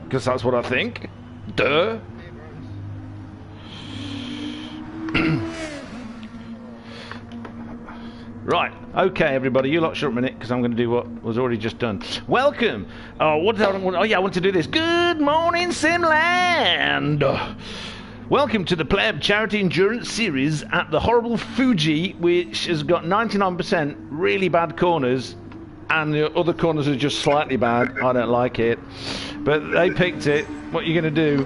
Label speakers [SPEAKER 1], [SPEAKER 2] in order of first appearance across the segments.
[SPEAKER 1] because that's what I think. Duh. Right, okay, everybody, you lot shut up a minute because I'm going to do what was already just done. Welcome. Oh, yeah, I want to do this. Good morning, Simland. Welcome to the Plebs Charity Endurance series at the horrible Fuji, which has got 99% really bad corners, and the other corners are just slightly bad. I don't like it, but they picked it. What are you going to do?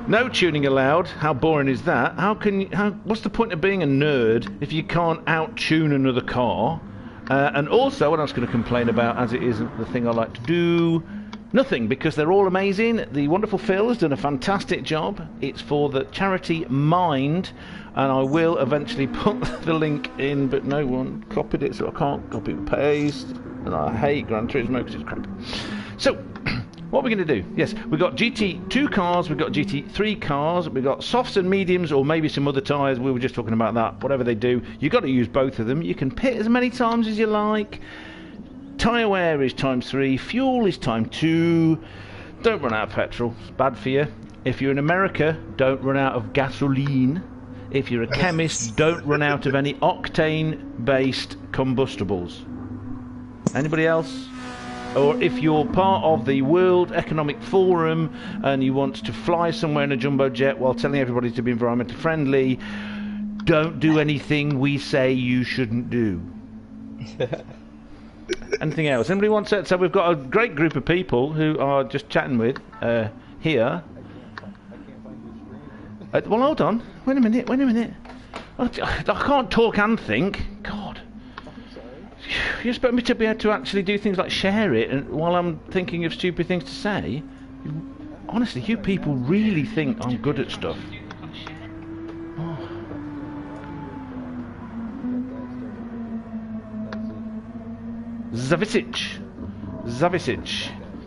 [SPEAKER 1] No tuning allowed. How boring is that? What's the point of being a nerd if you can't out-tune another car? And also, what I was going to complain about, as it isn't the thing I like to do, nothing, because they're all amazing. The wonderful Phil has done a fantastic job. It's for the charity Mind, and I will eventually put the link in, but no one copied it, so I can't copy and paste. And I hate Gran Turismo because it's crap. So, what are we going to do? Yes, we've got GT2 cars, we've got GT3 cars, we've got softs and mediums, or maybe some other tyres. We were just talking about that. Whatever they do, you've got to use both of them. You can pit as many times as you like. Tyre wear is ×3, fuel is ×2. Don't run out of petrol, it's bad for you. If you're in America, don't run out of gasoline. If you're a chemist, don't run out of any octane-based combustibles. Anybody else? Or if you're part of the World Economic Forum and you want to fly somewhere in a jumbo jet while telling everybody to be environmentally friendly, don't do anything we say you shouldn't do. Anything else? Anybody want to? So we've got a great group of people who are just chatting with here. Well, hold on. Wait a minute. I can't talk and think. God. You expect me to be able to actually do things like share it and while I'm thinking of stupid things to say? Honestly, you people really think I'm good at stuff. Oh. Zavicic.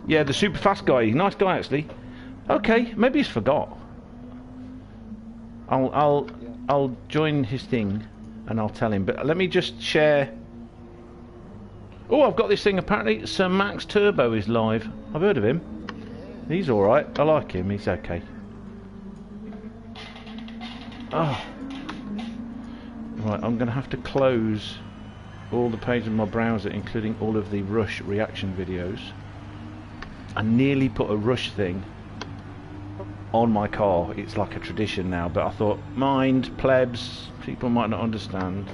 [SPEAKER 1] Yeah, the super fast guy. Nice guy, actually. Okay, maybe he's forgot. I'll join his thing and I'll tell him. But let me just share. Oh, I've got this thing. Apparently, Sir Max Turbo is live. I've heard of him. He's all right. I like him. He's okay. Oh, right. I'm going to have to close all the pages of my browser, including all of the Rush reaction videos. I nearly put a Rush thing on my car. It's like a tradition now. But I thought, mind, plebs, people might not understand.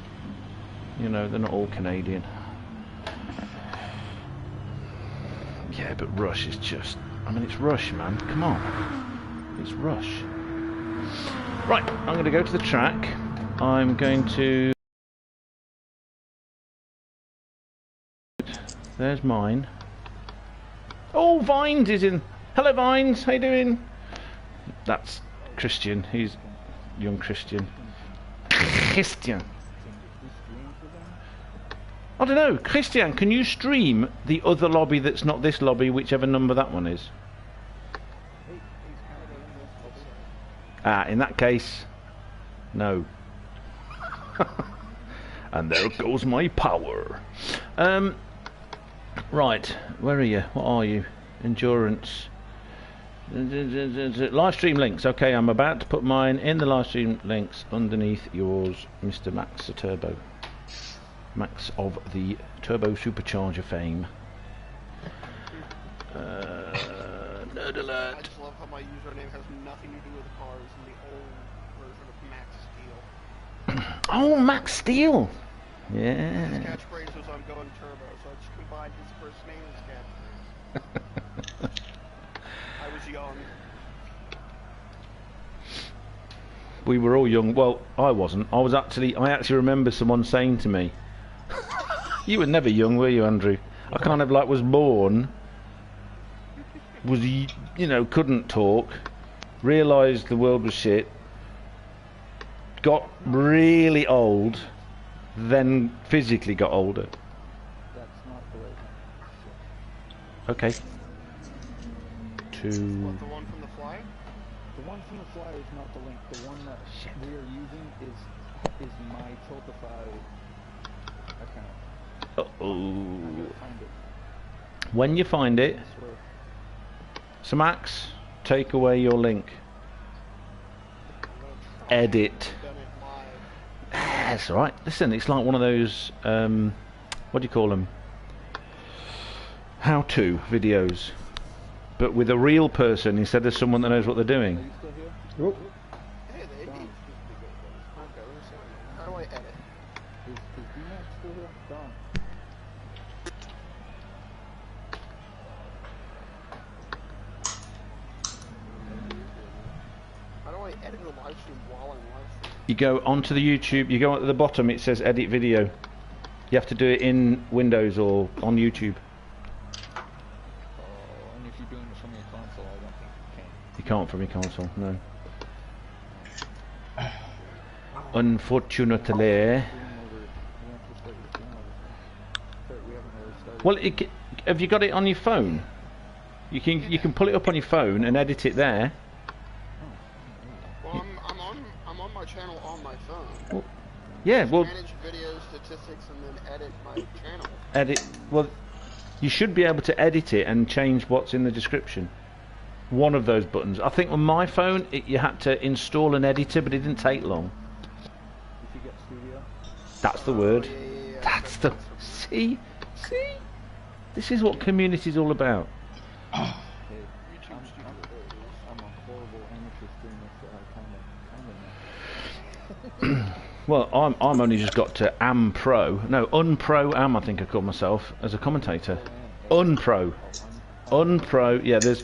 [SPEAKER 1] You know, they're not all Canadian. Yeah, but Rush is just... I mean, it's Rush, man. Come on. It's Rush. Right, I'm going to go to the track. I'm going to... There's mine. Oh, Vines is in. Hello, Vines. How you doing? That's Christian. He's young Christian. Christian. I don't know, Christian, can you stream the other lobby that's not this lobby, whichever number that one is? Ah, in that case, no. And there goes my power. Right, where are you? What are you? Endurance. Live stream links. Okay, I'm about to put mine in the live stream links underneath yours, Mr. Max Turbo. Max of the Turbo Supercharger fame. Nerd alert.
[SPEAKER 2] I just love how my username has nothing to do with cars in the old version of Max Steel.
[SPEAKER 1] Oh, Max Steel! Yeah.
[SPEAKER 2] His catchphrase was "I'm going turbo," so I just combined his first name and his catchphrase. I was young.
[SPEAKER 1] We were all young. Well, I wasn't. I actually remember someone saying to me, you were never young, were you, Andrew? I kind of like was born, couldn't talk, realised the world was shit, got really old, then physically got older.
[SPEAKER 3] That's not the way.
[SPEAKER 1] Okay.
[SPEAKER 2] What, the one from the fly?
[SPEAKER 3] The one from the fly is not the link. The one that we are using is my Tiltify account.
[SPEAKER 1] Uh-oh. When you find it, so Max, take away your link. Edit.
[SPEAKER 2] Done it live.
[SPEAKER 1] That's all right. Listen, it's like one of those, what do you call them? How-to videos, but with a real person instead of someone that knows what they're
[SPEAKER 3] Are
[SPEAKER 1] doing.
[SPEAKER 3] you still here?
[SPEAKER 4] Oh,
[SPEAKER 2] Hey, they need. Okay, let me see. How do I edit?
[SPEAKER 3] Is D-Max still here? Don.
[SPEAKER 2] How do I edit a live stream while I'm live streaming?
[SPEAKER 1] You go onto the YouTube, you go at the bottom, it says edit video. You have to do it in Windows or on YouTube.
[SPEAKER 3] And if you're doing this from your console, I don't think you can.
[SPEAKER 1] You can't from your console, no. Unfortunately.
[SPEAKER 3] We have to start the stream over. We haven't really started.
[SPEAKER 1] Well, have you got it on your phone? You can pull it up on your phone and edit it there.
[SPEAKER 2] Well, I'm on my channel on my phone.
[SPEAKER 1] Well, yeah, well,
[SPEAKER 2] Manage video statistics and then edit my channel.
[SPEAKER 1] edit. Well, you should be able to edit it and change what's in the description. One of those buttons. I think on my phone, you had to install an editor, but it didn't take long.
[SPEAKER 3] If you get Studio,
[SPEAKER 1] That's the word.
[SPEAKER 2] Yeah.
[SPEAKER 1] That's the. See? This is what community's all about.
[SPEAKER 3] hey,
[SPEAKER 2] YouTube
[SPEAKER 3] I'm
[SPEAKER 2] Studio.
[SPEAKER 3] a horrible amateur streamer, so I kind of know.
[SPEAKER 1] Well, I'm only just got to Am Pro. No, Unpro-Am, I think I call myself as a commentator. Unpro. Unpro. Yeah, there's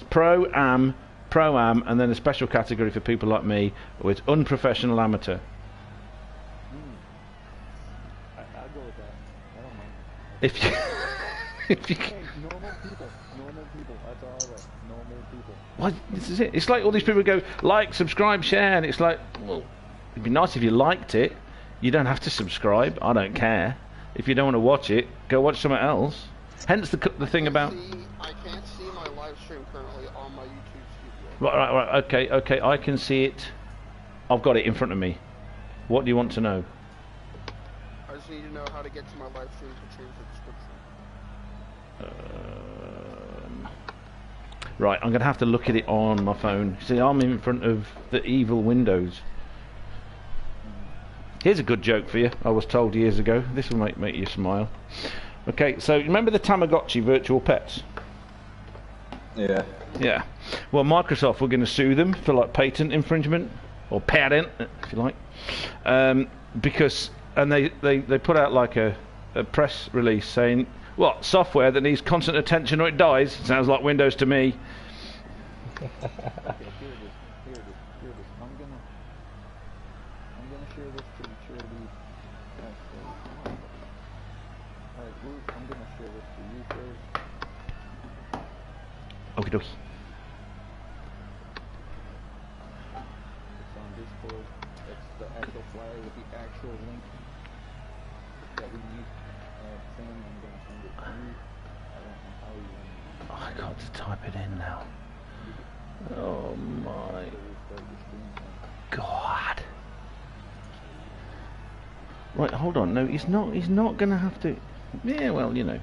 [SPEAKER 1] Pro-Am, Pro-Am, and then a special category for people like me with unprofessional amateur.
[SPEAKER 3] I'll go with that. I don't mind.
[SPEAKER 1] If you, if you,
[SPEAKER 3] Hey, normal people, that's all I like. Normal people.
[SPEAKER 1] well, this is it. It's like all these people go like, subscribe, share, and it's like, well, it'd be nice if you liked it. You don't have to subscribe. I don't care. If you don't want to watch it, go watch something else. Hence the thing about.
[SPEAKER 2] I can't see my live stream currently on my YouTube Studio.
[SPEAKER 1] Right. Okay. I can see it. I've got it in front of me. What do you want to know?
[SPEAKER 2] I just need to know how to get to my live stream to change the description.
[SPEAKER 1] Right, I'm going to have to look at it on my phone. See, I'm in front of the evil windows. Here's a good joke for you. I was told years ago. This will make you smile. Okay, so remember the Tamagotchi virtual pets?
[SPEAKER 4] yeah.
[SPEAKER 1] Yeah. Well, Microsoft were going to sue them for like patent infringement or patent, if you like, because they put out like a press release saying, what, software that needs constant attention or it dies. Sounds like Windows to me.
[SPEAKER 3] Okay, here it is. I'm gonna share this to the charity. Alright, Luke, I'm gonna share this to you first.
[SPEAKER 1] Okie dokie.
[SPEAKER 3] It's on Discord. That's the actual flyer with the actual link that we need. Sam, I'm gonna send it to you. I don't know how you want
[SPEAKER 1] Oh, I got to type it in now. Oh my
[SPEAKER 3] to restart the stream.
[SPEAKER 1] God. Right, hold on. No, he's not going to have to. Yeah, well, you know.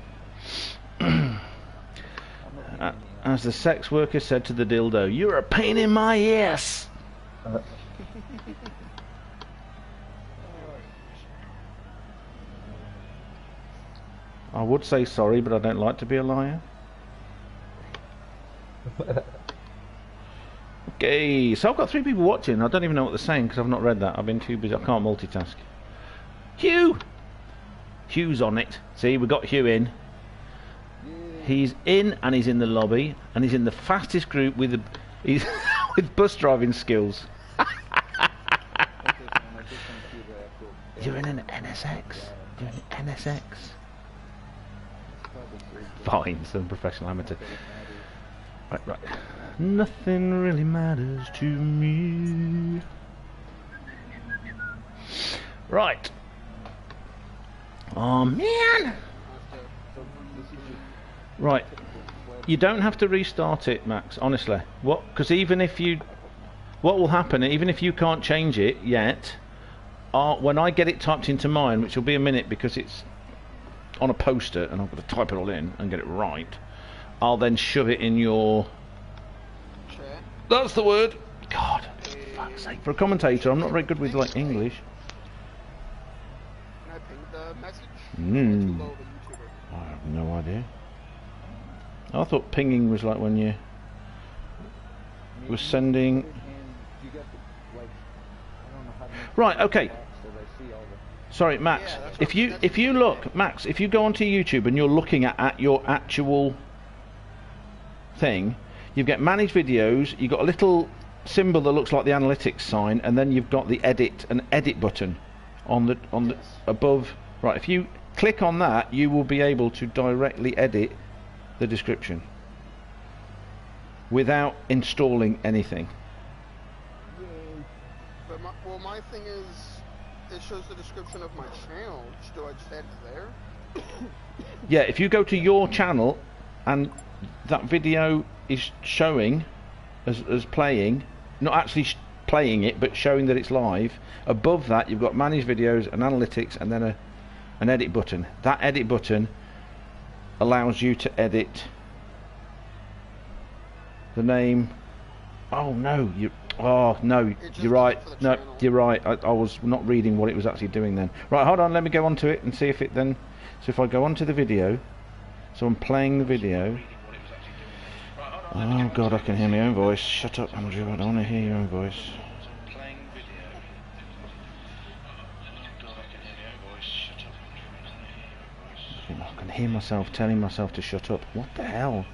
[SPEAKER 1] As the sex worker said to the dildo, "You're a pain in my ass." I would say sorry, but I don't like to be a liar. Okay, so I've got 3 people watching. I don't even know what they're saying because I've not read that. I've been too busy. I can't multitask. Hugh! Hugh's on it. See, we got Hugh in. He's in and he's in the lobby and he's in the fastest group with he's with bus driving skills. You're in an NSX. You're in an NSX. Fine, some professional amateur. Right. Nothing really matters to me. Right. Oh man. Right. You don't have to restart it, Max, honestly. Because even if you... What will happen, even if you can't change it yet, when I get it typed into mine, which will be a minute because it's on a poster and I've got to type it all in and get it right, I'll then shove it in your That's the word. God, for fuck's sake. For a commentator, I'm not very good with like English.
[SPEAKER 2] Can I ping the message?
[SPEAKER 1] Hmm.
[SPEAKER 2] Too low of a YouTuber.
[SPEAKER 1] I have no idea. I thought pinging was like when you was sending. Right. Okay. Sorry, Max.
[SPEAKER 2] Yeah,
[SPEAKER 1] if you look, Max, if you go onto YouTube and you're looking at your actual thing, you get manage videos. You've got a little symbol that looks like the analytics sign, and then you've got the edit button on the above. Right. If you click on that, you will be able to directly edit the description without installing anything.
[SPEAKER 2] But my thing is, it shows the description of my channel. Do I just add it there?
[SPEAKER 1] Yeah, if you go to your channel and that video is showing as playing, not actually playing it, but showing that it's live, above that you've got manage videos and analytics, and then an edit button. That edit button allows you to edit the name. Oh no, you're right. No, you're right. I was not reading what it was actually doing then. Right, hold on, let me go onto it and see if it then. So if I go onto the video, so I'm playing the video. Oh god, I can hear my own voice. Shut up, Andrew, I don't want to hear your own voice. I can hear myself telling myself to shut up. What the hell?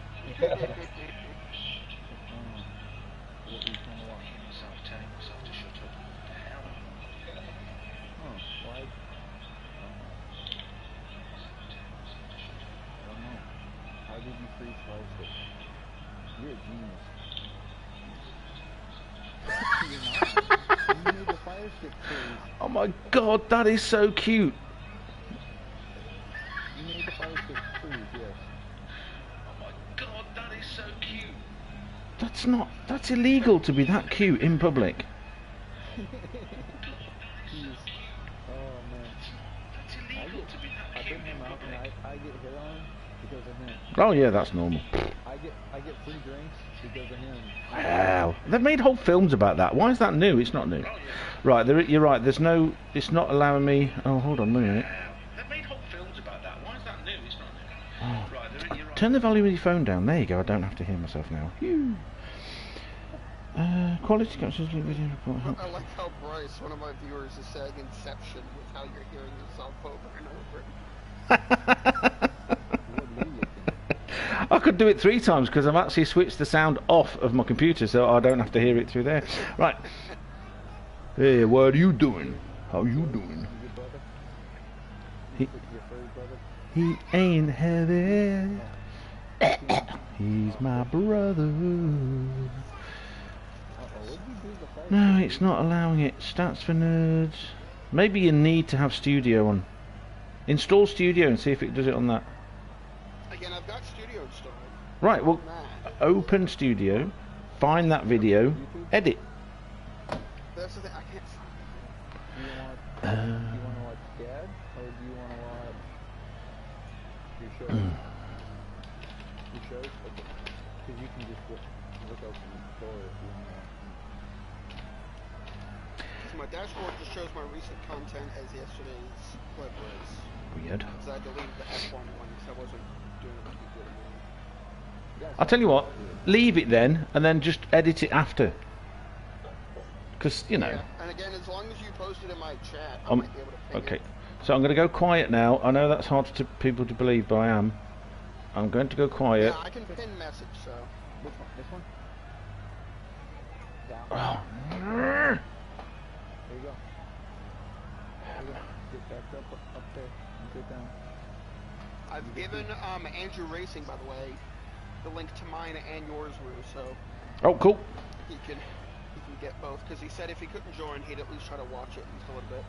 [SPEAKER 1] Oh my god, that is so cute.
[SPEAKER 3] You made the fire stick freeze, yes.
[SPEAKER 1] Oh my god, that is so cute. That's illegal to be that cute in public.
[SPEAKER 3] Jeez. Oh man. I bring him out and I get hit on because of him.
[SPEAKER 1] Oh yeah, that's normal.
[SPEAKER 3] I get free drinks because of him.
[SPEAKER 1] Wow. They've made whole films about that. Why is that new? It's not new. Right, you're right. There's no. It's not allowing me. Oh, hold on a minute. They've made whole films about that. Why is that new? It's not new. Right, you're right. Turn the volume of your phone down. There you go. I don't have to hear myself now. Phew. Quality captures video report.
[SPEAKER 2] I like how Bryce, one of my viewers, is saying Inception with how you're hearing yourself over and over.
[SPEAKER 1] I could do it 3 times because I've actually switched the sound off of my computer, so I don't have to hear it through there. Right. Hey, what are you doing? How you doing? He ain't heavy. He's my brother. No, it's not allowing it. Stats for nerds. Maybe you need to have Studio on. Install Studio and see if it does it on that.
[SPEAKER 2] Again, I've got Studio installed.
[SPEAKER 1] Right, well, open Studio, find that video, edit.
[SPEAKER 2] That's the thing, I can't find
[SPEAKER 3] Do you want to watch Dad, or do you want to watch your shows? Your shows? Okay. Because you can just look up the store if you want to watch them.
[SPEAKER 2] So my dashboard just shows my recent content as yesterday's Plebs race.
[SPEAKER 1] Weird.
[SPEAKER 2] So I deleted the F1 one because I wasn't doing it too good anymore.
[SPEAKER 1] I'll tell you what, leave it then, and then just edit it after. Because, you know.
[SPEAKER 2] Yeah. And again, as long as you post it in my chat, I might be able to ping
[SPEAKER 1] okay.
[SPEAKER 2] it.
[SPEAKER 1] So I'm going to go quiet now. I know that's hard to people to believe, but I am. I'm going to go quiet.
[SPEAKER 2] Yeah, I can pin message, so.
[SPEAKER 3] Which one? This one? Down.
[SPEAKER 1] Oh.
[SPEAKER 3] There you go. There you go. Get back up there, and get down.
[SPEAKER 2] I've given Andrew Racing, by the way, the link to mine and yours, Rue, so
[SPEAKER 1] Oh, cool.
[SPEAKER 2] he can get both. Because he said if he couldn't join, he'd at least try to watch it a little bit.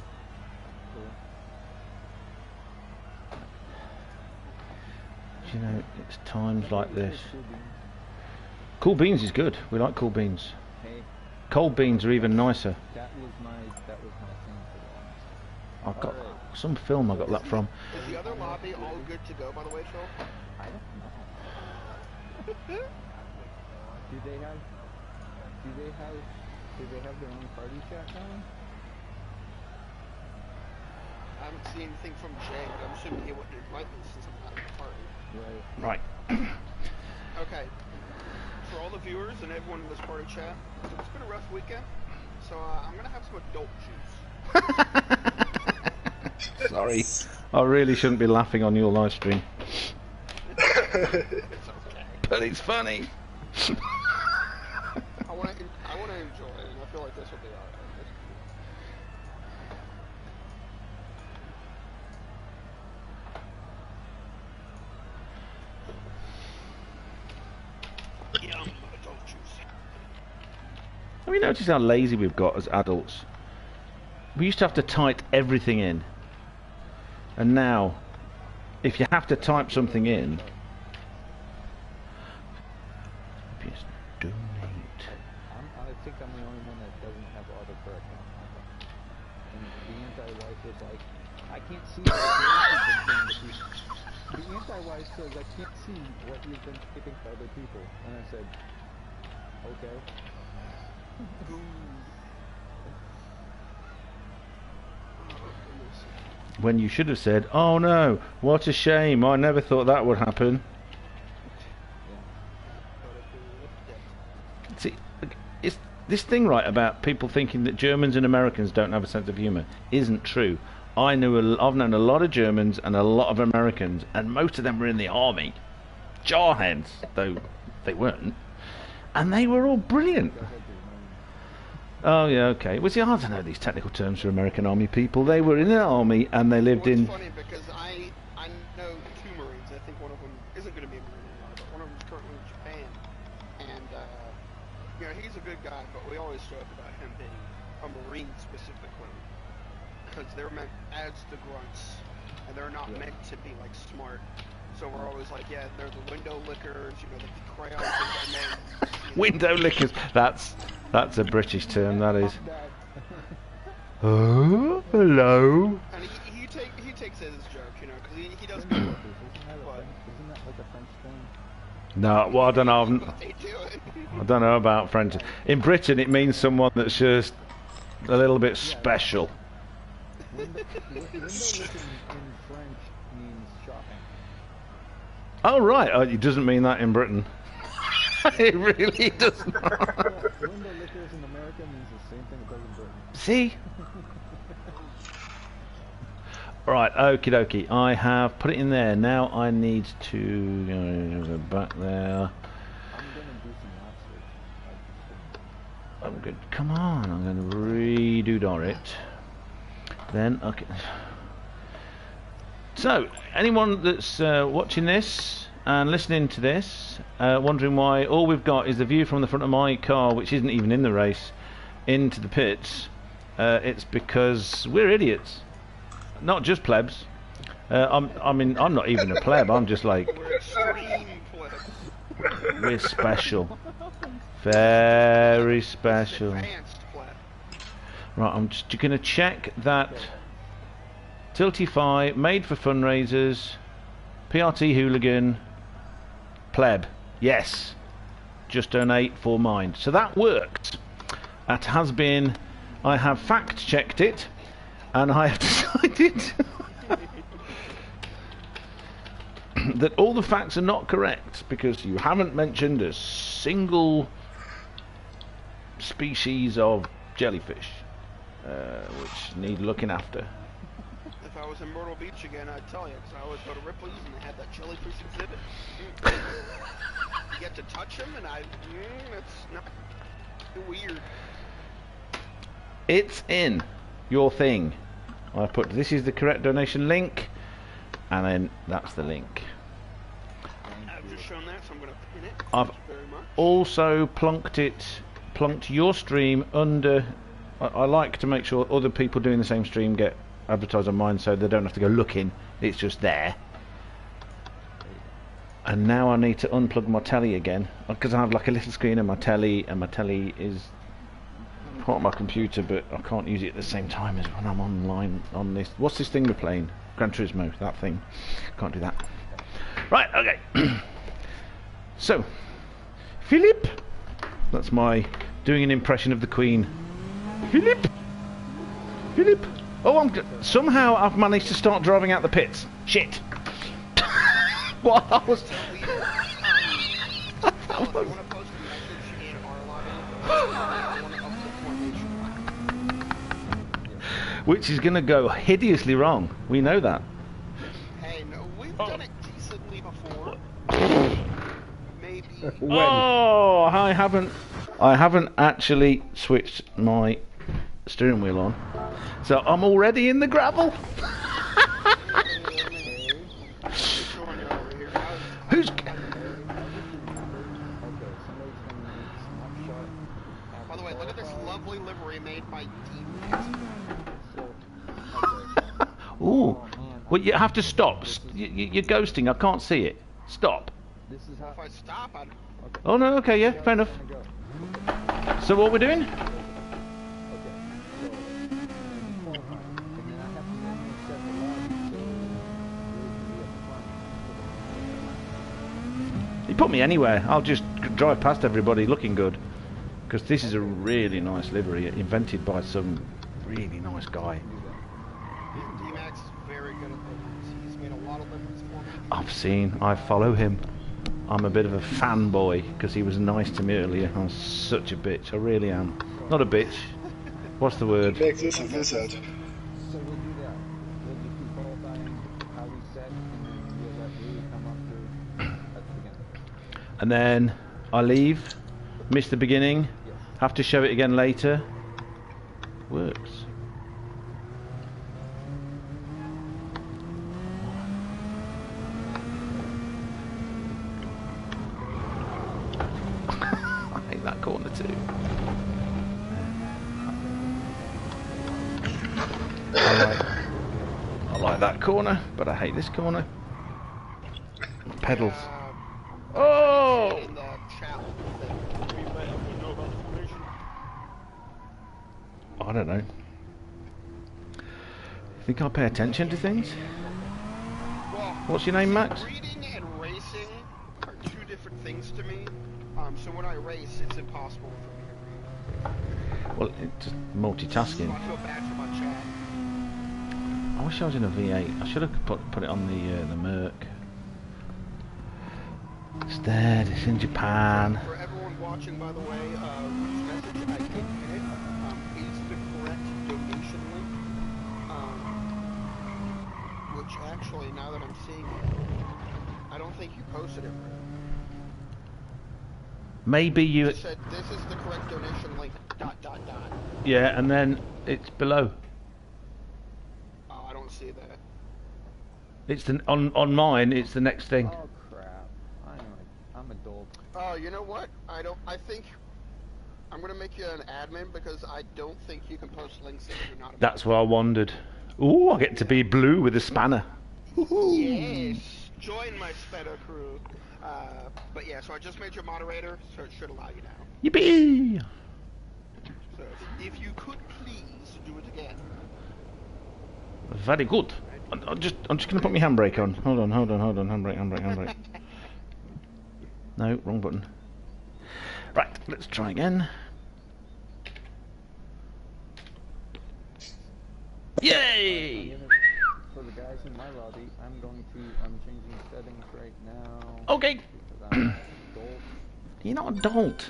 [SPEAKER 1] You know, it's times like this. Cool beans is good. We like cool beans.
[SPEAKER 3] Hey,
[SPEAKER 1] Cold beans are even nicer.
[SPEAKER 3] that was my thing for
[SPEAKER 1] I've got some film I got that from.
[SPEAKER 2] Is the other lobby all good to go, by the way, Phil?
[SPEAKER 3] I don't know. Do they have Do they have their own party chat going?
[SPEAKER 2] I haven't seen anything from Jay, but I'm assuming he wouldn't invite me since I'm not in the party.
[SPEAKER 1] Right.
[SPEAKER 2] Okay. For all the viewers and everyone in this party chat, it's been a rough weekend, so I'm gonna have some adult juice.
[SPEAKER 1] Sorry. I really shouldn't be laughing on your live stream.
[SPEAKER 2] It's okay.
[SPEAKER 1] But it's funny.
[SPEAKER 2] I want to enjoy it, and I feel like this will be alright. Yum, adult juice.
[SPEAKER 1] Have you noticed how lazy we've got as adults? We used to have to type everything in. And now, if you have to type something in... Donate.
[SPEAKER 3] I think I'm the only one that doesn't have autocorrect on. And the anti-wife was like, I can't see what you've been saying to people. The anti-wife says, I can't see what you've been typing to other people. And I said, okay.
[SPEAKER 1] When you should have said, oh no, what a shame, I never thought that would happen. See, it's this thing right about people thinking that Germans and Americans don't have a sense of humour isn't true. I've known a lot of Germans and a lot of Americans, and most of them were in the army. Jarheads, though they weren't. And they were all brilliant. Oh yeah, okay. Well, see, I don't know these technical terms for American Army people. They were in the army and they lived in...
[SPEAKER 2] It's funny because I know 2 Marines. I think one of them isn't going to be a Marine anymore, but one of them is currently in Japan. And, you know, he's a good guy, but we always joke about him being a Marine specifically. Because they're meant as the grunts, and they're not meant to be, like, smart. So we're always like, yeah, they're the window lickers, you know, the crayons and then,
[SPEAKER 1] Window lickers. That's a British term, that is. Oh, hello.
[SPEAKER 2] And he takes it as a joke, you know, because he does good work.
[SPEAKER 3] Isn't that like a French thing?
[SPEAKER 1] No, well, I don't know.
[SPEAKER 2] They do it.
[SPEAKER 1] I don't know about French. In Britain, it means someone that's just a little bit special.
[SPEAKER 3] Window licking in French means shopping.
[SPEAKER 1] Oh, right. It doesn't mean that in Britain. It really does not.
[SPEAKER 3] Window lickers in America means the same thing it does in Britain.
[SPEAKER 1] See? Right, okie dokie. I have put it in there. Now I need to go back there.
[SPEAKER 3] I'm going to do some laps.
[SPEAKER 1] I'm good. Come on, I'm going to redo it. Then, okay. So, anyone that's watching this and listening to this, wondering why all we've got is the view from the front of my car, which isn't even in the race, into the pits, it's because we're idiots. Not just plebs. I'm not even a pleb. I'm just like...
[SPEAKER 2] We're extreme plebs.
[SPEAKER 1] We're special. Very special.
[SPEAKER 2] Advanced pleb.
[SPEAKER 1] Right, I'm just going to check that Tiltify, made for fundraisers, PRT hooligan, pleb. Yes. Just donate for mind. So that worked. That has been... I have fact-checked it, and I have decided that all the facts are not correct, because you haven't mentioned a single species of jellyfish which need looking after.
[SPEAKER 2] If I was in Myrtle Beach again, I'd tell you, because I always go to Ripley's and they had that jellyfish exhibit. You get to touch them, and it's not weird.
[SPEAKER 1] It's in your thing. I put this is the correct donation link, and then that's the link.
[SPEAKER 2] I've just shown that, so I'm going to pin it.
[SPEAKER 1] I've
[SPEAKER 2] Thank you very much.
[SPEAKER 1] also plunked your stream under. I like to make sure other people doing the same stream get advertised on mine, so they don't have to go looking. It's just there. And now I need to unplug my telly again, because I have like a little screen on my telly, and my telly is part of my computer, but I can't use it at the same time as when I'm online on this. What's this thing we're playing? Gran Turismo, that thing. Can't do that. Right, okay. So, Philip, that's my doing an impression of the Queen. Philip! Philip! Oh, somehow I've managed to start driving out the pits. Shit! What? I was... Which is going to go hideously wrong. We know that.
[SPEAKER 2] Hey, no, we've done it decently before. Maybe.
[SPEAKER 3] When?
[SPEAKER 1] Oh, I haven't actually switched my steering wheel on, so I'm already in the gravel. Who's?
[SPEAKER 2] By the way, look at this lovely livery made by Deep.
[SPEAKER 1] Ooh. Well, you have to stop. You're ghosting. I can't see it. Stop.
[SPEAKER 3] This is how.
[SPEAKER 2] If I stop, I'd...
[SPEAKER 1] Oh no. Okay. Yeah. Fair enough. So what we're doing? You put me anywhere. I'll just drive past everybody looking good, because this is a really nice livery invented by some really nice guy.
[SPEAKER 2] D-Max is very good at liveries. He's made a lot of liveries for me.
[SPEAKER 1] I follow him. I'm a bit of a fanboy because he was nice to me earlier. I'm such a bitch. I really am. Not a bitch. What's the word?
[SPEAKER 5] Make this and this out.
[SPEAKER 3] So we'll do that. We'll just keep qualifying how we set, and then we'll let Lee come up to at the beginning.
[SPEAKER 1] And then I leave, miss the beginning, have to show it again later. Works. I hate that corner too. I like that corner, but I hate this corner. Pedals. Oh!
[SPEAKER 2] In the chat that we let everyone know about the formation.
[SPEAKER 1] I don't know. Think I'll pay attention to things?
[SPEAKER 2] Well,
[SPEAKER 1] What's your name, Max?
[SPEAKER 2] reading and racing are two different things to me. So when I race, it's impossible for me to read.
[SPEAKER 1] Well, it's just
[SPEAKER 2] So
[SPEAKER 1] multitasking.
[SPEAKER 2] I feel bad for my chat.
[SPEAKER 1] I wish I was in a V8. I should have put it on the Merc. It's there. It's in Japan.
[SPEAKER 2] For everyone watching, by the way, Ruth's message, I did get it, is the correct donation link. Which actually, now that I'm seeing it, I don't think you posted it right.
[SPEAKER 1] Maybe you.
[SPEAKER 2] It said, this is the correct donation link, ...
[SPEAKER 1] Yeah, and then it's below.
[SPEAKER 2] Oh, I don't see that.
[SPEAKER 1] It's on mine. It's the next thing.
[SPEAKER 3] Oh crap! I'm adult.
[SPEAKER 2] Oh, you know what? I think I'm gonna make you an admin because I don't think you can post links if you're not a
[SPEAKER 1] That's what I wondered. Ooh, I get to be blue with a spanner.
[SPEAKER 2] Yes, join my Spedo crew. But yeah, so I just made you a moderator, so it should allow you now.
[SPEAKER 1] Yippee!
[SPEAKER 2] So if you could please do it again.
[SPEAKER 1] Very good. I'm just gonna put my handbrake on. Hold on. Handbrake. No, wrong button. Right, let's try again. Yay!
[SPEAKER 3] For the guys in my lobby, I'm changing settings right now.
[SPEAKER 1] Okay.
[SPEAKER 3] Because I'm adult.
[SPEAKER 1] You're not adult.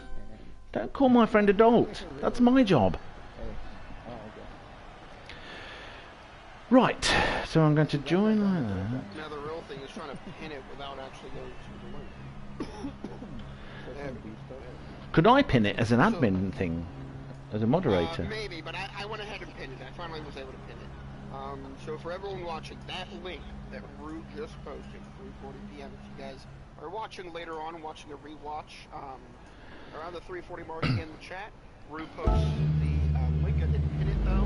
[SPEAKER 1] Don't call my friend adult. That's my job.
[SPEAKER 3] Oh, okay.
[SPEAKER 1] Right, so I'm going to join like that.
[SPEAKER 2] Now the real thing is trying to pin it without actually going to the link.
[SPEAKER 1] Could I pin it as an admin thing? As a moderator?
[SPEAKER 2] Maybe, but I went ahead and pinned it. I finally was able to pin it. So for everyone watching, that link that Rue just posted, 3:40 p.m. If you guys are watching later on, watching a rewatch, around the 3:40 mark in the chat, Rue posts the link. I didn't pin it though. I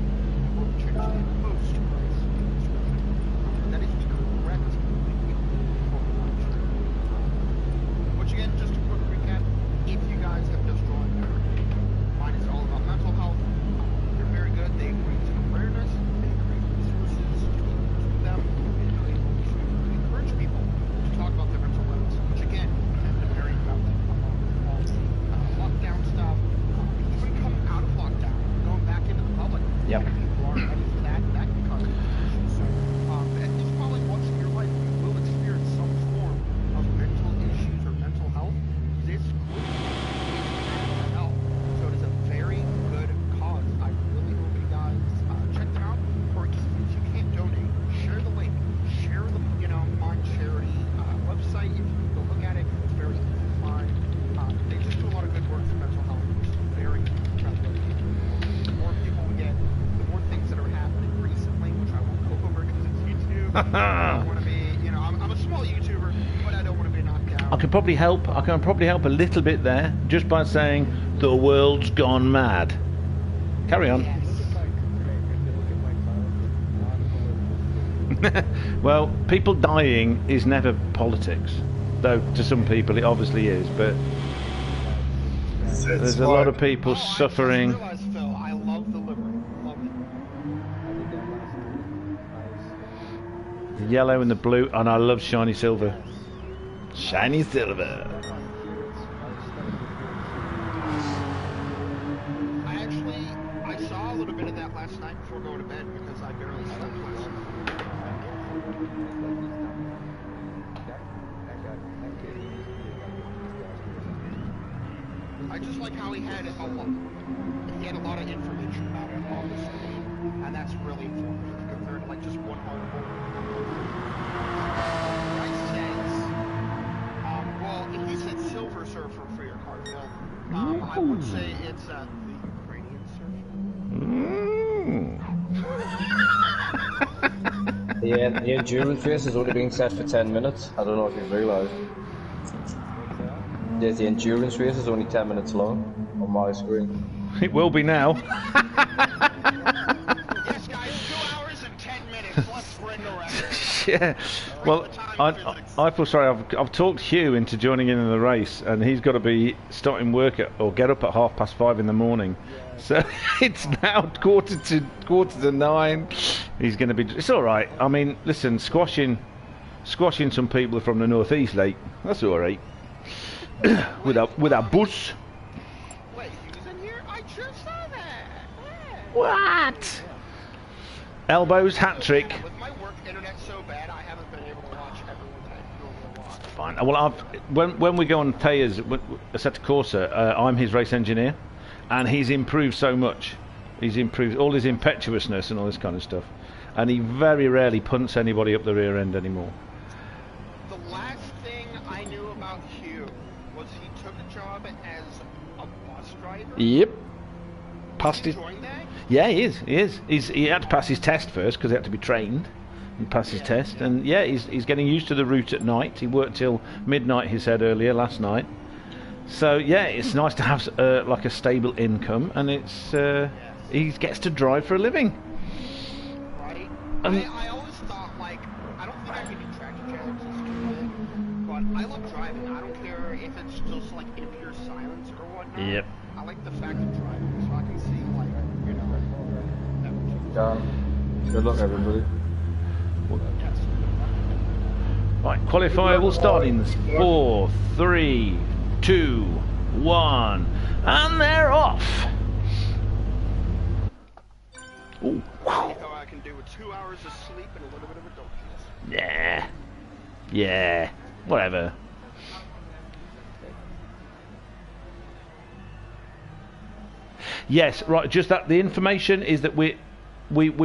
[SPEAKER 2] will change the post price in the description. That is the correct link for the live stream. Which again, just a quick recap, if you guys have just joined, mine is all about mental health. They're very good. They create awareness. They create resources to them and are able to encourage people to talk about their mental illness. Which again, have been very about all the lockdown stuff. Even don't want to be, you know, I'm a small YouTuber, but I don't want to be knocked out.
[SPEAKER 1] I can probably help a little bit there just by saying the world's gone mad. Carry on.
[SPEAKER 2] Yes.
[SPEAKER 1] Well, people dying is never politics, though to some people it obviously is, but there's a lot of people suffering.
[SPEAKER 2] I just realized, Phil, I love the livery. Love it.
[SPEAKER 1] The yellow and the blue, and I love shiny silver. Shiny silver.
[SPEAKER 2] I saw a little bit of that last night before going to bed because I barely slept last night. I just like how he had a lot of information about it on the screen, and that's really informative compared to like just one article. He said Silver Surfer for your card, Phil. I would say it's the Ukrainian Surfer.
[SPEAKER 4] The endurance race has only been set for 10 minutes. I don't know if you've realised. Yeah, the endurance race is only 10 minutes long on my screen.
[SPEAKER 1] It will be now.
[SPEAKER 2] Yes, guys, 2 hours and 10 minutes. Let's bring the record.
[SPEAKER 1] Yeah. Well, I feel sorry. I've talked Hugh into joining in the race, and he's got to be starting work or get up at 5:30 in the morning. So it's now quarter to 9. He's going to be. It's all right. I mean, listen, squashing some people from the northeast, like that's all right. with our bus.
[SPEAKER 2] Wait, he was in here? I just saw that.
[SPEAKER 1] What? Elbows hat trick.
[SPEAKER 2] With my work internet so bad, I haven't been able to watch everyone that I normally watch.
[SPEAKER 1] Fine. Well, when we go on Taya's Assetto Corsa, I'm his race engineer, and he's improved so much. He's improved all his impetuousness and all this kind of stuff, and he very rarely punts anybody up the rear end anymore.
[SPEAKER 2] The last thing I knew about Hugh was he took a job as a bus driver.
[SPEAKER 1] Yep. Passed his.
[SPEAKER 2] Enjoying that?
[SPEAKER 1] Yeah, he is. He had to pass his test first because he had to be trained and pass his test. And yeah, he's getting used to the route at night. He worked till midnight, he said earlier last night. So yeah, it's nice to have like a stable income, and it's he gets to drive for a living.
[SPEAKER 2] Right. I always thought, like, I don't think I could do tractor jams as too big, but I love driving. I don't care if it's just like in pure silence or whatnot.
[SPEAKER 1] Yep.
[SPEAKER 2] I like the fact of driving, so I can see, like, you know,
[SPEAKER 4] Good luck, everybody.
[SPEAKER 1] Right, qualifier will start in 4, 3, 2, 1, and they're off. Ooh.
[SPEAKER 2] how I can do with 2 hours of sleep and a little bit of adult juice.
[SPEAKER 1] Yeah, whatever. Yes, right. Just that the information is that we've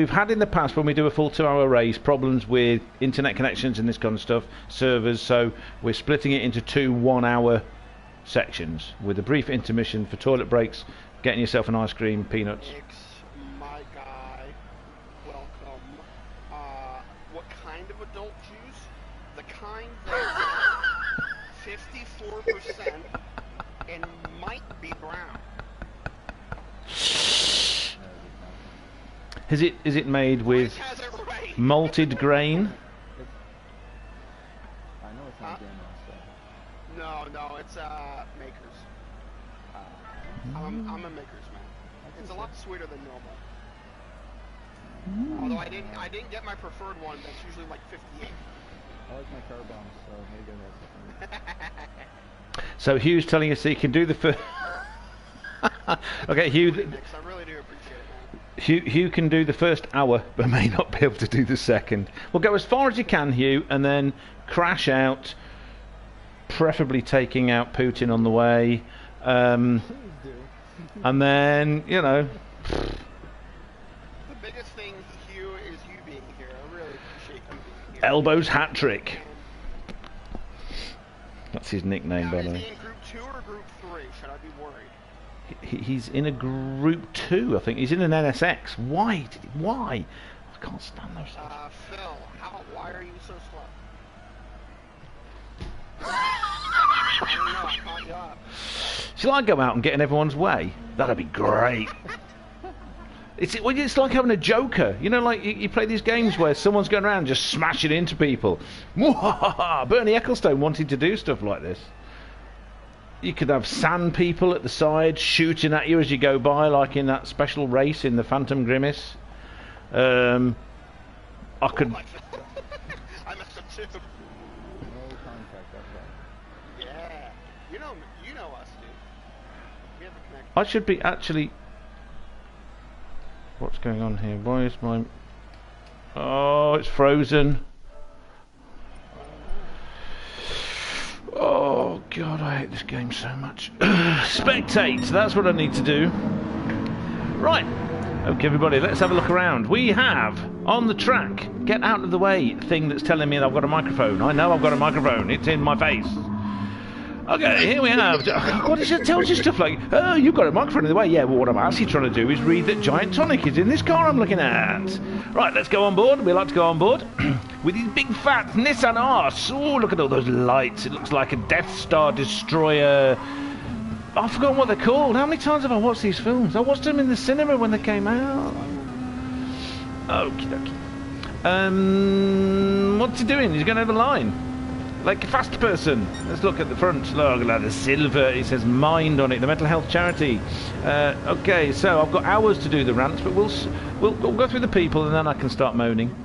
[SPEAKER 1] had in the past when we do a full 2-hour race problems with internet connections and this kind of stuff, servers. So we're splitting it into 2 1-hour sections with a brief intermission for toilet breaks, getting yourself an ice cream, peanuts.
[SPEAKER 2] Thanks, my guy. Welcome. What kind of adult juice? The kind that's 54% and might be brown.
[SPEAKER 1] Is it made with
[SPEAKER 2] Has it right.
[SPEAKER 1] malted grain?
[SPEAKER 3] I know it's not grandma's stuff.
[SPEAKER 2] No, it's Makers. I'm a Makers man. It's a lot sweeter than normal. Although I didn't get my preferred one. That's usually like 58.
[SPEAKER 3] I like my car bombs, so maybe that's
[SPEAKER 1] So Hugh's telling us he can do the first. Okay, Hugh.
[SPEAKER 2] I really do appreciate it, man.
[SPEAKER 1] Hugh can do the first hour, but may not be able to do the second. We'll go as far as you can, Hugh, and then crash out, preferably taking out Putin on the way, and then, you know.
[SPEAKER 2] The biggest thing, Hugh, is you being here. I really appreciate you being here.
[SPEAKER 1] Elbows hat trick. That's his nickname,
[SPEAKER 2] Now,
[SPEAKER 1] by
[SPEAKER 2] is
[SPEAKER 1] the
[SPEAKER 2] he
[SPEAKER 1] way.
[SPEAKER 2] in group 2 or group 3? Should I be worried?
[SPEAKER 1] He's in a group 2, I think. He's in an NSX. Why? can't stand those things.
[SPEAKER 2] Phil, why are you so slow? I don't know, I caught you up.
[SPEAKER 1] Shall I go out and get in everyone's way? That'd be great. It's like having a joker. You know, like you play these games where someone's going around just smashing into people. Bernie Ecclestone wanted to do stuff like this. You could have sand people at the side shooting at you as you go by, like in that special race in the Phantom Grimace. I could...
[SPEAKER 2] I messed up too.
[SPEAKER 3] No contact, that's right.
[SPEAKER 2] Yeah. You know us, dude. We have a connection.
[SPEAKER 1] I should be actually... What's going on here? Why is my... Oh, it's frozen. Oh, God, I hate this game so much. Spectate, that's what I need to do. Right. Okay, everybody, let's have a look around. We have, on the track, get out of the way thing that's telling me that I've got a microphone. I know I've got a microphone. It's in my face. Okay, here we have... God, it tells you stuff like, oh, you've got a microphone in the way. Yeah, well, what I'm actually trying to do is read that Giant Tonic is in this car I'm looking at. Right, let's go on board. We like to go on board. With these big fat Nissan arse. Oh, look at all those lights. It looks like a Death Star destroyer. I've forgotten what they're called. How many times have I watched these films? I watched them in the cinema when they came out. Okie dokie. What's he doing? He's going over the line. Like a fast person. Let's look at the front. Look at the silver. It says Mind on it. The mental health charity. Okay, so I've got hours to do the rants, but we'll go through the people and then I can start moaning.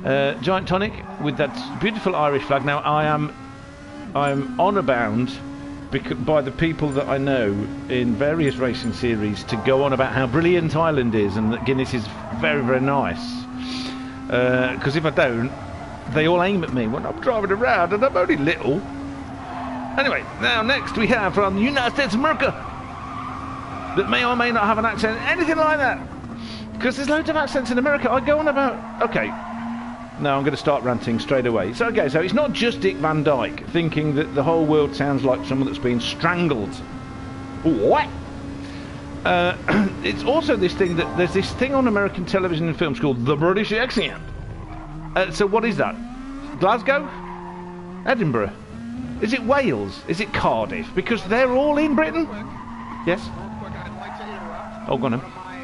[SPEAKER 1] Giant Tonic with that beautiful Irish flag. Now I'm honour bound by the people that I know in various racing series to go on about how brilliant Ireland is and that Guinness is very, very nice. Because if I don't, they all aim at me when I'm driving around and I'm only little. Anyway, now next we have from the United States of America that may or may not have an accent, anything like that. Because there's loads of accents in America. I go on about... Okay, now I'm going to start ranting straight away. So okay, so it's not just Dick Van Dyke thinking that the whole world sounds like someone that's been strangled. What? It's also this thing that there's this thing on American television and films called the British accent. So what is that? Glasgow? Edinburgh? Is it Wales? Is it Cardiff? Because they're all in Britain? Yes?
[SPEAKER 2] Real quick, I'd like to interrupt.
[SPEAKER 1] Oh, go on then.
[SPEAKER 2] One of my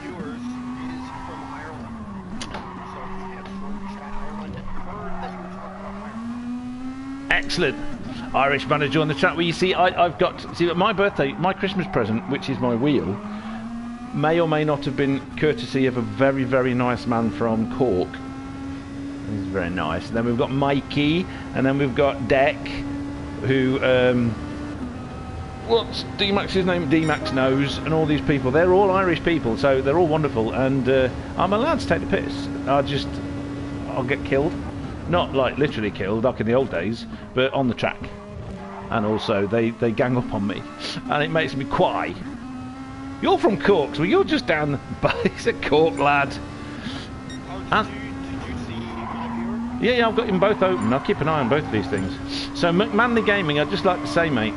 [SPEAKER 2] viewers is from Ireland. So if you have from Ireland, heard that you were talking about Ireland.
[SPEAKER 1] Excellent. Irish manager on the chat. Well, you see, I've got... See, my birthday, my Christmas present, which is my wheel, may or may not have been courtesy of a very, very nice man from Cork. He's very nice. Then we've got Mikey, and then we've got Deck, who, what's D-Max's name? D-Max knows, and all these people. They're all Irish people, so they're all wonderful, and I'm allowed to take the piss. I'll get killed. Not like literally killed, like in the old days, but on the track. And also, they gang up on me, and it makes me cry. You're from Cork, so you're just down the... He's a Cork lad.
[SPEAKER 2] Oh, did you see my viewer?
[SPEAKER 1] Yeah, I've got them both open. I'll keep an eye on both of these things. So, Manly Gaming, I'd just like to say, mate,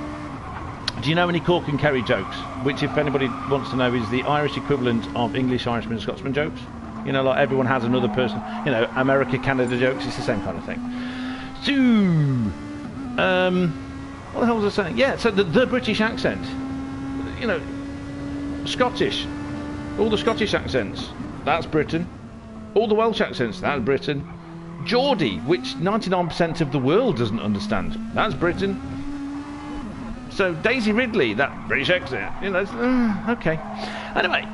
[SPEAKER 1] do you know any Cork and Kerry jokes? Which, if anybody wants to know, is the Irish equivalent of English, Irishman and Scotsman jokes. You know, like everyone has another person. You know, America, Canada jokes, it's the same kind of thing. So, what the hell was I saying? Yeah, so the British accent. You know, Scottish. All the Scottish accents, that's Britain. All the Welsh accents, that's Britain. Geordie, which 99% of the world doesn't understand, that's Britain. So Daisy Ridley, that British accent, you know, okay. Anyway,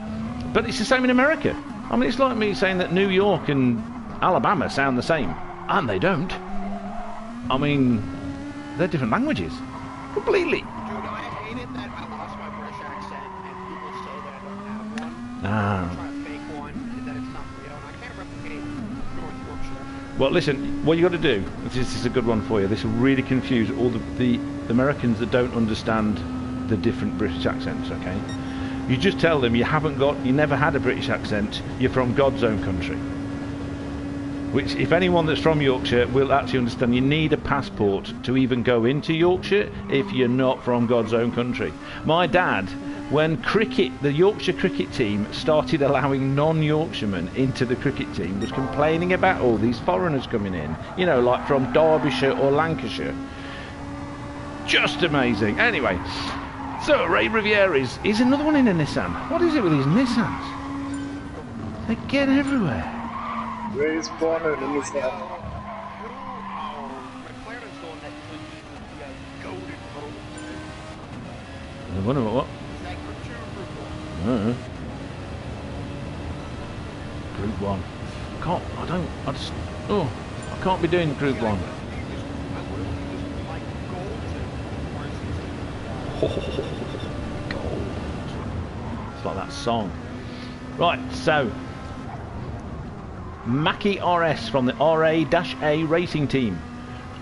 [SPEAKER 1] but it's the same in America. I mean, it's like me saying that New York and Alabama sound the same, and they don't. I mean, they're different languages, completely.
[SPEAKER 2] Dude, I hate it that I lost my British accent and people say that I don't have one.
[SPEAKER 1] Ah.
[SPEAKER 2] I'm trying to fake one and that it's not real, and I can't replicate North Yorkshire.
[SPEAKER 1] Well, listen, what you got to do, this is a good one for you, this will really confuse all the Americans that don't understand the different British accents, okay? You just tell them you never had a British accent, you're from God's own country. Which, if anyone that's from Yorkshire will actually understand, you need a passport to even go into Yorkshire if you're not from God's own country. My dad when cricket, the Yorkshire cricket team started allowing non-Yorkshiremen into the cricket team, was complaining about all these foreigners coming in, you know, like from Derbyshire or Lancashire. Just amazing. Anyway, so Ray Riviere is another one in a Nissan. What is it with these Nissans? They get everywhere.
[SPEAKER 5] Ray's born in a Nissan.
[SPEAKER 1] What? Group 1. I can't be doing Group 1. Gold. It's like that song. Right, so Mackie RS from the RA-A racing team,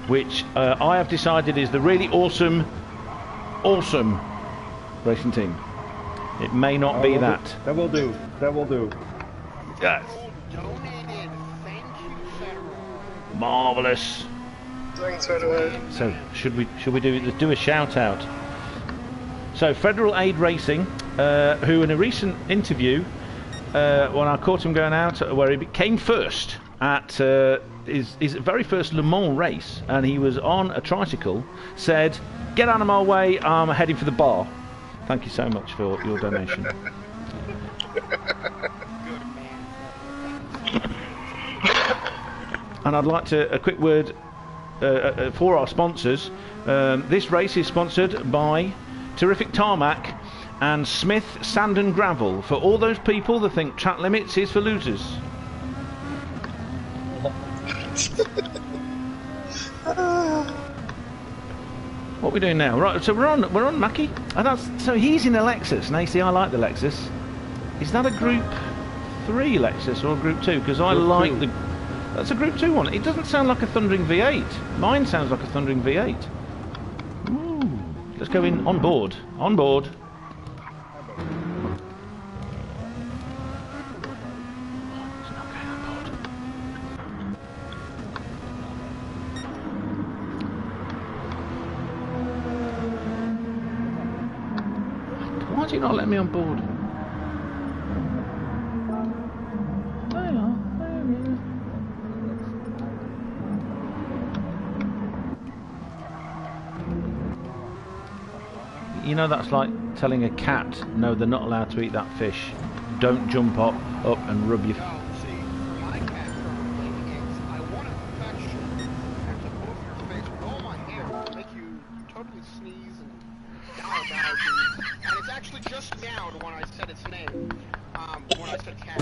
[SPEAKER 1] which I have decided is the really awesome racing team. It may not be that.
[SPEAKER 3] That will do. That will do.
[SPEAKER 1] Yes. Marvelous.
[SPEAKER 5] Thanks, Federal.
[SPEAKER 1] So should we do a shout out? So Federal Aid Racing, who in a recent interview, when I caught him going out, where he came first at his very first Le Mans race, and he was on a tricycle, said, "Get out of my way, I'm heading for the bar." Thank you so much for your donation. And I'd like a quick word for our sponsors. This race is sponsored by Terrific Tarmac and Smith Sand and Gravel, for all those people that think track limits is for losers. What are we doing now? Right, so we're on Mackie. So he's in a Lexus. Now you see, I like the Lexus. Is that a Group 3 Lexus or a Group 2? Because I like the... That's a Group 2 one. It doesn't sound like a thundering V8. Mine sounds like a thundering V8. Ooh. Let's go in on board. On board. Why do you not let me on board? You know, that's like telling a cat, no, they're not allowed to eat that fish. Don't jump up and rub your...
[SPEAKER 2] No, see, for my cat currently, I want to fetch you and to move your face with all my hair to make you totally sneeze and gallagher. And it's actually just meowed when I said its name. When I said cat.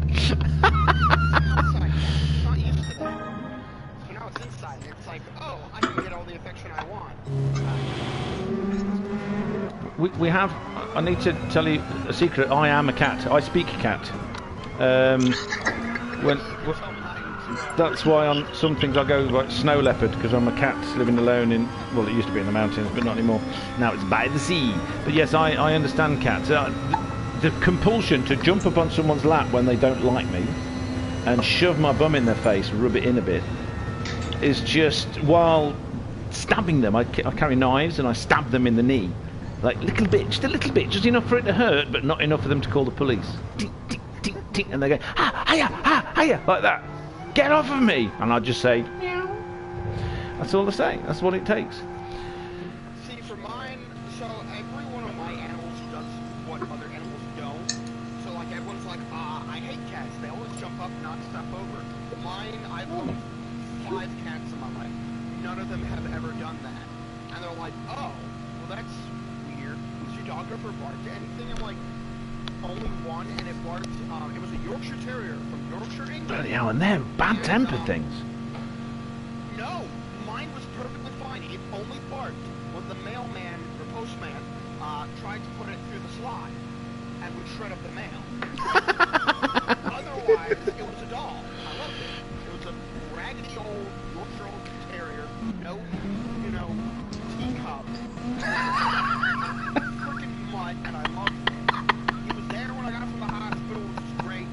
[SPEAKER 2] It's outside. It's not used to that. So now it's inside. And it's like, oh, I can get all the affection I want.
[SPEAKER 1] We have... I need to tell you a secret. I am a cat. I speak cat. That's why on some things I go like snow leopard, because I'm a cat living alone in... Well, it used to be in the mountains, but not anymore. Now it's by the sea. But yes, I understand cats. The compulsion to jump up on someone's lap when they don't like me and shove my bum in their face, rub it in a bit, is just... While stabbing them, I carry knives and I stab them in the knee. Like, little bit, just a little bit, just enough for it to hurt, but not enough for them to call the police. Tink, tink, tink, tink, and they go, ha, hiya, like that. Get off of me! And I just say, meow. That's all I say. That's what it takes.
[SPEAKER 2] See, for mine, so every one of my animals does what other animals don't. So, like, everyone's like, I hate cats. They always jump up, knock stuff over. Mine, I've owned 5 cats in my life. None of them have ever done that. And they're like, oh, well, that's... Does your dog ever bark to anything? I'm like, only one, and it barked. It was a Yorkshire Terrier from Yorkshire, England.
[SPEAKER 1] Bloody hell, and they're bad-tempered things.
[SPEAKER 2] No, mine was perfectly fine. It only barked when the mailman or postman tried to put it through the slide and would shred up the mail. Otherwise, it was a doll. I loved it. It was a raggedy old Yorkshire Terrier, no, teacup. And I loved him. He was there when I got from the hospital, which was great.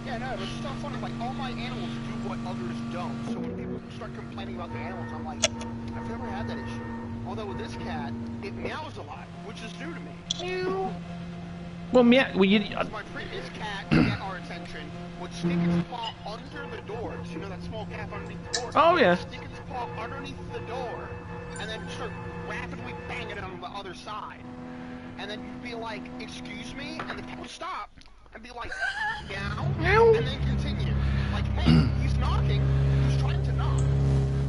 [SPEAKER 2] Yeah, no, it was so funny. Like, all my animals do what others don't. So when people start complaining about their animals, I'm like, I've never had that issue. Although with this cat, it meows a lot. which is new to me.
[SPEAKER 1] Well, yeah, well,
[SPEAKER 2] My previous cat, to get our attention, would stick its paw under the door. So you know that small gap underneath the door?
[SPEAKER 1] Oh, yeah.
[SPEAKER 2] Stick its paw underneath the door, and then start rapidly banging it on the other side. And then you'd be like, excuse me? And the cat would stop and be like, meow, and then continue. Like, hey, he's knocking. He's trying to knock.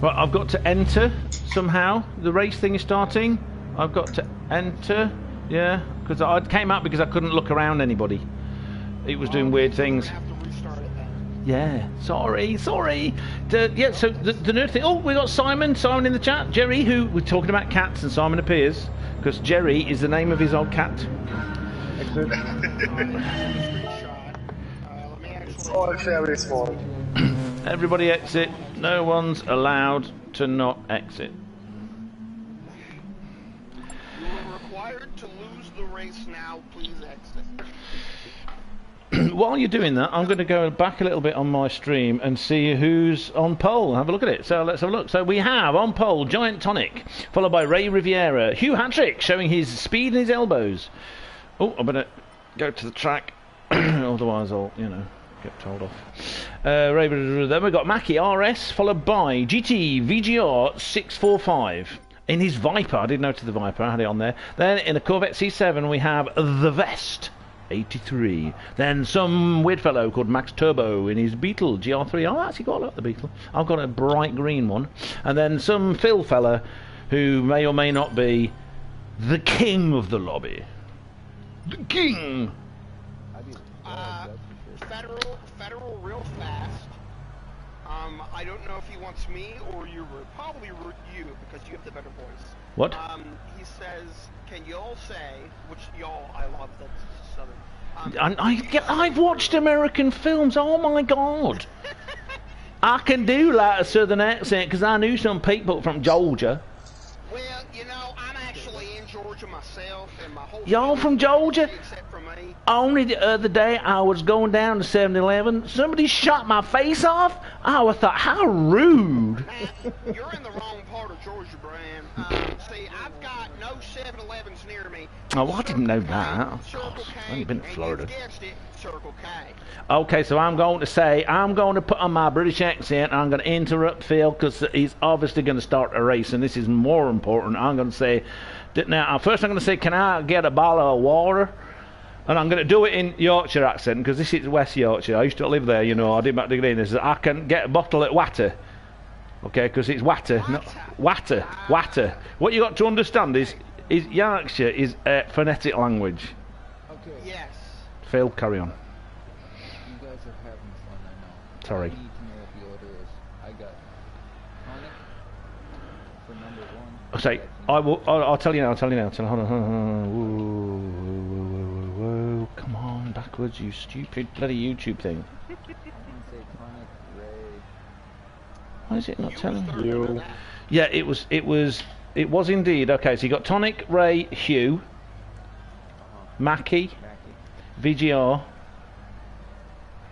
[SPEAKER 1] Well, I've got to enter somehow. The race thing is starting. I've got to enter. Yeah, because I came out because I couldn't look around anybody. It was doing weird things.
[SPEAKER 2] Have to restart it then.
[SPEAKER 1] Yeah, sorry. Yeah, so the nerd thing. Oh, we got Simon in the chat. Jerry, who we're talking about cats, and Simon appears because Jerry is the name of his old cat.
[SPEAKER 5] Exit. It's all very small.
[SPEAKER 1] Everybody exit. No one's allowed to not exit.
[SPEAKER 2] You are required to lose the race now. Please exit.
[SPEAKER 1] While you're doing that, I'm going to go back a little bit on my stream and see who's on pole. Have a look at it. So let's have a look. So we have on pole Giant Tonic, followed by Ray Riviera, Hugh Hatrick showing his speed and his elbows. Oh, I better go to the track, otherwise I'll, get told off. Then we've got Mackie RS, followed by GT VGR 645. In his Viper, I did notice the Viper, I had it on there. Then in a Corvette C7 we have The Vest 83. Then some weird fellow called Max Turbo in his Beetle GR3. I actually got the Beetle. I've got a bright green one. And then some Phil fella who may or may not be the king of the lobby. The king!
[SPEAKER 2] Federal real fast. I don't know if he wants me or you. Probably you, because you have the better voice.
[SPEAKER 1] What?
[SPEAKER 2] He says, can y'all say, which y'all, I love that southern.
[SPEAKER 1] I've watched American films, oh my god. I can do like a southern accent because I knew some people from Georgia.
[SPEAKER 2] Well, I'm actually in Georgia myself, and my whole
[SPEAKER 1] Y'all from Georgia?
[SPEAKER 2] except for me.
[SPEAKER 1] Only the other day I was going down to 7-Eleven. Somebody shot my face off. I thought, how rude.
[SPEAKER 2] Matt, you're in the wrong part of Georgia, Brian. See, I've got no 7-Elevens near me.
[SPEAKER 1] Oh, I didn't know
[SPEAKER 2] Circle
[SPEAKER 1] that.
[SPEAKER 2] K, Circle K,
[SPEAKER 1] I've only been to
[SPEAKER 2] and
[SPEAKER 1] Florida.
[SPEAKER 2] you've guessed it, Circle K.
[SPEAKER 1] Okay, so I'm going to put on my British accent. I'm going to interrupt Phil because he's obviously going to start a race, and this is more important. I'm going to say, now, first I'm going to say, can I get a bottle of water? And I'm going to do it in Yorkshire accent because this is West Yorkshire. I used to live there, I did my degree in this. I can get a bottle at water. Okay, because it's water, not water. What you got to understand is Yorkshire is a phonetic language.
[SPEAKER 3] Okay.
[SPEAKER 2] Yes.
[SPEAKER 1] Phil, carry on.
[SPEAKER 3] You guys are having fun, I know.
[SPEAKER 1] Sorry.
[SPEAKER 3] I need to know what the order is. I got tonic for number one.
[SPEAKER 1] Say, I'll tell you now. Hold on. Whoa. Come on, backwards, you stupid bloody YouTube thing.
[SPEAKER 3] I'm gonna say tonic, Ray.
[SPEAKER 1] Why is it not telling
[SPEAKER 5] You.
[SPEAKER 1] Yeah, it was indeed. Okay, so you got Tonic, Ray, Hugh, Mackie, VGR,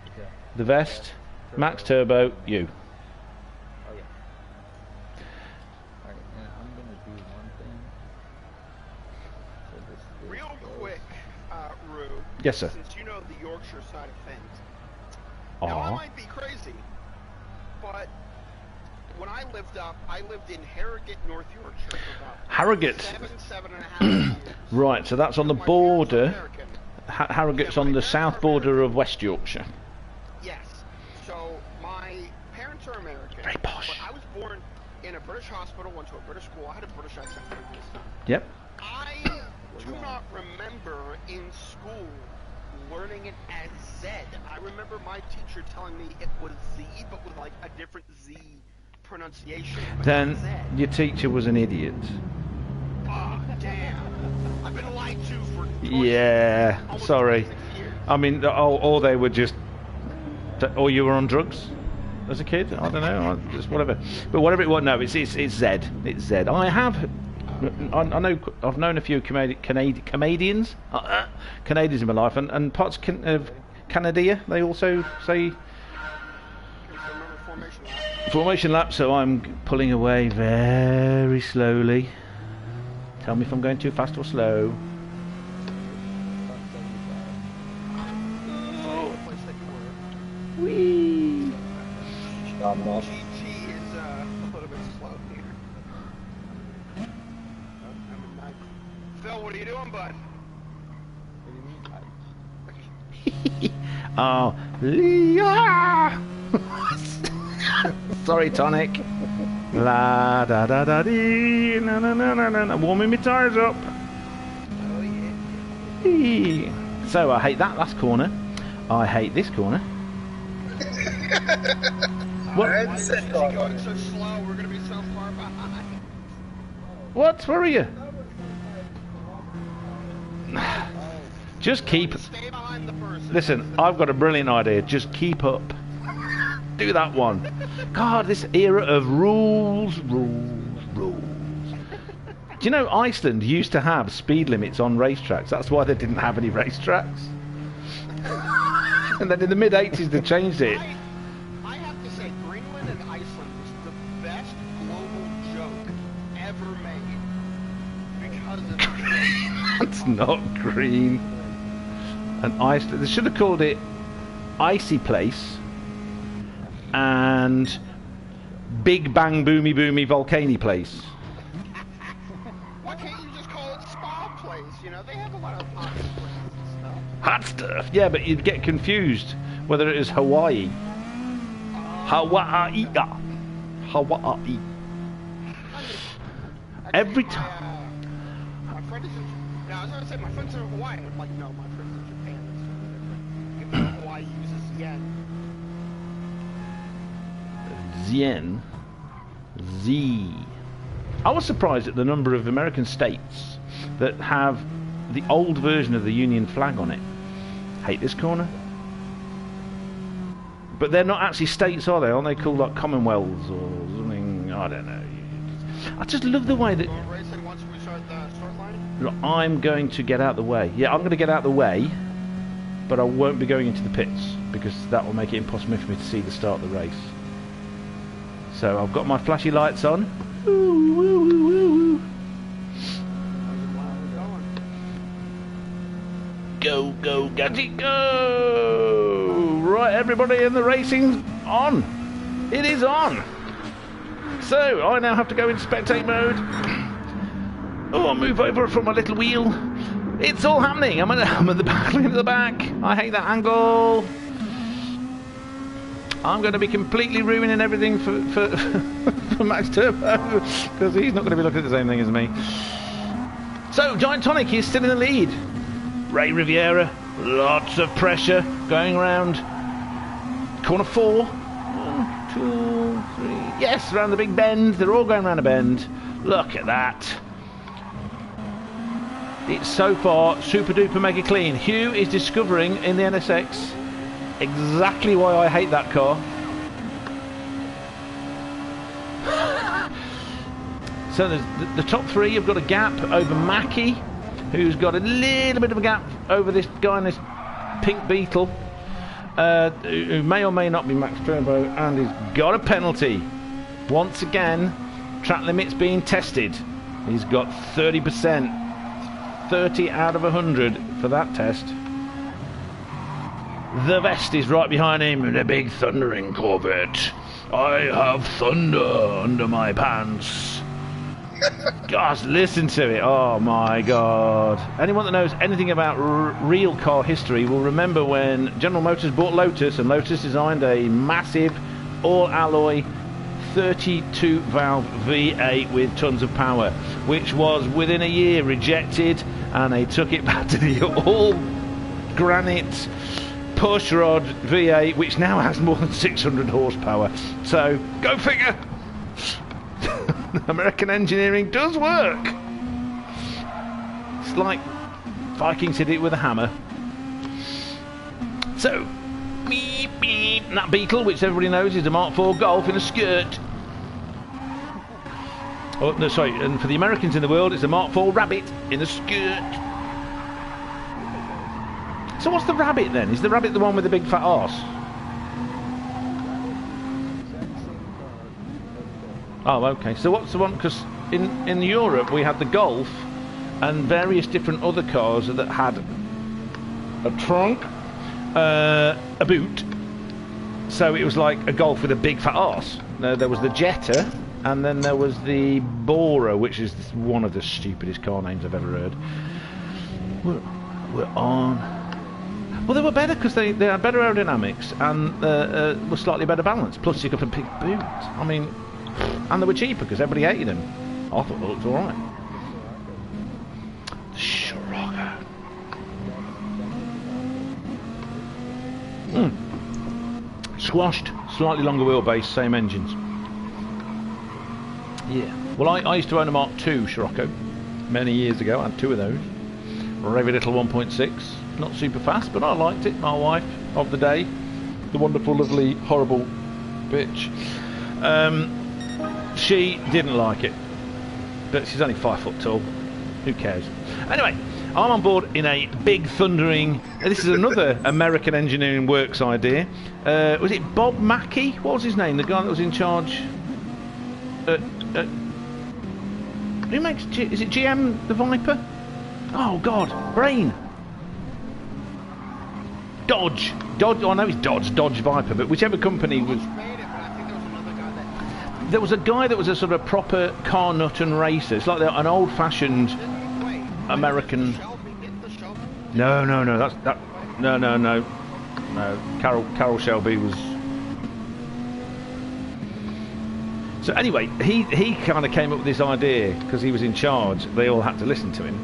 [SPEAKER 3] Okay.
[SPEAKER 1] The Vest, Max Turbo, you.
[SPEAKER 3] Oh yeah. Alright, and I'm gonna do one thing. So this
[SPEAKER 2] Real quick, Rue.
[SPEAKER 1] Yes, sir.
[SPEAKER 2] Since you know the Yorkshire side of things. Now, I
[SPEAKER 1] Aw.
[SPEAKER 2] might be crazy, but when I lived in Harrogate, North Yorkshire for about
[SPEAKER 1] Harrogate.
[SPEAKER 2] seven and a half years.
[SPEAKER 1] Right, so that's on the
[SPEAKER 2] My parents are
[SPEAKER 1] border.
[SPEAKER 2] American.
[SPEAKER 1] Harrogate's on the south border of West Yorkshire.
[SPEAKER 2] Yes. So my parents are American.
[SPEAKER 1] Very posh.
[SPEAKER 2] But I was born in a British hospital, went to a British school. I had a British accent for this time.
[SPEAKER 1] Yep.
[SPEAKER 2] I do not remember in school learning it as Z. I remember my teacher telling me it was Z, but with like a different Z pronunciation. but
[SPEAKER 1] Then
[SPEAKER 2] not Z.
[SPEAKER 1] your teacher was an idiot.
[SPEAKER 2] Ah, damn. I've been lied to for 20
[SPEAKER 1] Yeah,
[SPEAKER 2] almost
[SPEAKER 1] sorry.
[SPEAKER 2] 26 years.
[SPEAKER 1] I mean, or they were just, or you were on drugs as a kid. I don't know, just whatever. But whatever it was, no, it's Z. It's Z. I know. I've known a few Canadians in my life, and parts of Canada. They also say
[SPEAKER 2] Okay, so remember formation lap.
[SPEAKER 1] formation lap. So I'm pulling away very slowly. Tell me if I'm going too fast or slow.
[SPEAKER 2] Place that you were.
[SPEAKER 1] Whee!
[SPEAKER 4] I'm not.
[SPEAKER 2] GT is a little bit slow here. Oh, I'm in ninth. Phil, what are you doing, bud?
[SPEAKER 1] Oh, Leah! Sorry, Tonic. La da da da dee, na na na na na. Warming my tyres up.
[SPEAKER 2] Oh yeah.
[SPEAKER 1] Eee. So I hate that last corner. I hate this corner. What?
[SPEAKER 2] Why is he going so slow? We're gonna be so far behind.
[SPEAKER 1] What? Where are you? Just keep.
[SPEAKER 2] Stay behind the person.
[SPEAKER 1] Listen, I've got a brilliant idea. Just keep up. Do that one. God, this era of rules. Do you know Iceland used to have speed limits on racetracks? That's why they didn't have any racetracks. And then in the mid-80s they changed it.
[SPEAKER 2] I have to say, Greenland and Iceland was the best global joke ever made because of the
[SPEAKER 1] That's not green. And Iceland, they should have called it Icy Place and Big Bang Boomy Boomy Volcany Place.
[SPEAKER 2] Why can't you just call it Spa Place? You know, they have a lot of hot springs and stuff.
[SPEAKER 1] Hot stuff. Yeah, but you'd get confused whether it is Hawaii. Hawaii. Hawaii. Every time.
[SPEAKER 2] My friend is in. Now, I was gonna say my friends are in Hawaii. I'm like, no, my friends in Japan. That's totally different. Even though Hawaii uses yen.
[SPEAKER 1] Zien. Z. I was surprised at the number of American states that have the old version of the Union flag on it. Hate this corner. But they're not actually states, are they? Aren't they called like Commonwealths or something? I don't know. I just love the way that...
[SPEAKER 2] Going racing once we start the start line?
[SPEAKER 1] Look, I'm going to get out the way. Yeah, I'm going to get out the way, but I won't be going into the pits because that will make it impossible for me to see the start of the race. So I've got my flashy lights on. Woo, woo, woo, woo, woo. Go, go, Gadget, go! Right, everybody, and the racing's on. It is on. So I now have to go into spectate mode. Oh, I'll move over from my little wheel. It's all happening. I'm at the back. Look at the back. I hate that angle. I'm going to be completely ruining everything for Max Turbo because he's not going to be looking at the same thing as me. So Giant Tonic is still in the lead. Ray Riviera, lots of pressure going around corner 4. 1, 2, 3. Yes, around the big bend. They're all going around a bend. Look at that. It's so far super duper mega clean. Hugh is discovering in the NSX exactly why I hate that car. So there's the top 3 have got a gap over Mackie, who's got a little bit of a gap over this guy in this pink Beetle, who may or may not be Max Turbo, and he's got a penalty. Once again, track limits being tested. He's got 30%. 30 out of 100 for that test. The Vest is right behind him in a big thundering Corvette. I have thunder under my pants. Gosh, listen to it. Oh my god. Anyone that knows anything about real car history will remember when General Motors bought Lotus, and Lotus designed a massive all-alloy 32 valve V8 with tons of power, which was within a year rejected, and they took it back to the all granite push rod V8, which now has more than 600 horsepower. So go figure. American engineering does work. It's like Vikings hit it with a hammer. So beep beep, that Beetle, which everybody knows is a Mark IV Golf in a skirt. Oh no, sorry, and for the Americans in the world, it's a Mark IV Rabbit in a skirt. So what's the Rabbit then? Is the Rabbit the one with the big fat arse? Oh, okay. So what's the one? Because in Europe we had the Golf, and various different other cars that had a trunk, a boot. So it was like a Golf with a big fat arse. There was the Jetta, and then there was the Bora, which is one of the stupidest car names I've ever heard. We're on. Well, they were better because they had better aerodynamics and were slightly better balanced. Plus, you got a big boot. I mean, and they were cheaper because everybody hated them. I thought they looked all right. The Scirocco. Squashed, slightly longer wheelbase, same engines. Yeah. Well, I used to own a Mark II Scirocco many years ago. I had 2 of those. Revy little 1.6. Not super fast, but I liked it. My wife of the day, the wonderful, lovely, horrible bitch. She didn't like it, but she's only 5 foot tall. Who cares? Anyway, I'm on board in a big thundering. This is another American engineering works idea. Was it Bob Mackey? What was his name? The guy that was in charge. Who makes? Is it GM the Viper? Oh God, brain. Dodge. Oh, I know it's Dodge Viper, but whichever company was. There was a guy that was a sort of proper car nut and racer. It's like an old-fashioned American. No. That's that. No. Carroll Shelby was. So anyway, he kind of came up with this idea because he was in charge. They all had to listen to him.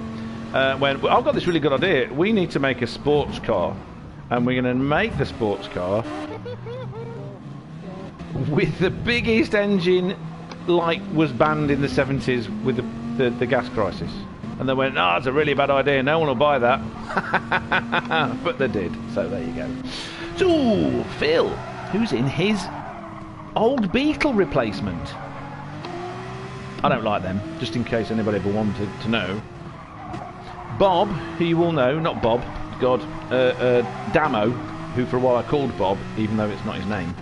[SPEAKER 1] When I've got this really good idea, we need to make a sports car, and we're going to make the sports car with the biggest engine, like was banned in the 70s with the gas crisis. And they went, "Oh, it's a really bad idea. No one will buy that." But they did. So there you go. So Phil, who's in his old Beetle replacement. I don't like them, just in case anybody ever wanted to know. Bob, who you all know, not Bob, God, Damo, who for a while I called Bob, even though it's not his name.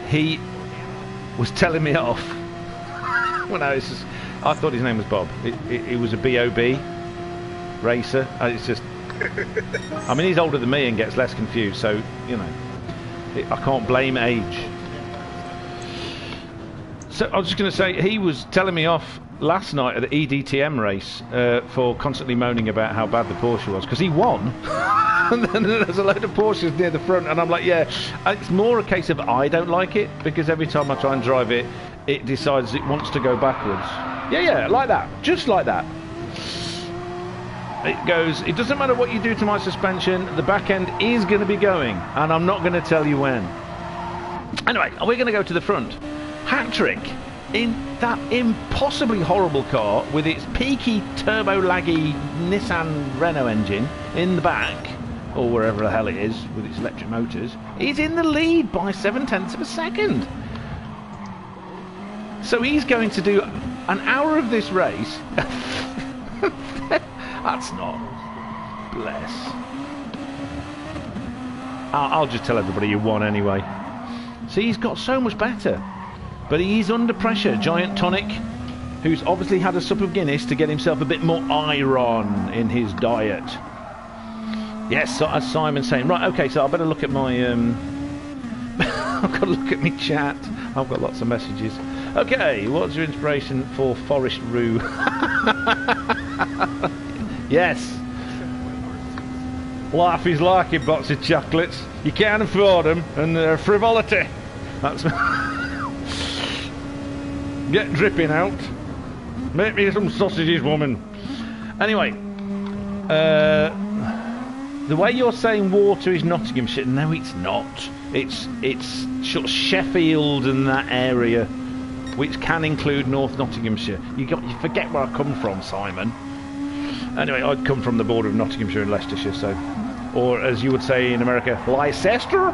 [SPEAKER 1] He was telling me off. Well, no, it's just, I thought his name was Bob. It was a B.O.B. racer. It's just, I mean, he's older than me and gets less confused, so, you know, I can't blame age. So I was just going to say, he was telling me off last night at the EDTM race for constantly moaning about how bad the Porsche was, because he won. And then there's a load of Porsches near the front, and I'm like, yeah, it's more a case of I don't like it, because every time I try and drive it, it decides it wants to go backwards. Yeah, like that, just like that. It goes, it doesn't matter what you do to my suspension, the back end is going to be going, and I'm not going to tell you when. Anyway, we're going to go to the front. Hatrick in that impossibly horrible car with its peaky turbo-laggy Nissan Renault engine in the back, or wherever the hell it is with its electric motors, is in the lead by 0.7 of a second. So he's going to do an hour of this race. That's not. Bless. I'll just tell everybody you won anyway. See, he's got so much better. But he's under pressure. Giant Tonic, who's obviously had a sup of Guinness to get himself a bit more iron in his diet. Yes, so as Simon's saying. Right, okay, so I better look at my... I've got to look at my chat. I've got lots of messages. Okay, what's your inspiration for Forest Roo? Yes. Life is like a box of chocolates. You can't afford them, and they're a frivolity. That's... Get dripping out. Make me some sausages, woman. Anyway, the way you're saying water is Nottinghamshire, no, it's not. It's sort of Sheffield and that area, which can include North Nottinghamshire. You forget where I come from, Simon. Anyway, I'd come from the border of Nottinghamshire and Leicestershire, so, or as you would say in America, Leicester.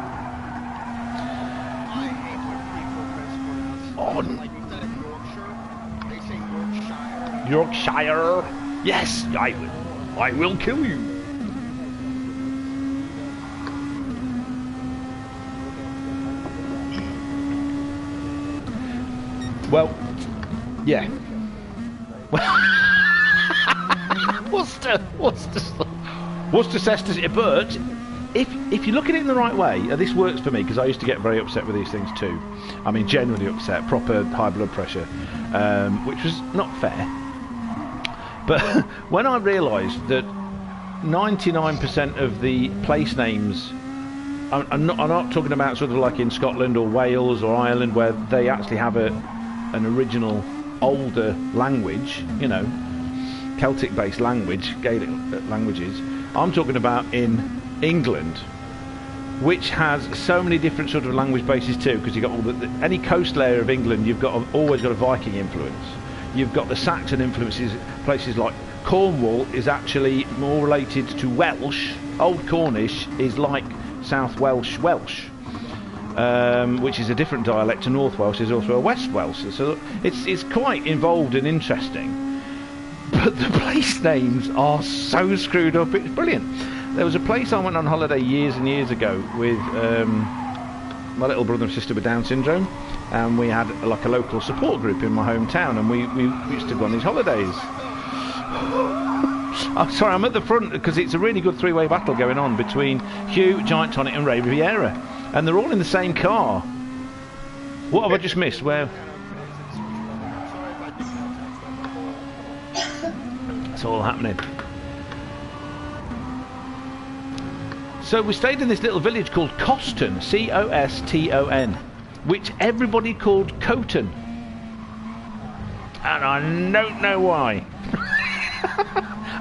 [SPEAKER 1] Yorkshire. Yes, I will kill you. Well, yeah. Worcestershire. But if you look at it in the right way, this works for me because I used to get very upset with these things too. I mean, genuinely upset, proper high blood pressure, which was not fair. But when I realised that 99% of the place names, I'm not talking about sort of like in Scotland or Wales or Ireland where they actually have an original older language, you know, Celtic-based language, Gaelic languages. I'm talking about in England, which has so many different sort of language bases too, because you've got all any coast layer of England, you've always got a Viking influence. You've got the Saxon influences. Places like Cornwall is actually more related to Welsh. Old Cornish is like South Welsh, which is a different dialect to North Welsh. Is also a West Welsh. So it's quite involved and interesting. But the place names are so screwed up. It's brilliant. There was a place I went on holiday years and years ago with my little brother and sister with Down syndrome, and we had like a local support group in my hometown, and we used to go on these holidays. I'm sorry, I'm at the front because it's a really good three-way battle going on between Hugh, Giant Tonic and Ray Riviera, and they're all in the same car. What have I just missed? Where? It's all happening. So we stayed in this little village called Coston, C-O-S-T-O-N, which everybody called Coton, and I don't know why.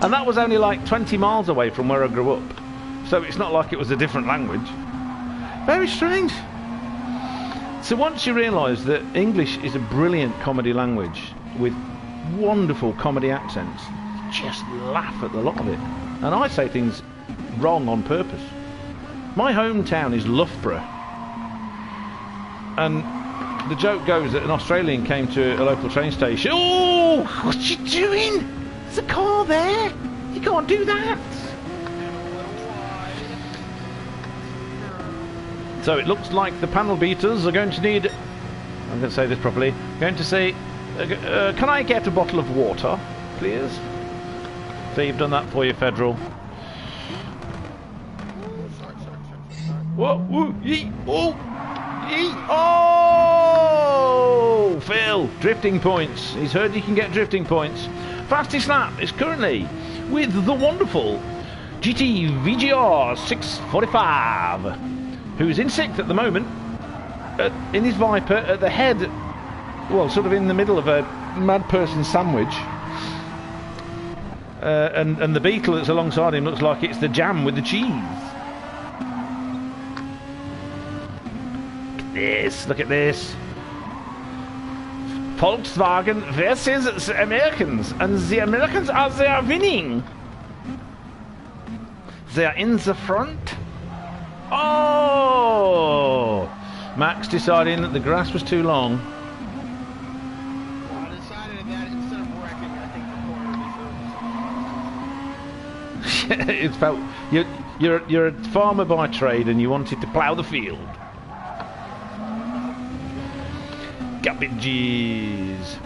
[SPEAKER 1] And that was only like 20 miles away from where I grew up, so it's not like it was a different language. Very strange. So once you realise that English is a brilliant comedy language with wonderful comedy accents, you just laugh at the lot of it. And I say things wrong on purpose. My hometown is Loughborough, and the joke goes that an Australian came to a local train station. Oh, what you doing? There's a car there. You can't do that. So it looks like the panel beaters are going to need, I'm going to say this properly, going to say, can I get a bottle of water, please? So you've done that for you, Federal. Whoa, whoa, yee, oh, yee, oh! Phil, drifting points. He's heard you can get drifting points. Fasty Snap is currently with the wonderful GT VGR 645, who's in sixth at the moment, in his Viper, at the head, well, sort of in the middle of a mad person sandwich. And the Beetle that's alongside him looks like it's the jam with the cheese. Look at this. Volkswagen versus the Americans, and the Americans are winning. They're in the front. Oh! Max deciding that the grass was too long.
[SPEAKER 2] I decided that instead of wrecking, I think the corner deserves.
[SPEAKER 1] It felt you're a farmer by trade, and you wanted to plough the field. Cabbages.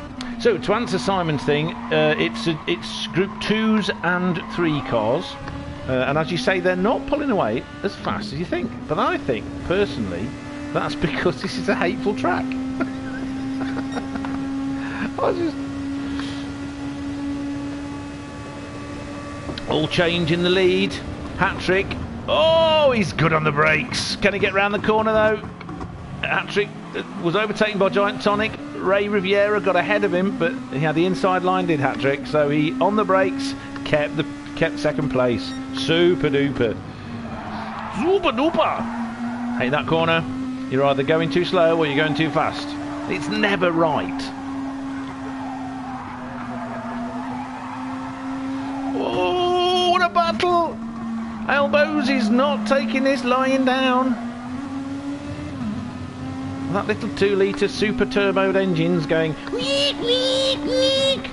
[SPEAKER 1] So to answer Simon's thing, it's Group 2s and 3 cars, and as you say, they're not pulling away as fast as you think. But I think personally that's because this is a hateful track. All change in the lead. Hatrick. Oh, he's good on the brakes. Can he get round the corner though? Hatrick was overtaken by Giant Tonic. Ray Riviera got ahead of him, but he had the inside line, did Hatrick. So he, on the brakes, kept second place. Super duper. Super duper. Hey, that corner. You're either going too slow or you're going too fast. It's never right. Oh, what a battle! Elbows is not taking this lying down. That little 2-litre super turboed engine's going week, week, week.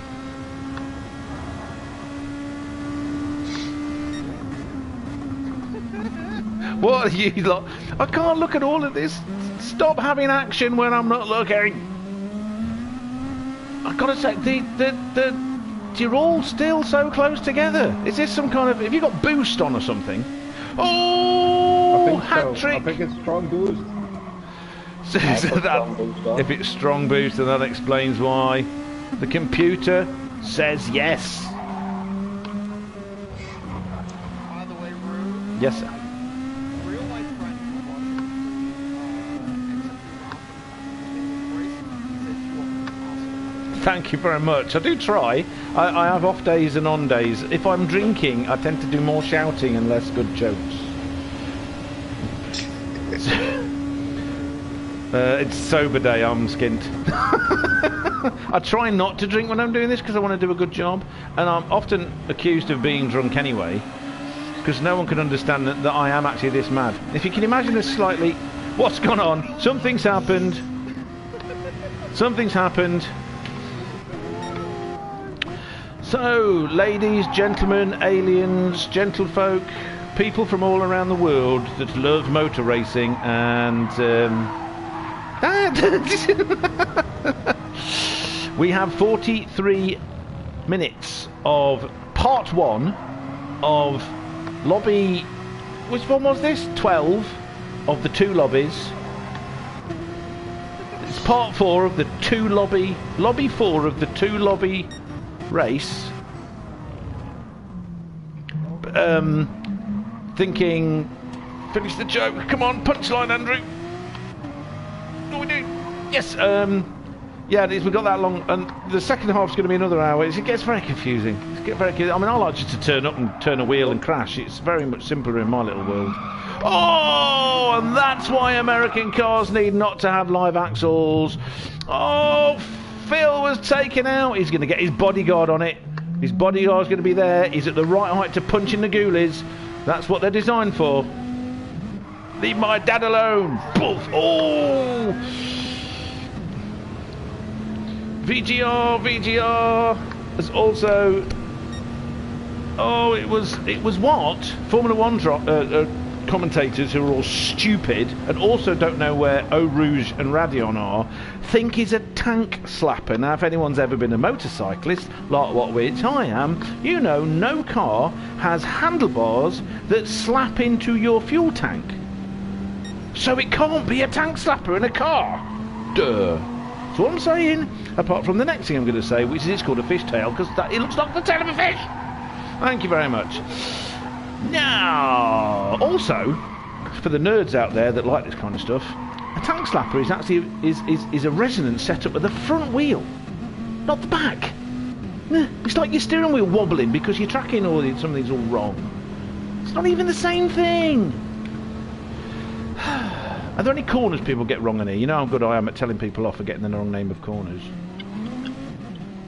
[SPEAKER 1] What are you lot? I can't look at all of this. Stop having action when I'm not looking. I gotta say, the you're all still so close together. Is this some kind of... Have you got boost on or something? Oh, Hatrick!
[SPEAKER 3] I think it's strong boost.
[SPEAKER 1] So if it's strong boost, then that explains why. The computer says yes.
[SPEAKER 2] By the way, Rue,
[SPEAKER 1] Yes, sir.
[SPEAKER 2] real life friend from Washington,
[SPEAKER 1] Thank you very much. I do try. I have off days and on days. If I'm drinking, I tend to do more shouting and less good jokes. It's sober day, I'm skint. I try not to drink when I'm doing this because I want to do a good job, and I'm often accused of being drunk anyway because no one can understand that I am actually this mad. If you can imagine a slightly... What's gone on? Something's happened. Something's happened. So, ladies, gentlemen, aliens, gentlefolk, people from all around the world that love motor racing and... we have 43 minutes of part 1 of lobby... Which one was this? 12 of the 2 lobbies. It's part 4 of the 2 lobby... Lobby 4 of the 2 lobby race. Thinking... Finish the joke. Come on, punchline, Andrew. What do we do? Yes, yeah, we've got that long, and the second half's going to be another hour. It gets very confusing. I mean, I like just to turn up and turn a wheel and crash. It's very much simpler in my little world. Oh, and that's why American cars need not to have live axles. Oh, Phil was taken out. He's going to get his bodyguard on it. His bodyguard's going to be there. He's at the right height to punch in the ghoulies. That's what they're designed for. Leave my dad alone. Poof. Oh. VGR has also... Oh, it was what? Formula 1 commentators who are all stupid and also don't know where Eau Rouge and Radion are, think he's a tank slapper. Now, if anyone's ever been a motorcyclist, like which I am, you know no car has handlebars that slap into your fuel tank. So it can't be a tank slapper in a car. Duh. That's what I'm saying. Apart from the next thing I'm going to say, which is it's called a fishtail, because it looks like the tail of a fish. Thank you very much. Now, also, for the nerds out there that like this kind of stuff, a tank slapper is actually is a resonance set up at the front wheel, not the back. It's like your steering wheel wobbling because you're tracking or something's all wrong. It's not even the same thing. Are there any corners people get wrong in here? You know how good I am at telling people off for getting the wrong name of corners.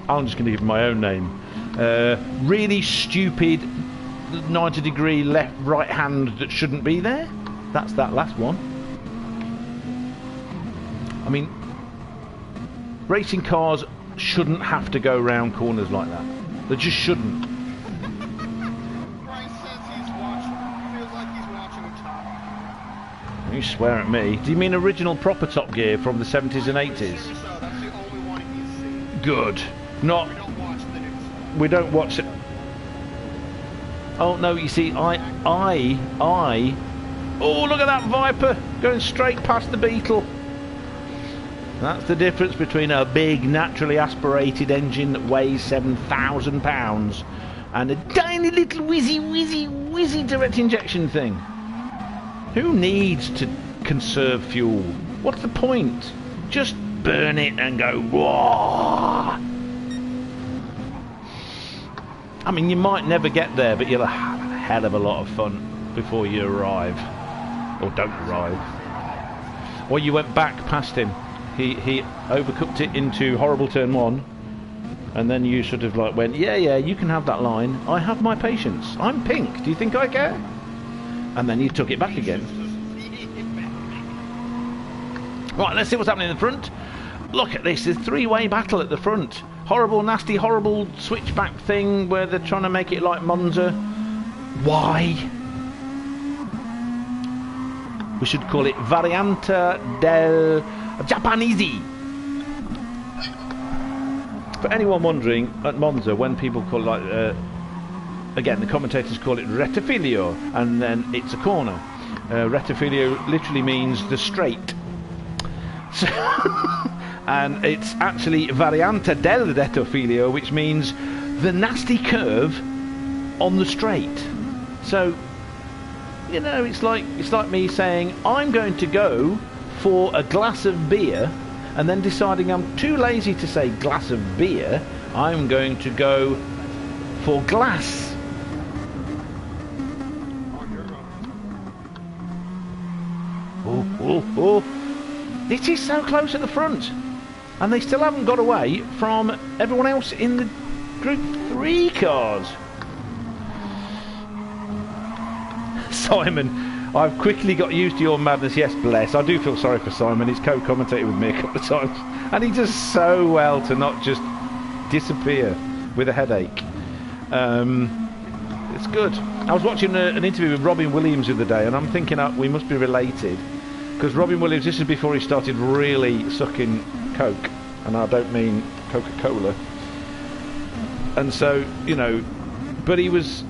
[SPEAKER 1] I'm just going to give my own name. Really stupid 90-degree right hand that shouldn't be there. That's that last one. I mean, racing cars shouldn't have to go round corners like that. They just shouldn't.
[SPEAKER 2] Bryce says he's watching. Feels like he's watching a Top Gear.
[SPEAKER 1] You swear at me. Do you mean original proper Top Gear from the 70s and 80s?
[SPEAKER 2] That's the only one he's seen.
[SPEAKER 1] Good. Not.
[SPEAKER 2] We don't watch the news.
[SPEAKER 1] We don't watch it. Oh no, you see, I. Oh, look at that Viper going straight past the Beetle. That's the difference between a big, naturally aspirated engine that weighs 7,000 pounds and a tiny little whizzy direct injection thing. Who needs to conserve fuel? What's the point? Just burn it and go, whoa! I mean, you might never get there, but you'll have a hell of a lot of fun before you arrive. Or don't arrive. Or you went back past him. He overcooked it into horrible turn 1. And then you sort of like went, yeah, you can have that line. I have my patience. I'm pink. Do you think I care? And then you took it back again. Right, let's see what's happening in the front. Look at this. There's three-way battle at the front. Horrible, nasty, horrible switchback thing where they're trying to make it like Monza. Why? We should call it Variante del Japanese. For anyone wondering, at Monza, when people call it like, again, the commentators call it rettifilio, and then it's a corner. Rettifilio literally means the straight. So and it's actually variante del rettifilio, which means the nasty curve on the straight. So, you know, it's like me saying I'm going to go for a glass of beer, and then deciding I'm too lazy to say glass of beer, I'm going to go for glass. Oh. It is so close at the front. And they still haven't got away from everyone else in the Group 3 cars. Simon, I've quickly got used to your madness. Yes, bless. I do feel sorry for Simon. He's co-commentated with me a couple of times. And he does so well to not just disappear with a headache. It's good. I was watching an interview with Robin Williams the other day, and I'm thinking we must be related. Because Robin Williams, this is before he started really sucking Coke. And I don't mean Coca-Cola. And so, you know, but he was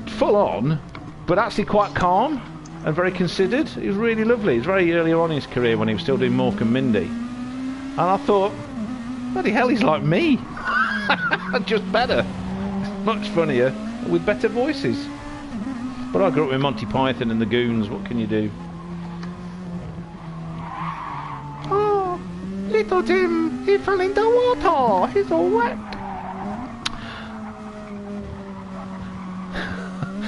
[SPEAKER 1] full on, but actually quite calm and very considered. He was really lovely. He was very early on in his career when he was still doing Mork and Mindy. And I thought, bloody hell, he's like me. Just better. Much funnier, with better voices. But I grew up with Monty Python and the Goons. What can you do? Oh, little Tim, he fell in the water. He's all wet.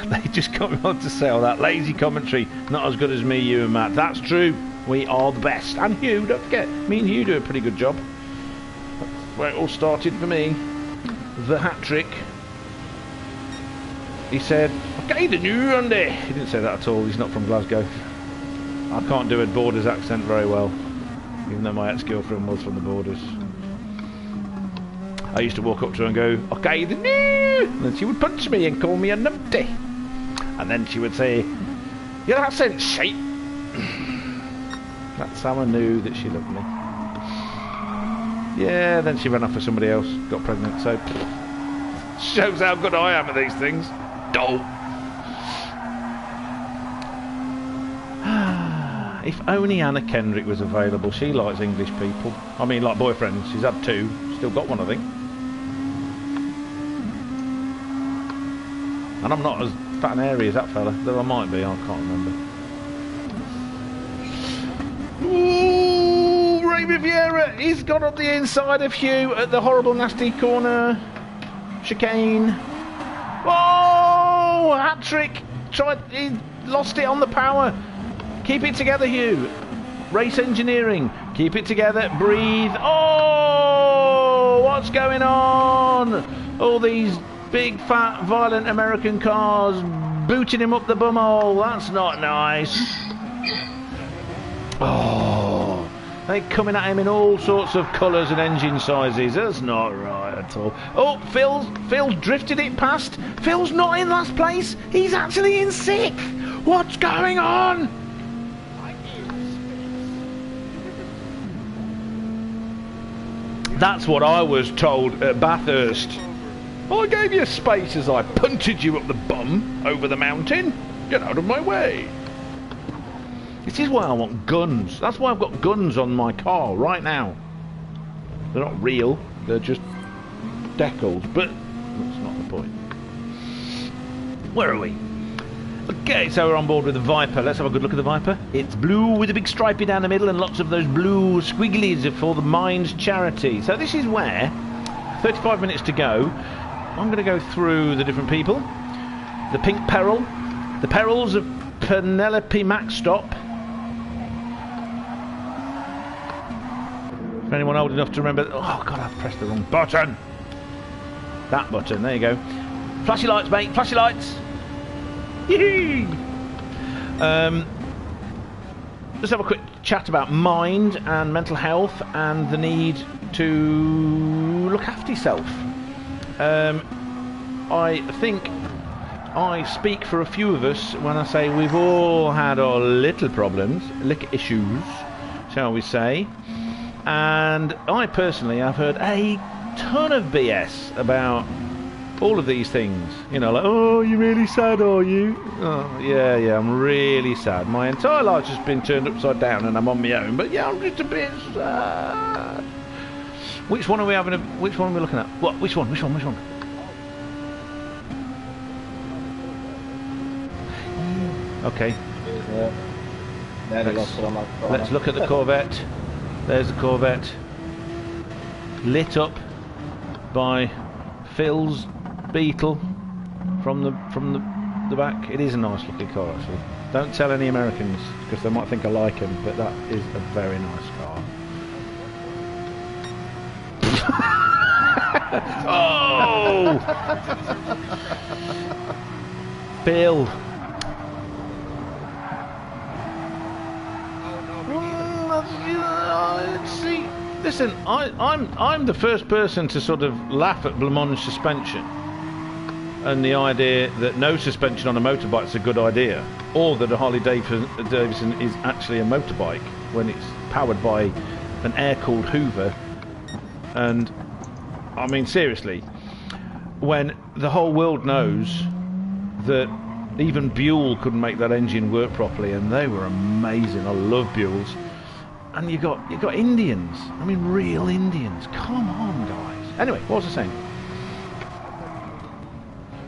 [SPEAKER 1] They just got on to say all that lazy commentary. Not as good as me, you and Matt. That's true. We are the best. And Hugh, don't forget, me and Hugh do a pretty good job. That's where it all started for me. The Hatrick. He said, okay, the new Andy. He didn't say that at all. He's not from Glasgow. I can't do a Borders accent very well, even though my ex-girlfriend was from the Borders. I used to walk up to her and go, okay, the new. And then she would punch me and call me a numpty. And then she would say, your accent's shite. That's how I knew that she loved me. Yeah, then she ran off with somebody else, got pregnant, so shows how good I am at these things. Doll. If only Anna Kendrick was available. She likes English people. I mean, like boyfriends. She's had 2. Still got one, I think. And I'm not as fat and hairy as that fella, though I might be. I can't remember. Ooh, Ray Riviera. He's got up the inside of Hugh at the horrible, nasty corner chicane. Whoa! Hat-trick. He lost it on the power. Keep it together, Hugh. Race engineering. Keep it together. Breathe. Oh! What's going on? All these big, fat, violent American cars booting him up the bumhole. That's not nice. Oh, they're coming at him in all sorts of colours and engine sizes. That's not right at all. Oh, Phil's drifted it past. Phil's not in last place. He's actually in 6th. What's going on? That's what I was told at Bathurst. I gave you space as I punted you up the bum over the mountain. Get out of my way. This is why I want guns. That's why I've got guns on my car right now. They're not real. They're just decals. But that's not the point. Where are we? Okay, so we're on board with the Viper. Let's have a good look at the Viper. It's blue with a big stripey down the middle and lots of those blue squigglies for the Plebs Charity. So this is where, 35 minutes to go, I'm going to go through the different people. The Pink Peril, the Perils of Penelope Macstop. For anyone old enough to remember, oh God, I've pressed the wrong button. That button, there you go. Flashy lights, mate, flashy lights. Yee-hee. Let's have a quick chat about mind and mental health and the need to look after yourself. I think I speak for a few of us when I say we've all had our little problems, little issues, shall we say. And I personally have heard a ton of BS about all of these things. You know, like, oh, you're really sad, are you? Oh, yeah, I'm really sad. My entire life's just been turned upside down and I'm on my own. But yeah, I'm just a bit sad. Which one are we having? Which one are we looking at? What? Which one? Okay. Let's look at the Corvette. There's the Corvette, lit up by Phil's Beetle from the back. It is a nice looking car, actually. Don't tell any Americans because they might think I like him, but that is a very nice car. Oh, Phil. See, listen, I'm the first person to sort of laugh at blancmange suspension and the idea that no suspension on a motorbike is a good idea, or that a Harley Davidson is actually a motorbike when it's powered by an air-cooled Hoover. And I mean, seriously, when the whole world knows that even Buell couldn't make that engine work properly, and they were amazing. I love Buells. And you got Indians. I mean, real Indians. Come on, guys. Anyway, what was I saying?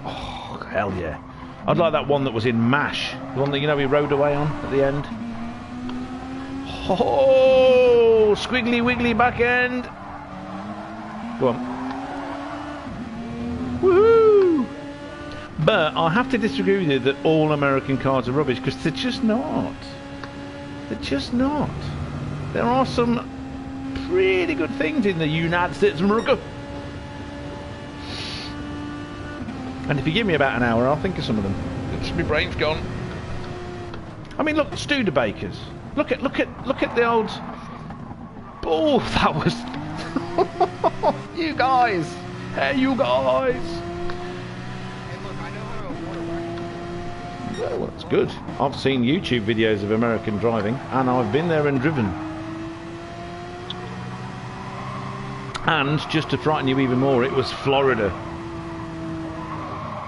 [SPEAKER 1] Oh, hell yeah. I'd like that one that was in MASH. The one that, you know, we rode away on at the end. Oh, squiggly wiggly back end. Go on. Woohoo! But I have to disagree with you that all American cars are rubbish, because they're just not. They're just not. There are some pretty good things in the United States of America. And if you give me about an hour, I'll think of some of them. My brain's gone. I mean, look, Studebakers. Look at the old. Oh, that was. You guys. Hey, you guys. Well, that's good. I've seen YouTube videos of American driving, and I've been there and driven. And just to frighten you even more, it was Florida.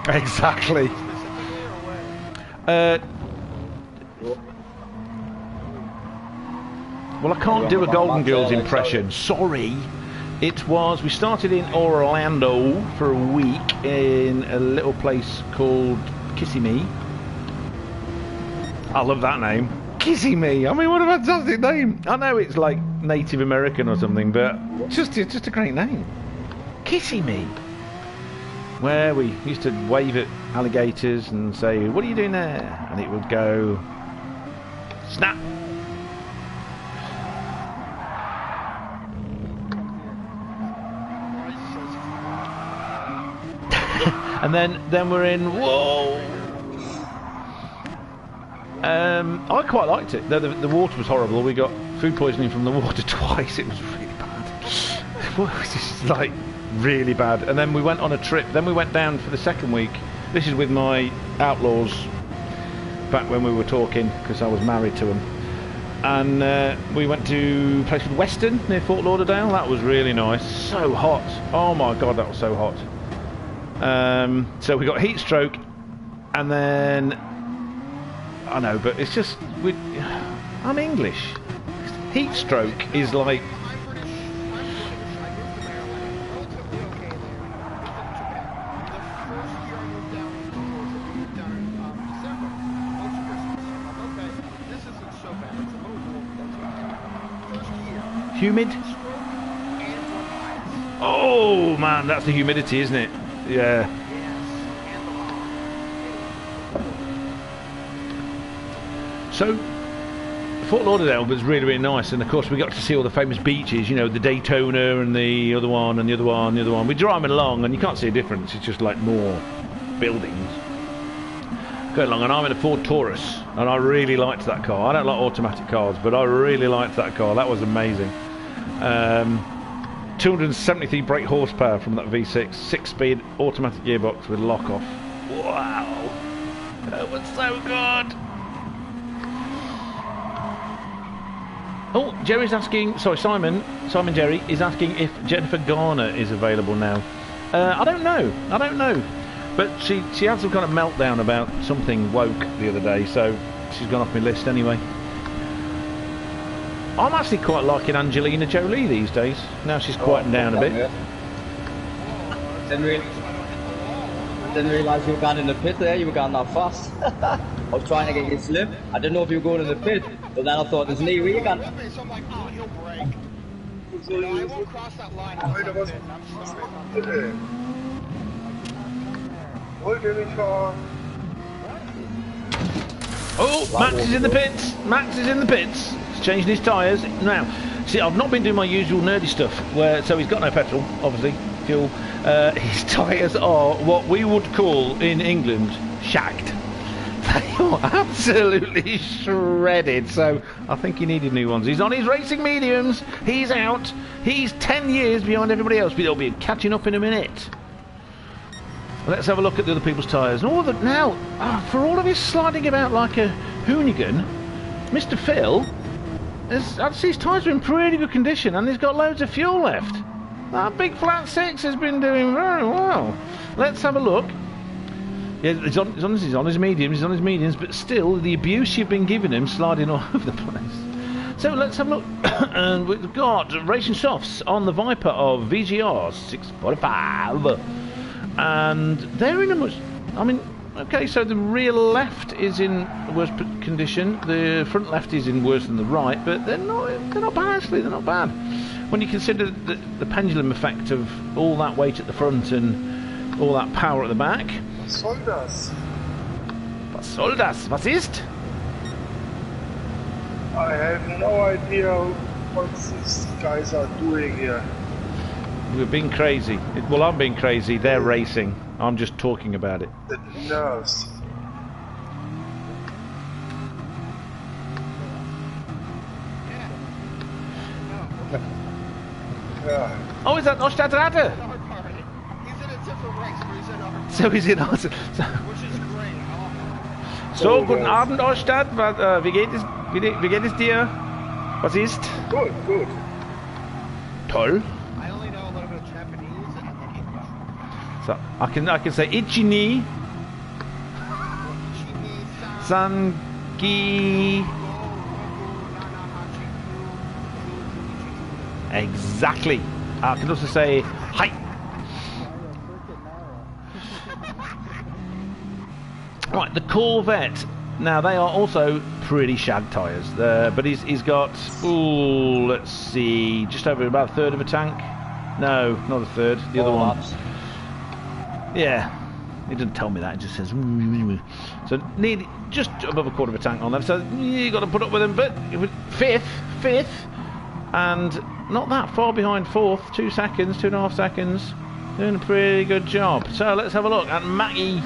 [SPEAKER 1] Exactly. Well, I can't do a Golden Girls impression. Sorry. It was. We started in Orlando for a week in a little place called Kissimmee. I love that name. Kissimmee. I mean, what a fantastic name. I know it's like Native American or something, but just a great name. Kissimmee. Where we used to wave at alligators and say, "What are you doing there?" And it would go, snap. And then we're in, whoa. I quite liked it. The water was horrible. We got food poisoning from the water twice. It was really bad. It was just like really bad. And then we went on a trip. Then we went down for the second week. This is with my outlaws back when we were talking, because I was married to them. And we went to a place called Weston near Fort Lauderdale. That was really nice. So hot. Oh my God, that was so hot. So we got heat stroke, and then I know, but it's just I'm English. Heat stroke is like. Humid. Oh man, that's the humidity, isn't it? Yeah. So, Fort Lauderdale was really, really nice, and of course we got to see all the famous beaches, you know, the Daytona and the other one and the other one and the other one. We're driving along and you can't see a difference, it's just like more buildings. Going along, and I'm in a Ford Taurus, and I really liked that car. I don't like automatic cars, but I really liked that car. That was amazing. 273 brake horsepower from that V6, 6-speed automatic gearbox with lock-off. Wow, that was so good. Oh, Jerry's asking. Sorry, Simon Jerry is asking if Jennifer Garner is available now. I don't know. But she had some kind of meltdown about something woke the other day, so she's gone off my list anyway. I'm actually quite liking Angelina Jolie these days. Now she's quieting down a bit.
[SPEAKER 4] Didn't realise you were going in the pit there. You were going that fast. I was trying to get you slip. I didn't know if you were going in the pit, but then I thought there's knee. Where you going?
[SPEAKER 2] So I'm like, oh, he'll break. No, I won't cross that line. I'm sorry.
[SPEAKER 1] Oh, Max is in the pits. Max is in the pits. He's changing his tyres. Now, see, I've not been doing my usual nerdy stuff, so he's got no petrol, obviously, fuel. His tyres are what we would call in England shagged. They are absolutely shredded, so I think he needed new ones. He's on his racing mediums. He's out. He's 10 years behind everybody else, but he'll be catching up in a minute. Let's have a look at the other people's tyres. Now, for all of his sliding about like a hoonigan, Mr. Phil, I'd say his tyres are in pretty good condition and he's got loads of fuel left. That big flat six has been doing very well. Let's have a look. Yeah, he's on his mediums, but still, the abuse you've been giving him sliding all over the place. So let's have a look. And we've got Racing Softs on the Viper of VGR 645. And they're in a much... I mean, okay, so the rear left is in worse condition. The front left is in worse than the right, but they're not bad, actually. They're not bad. When you consider the pendulum effect of all that weight at the front and all that power at the back.
[SPEAKER 5] Was soll das?
[SPEAKER 1] Was soll das? Was ist?
[SPEAKER 5] I have no idea what these guys are doing here.
[SPEAKER 1] We're being crazy. Well, I'm being crazy. They're racing. I'm just talking about it.
[SPEAKER 5] The nerves. Yeah.
[SPEAKER 1] Oh, is that Ostadtrate?
[SPEAKER 2] He's in a different race, but he's in our
[SPEAKER 1] So he's in Ost.
[SPEAKER 2] which is great.
[SPEAKER 1] So, guten Abend, Ostad. Wie geht es dir? Was ist?
[SPEAKER 5] Good, good.
[SPEAKER 1] Toll.
[SPEAKER 2] I only know a little bit of Japanese and then English.
[SPEAKER 1] So I can say Ichini Sangi. Exactly. I can also say hi. Right, the Corvette. Now they are also pretty shag tyres, but he's got, ooh, let's see, just over about a third of a tank. No, not a third. The other one. Yeah, he didn't tell me that. It just says so nearly just above a quarter of a tank on them. So you got to put up with them, but fifth, and not that far behind fourth. 2 seconds, 2.5 seconds. Doing a pretty good job. So let's have a look at Mackie.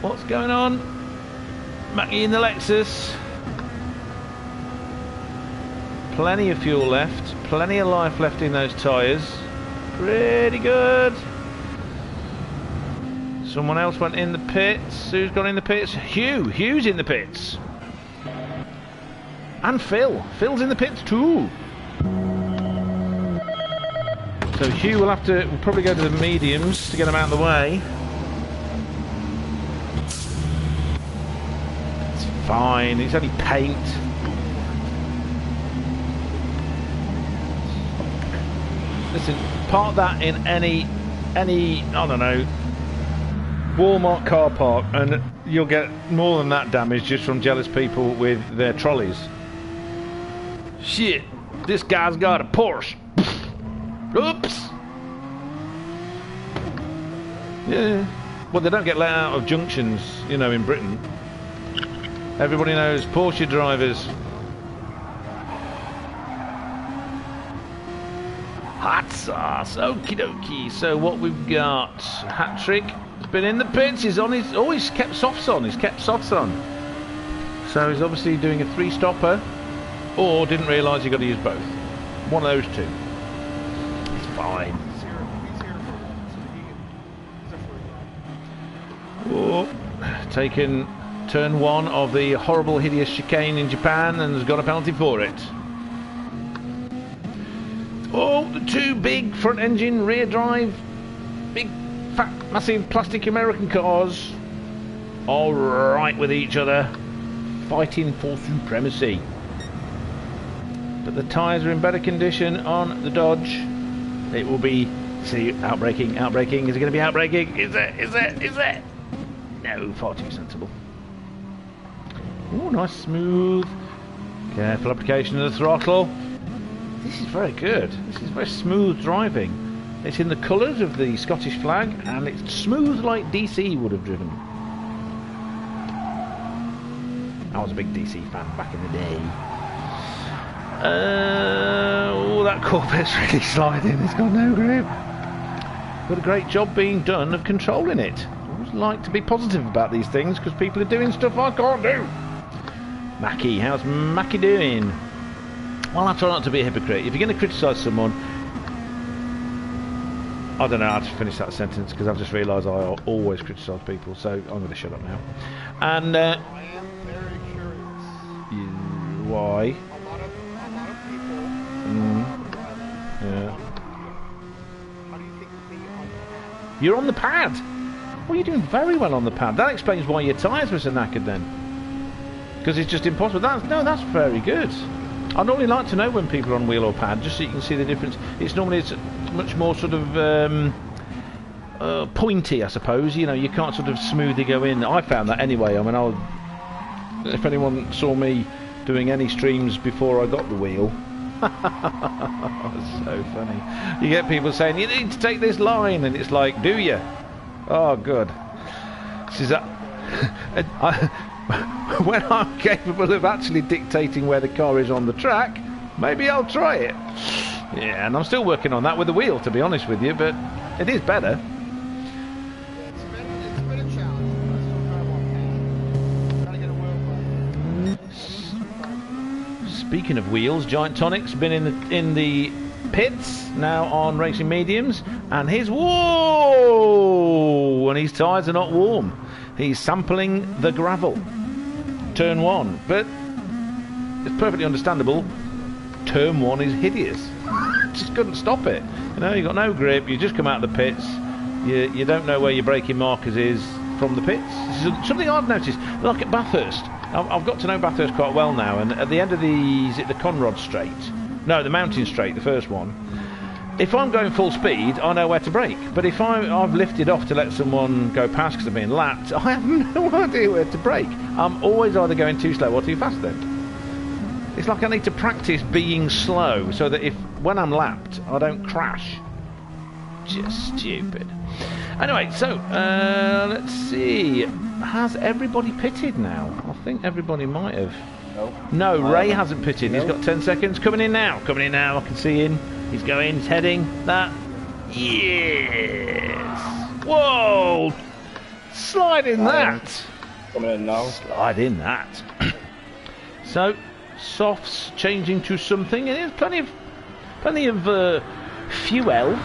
[SPEAKER 1] What's going on? Mackie in the Lexus. Plenty of fuel left. Plenty of life left in those tyres. Pretty good. Someone else went in the pits. Who's gone in the pits? Hugh's in the pits. And Phil's in the pits too. So Hugh will have to, we'll probably go to the mediums to get him out of the way. It's fine, it's only paint. Listen, park that in any, I don't know, Walmart car park and you'll get more than that damage just from jealous people with their trolleys. Shit, this guy's got a Porsche. Oops. Yeah. Well, they don't get let out of junctions, you know, in Britain. Everybody knows Porsche drivers. Hot sauce, okie dokie. So what we've got, Hatrick has been in the pits. He's on his, oh, he's kept softs on. So he's obviously doing a 3-stopper, or didn't realise he got to use both. One of those two. It's fine. Oh, taking Turn 1 of the horrible, hideous chicane in Japan, and has got a penalty for it. Oh, the two big front engine, rear drive, big, fat, massive plastic American cars, all right with each other, fighting for supremacy. But the tyres are in better condition on the Dodge. It will be, see, outbraking, outbraking. Is it going to be outbraking? Is it? No, far too sensible. Oh, nice, smooth. Careful application of the throttle. This is very good. This is very smooth driving. It's in the colours of the Scottish flag, and it's smooth like DC would have driven. I was a big DC fan back in the day. Oh, that Corvette's really sliding. It's got no grip. Got a great job being done of controlling it. I always like to be positive about these things because people are doing stuff I can't do. Mackie, how's Mackie doing? Well, I try not to be a hypocrite. If you're going to criticise someone, I don't know how to finish that sentence because I've just realised I always criticise people, so I'm going to shut up now. And
[SPEAKER 2] I am very curious.
[SPEAKER 1] Why?
[SPEAKER 2] A lot of people.
[SPEAKER 1] Yeah.
[SPEAKER 2] How do you think you'll be on the pad?
[SPEAKER 1] You're on the pad. Well, you're doing very well on the pad. That explains why your tyres were so knackered then. Because it's just impossible. That's very good. I normally like to know when people are on wheel or pad, just so you can see the difference. It's much more sort of pointy, I suppose. You know, you can't sort of smoothly go in. I found that anyway. I mean, if anyone saw me doing any streams before I got the wheel, it's so funny. You get people saying, you need to take this line, and it's like, do you? Oh, good. This is when I'm capable of actually dictating where the car is on the track, maybe I'll try it. Yeah, and I'm still working on that with the wheel, to be honest with you, but it is better.
[SPEAKER 2] Yeah, it's been a challenge, but I still drive on pad. Trying to get a wheel.
[SPEAKER 1] Speaking of wheels, Giant Tonic's been in the pits now on Racing Mediums, and his his tyres are not warm. He's sampling the gravel. Turn 1, but it's perfectly understandable. Turn 1 is hideous. Just couldn't stop it. You know, you got no grip. You just come out of the pits. You don't know where your braking markers is from the pits. This is something I've noticed. Like at Bathurst, I've got to know Bathurst quite well now. And at the end of is it the Conrod Straight? No, the Mountain Straight, the first one. If I'm going full speed, I know where to brake. But if I've lifted off to let someone go past because they're being lapped, I have no idea where to brake. I'm always either going too slow or too fast then. It's like I need to practice being slow so that when I'm lapped, I don't crash. Just stupid. Anyway, so, let's see. Has everybody pitted now? I think everybody might have. No, Ray hasn't pitted. He's got 10 seconds. Coming in now. I can see him. He's going. He's heading. That. Yes. Whoa. Slide in that.
[SPEAKER 3] Coming in now.
[SPEAKER 1] Slide in that. So, softs changing to something. And there's plenty of fuel.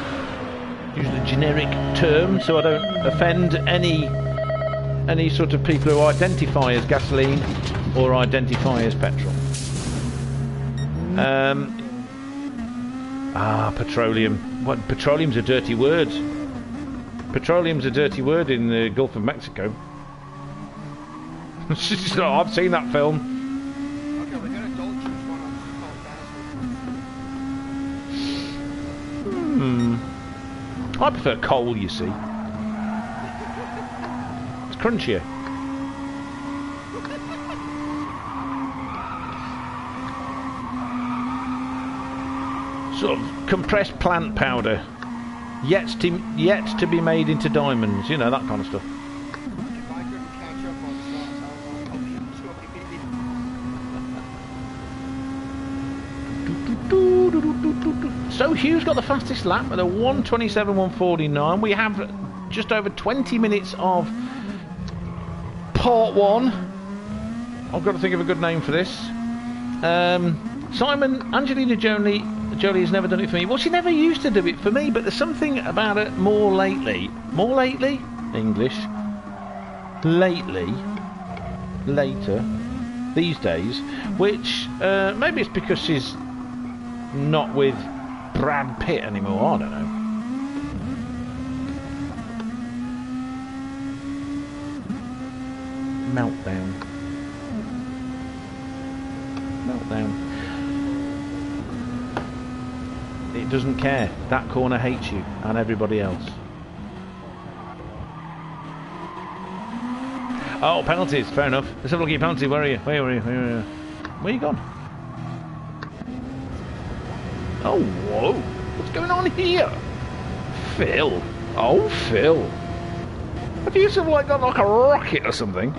[SPEAKER 1] Use the generic term so I don't offend any sort of people who identify as gasoline or identify as petrol. Petroleum. What? Petroleum's a dirty word. Petroleum's a dirty word in the Gulf of Mexico. I've seen that film.
[SPEAKER 2] Okay, we got a Dolce one called Badgered.
[SPEAKER 1] I prefer coal, you see. It's crunchier. Sort of compressed plant powder, yet to be made into diamonds. You know, that kind of stuff.
[SPEAKER 2] If I couldn't catch up on stocks,
[SPEAKER 1] So Hugh's got the fastest lap at a 1:27.149. We have just over 20 minutes of part 1. I've got to think of a good name for this. Angelina Jolie has never done it for me. Well, she never used to do it for me, but there's something about it more lately. More lately? English. Lately. later these days, which maybe it's because she's not with Brad Pitt anymore, I don't know. Meltdown. It doesn't care. That corner hates you and everybody else. Oh, penalties. Fair enough. Let's have a look at your penalty. Where are you? Where are you? Where you gone? Oh, whoa. What's going on here? Phil. Oh, Phil. Have you sort of like got like a rocket or something?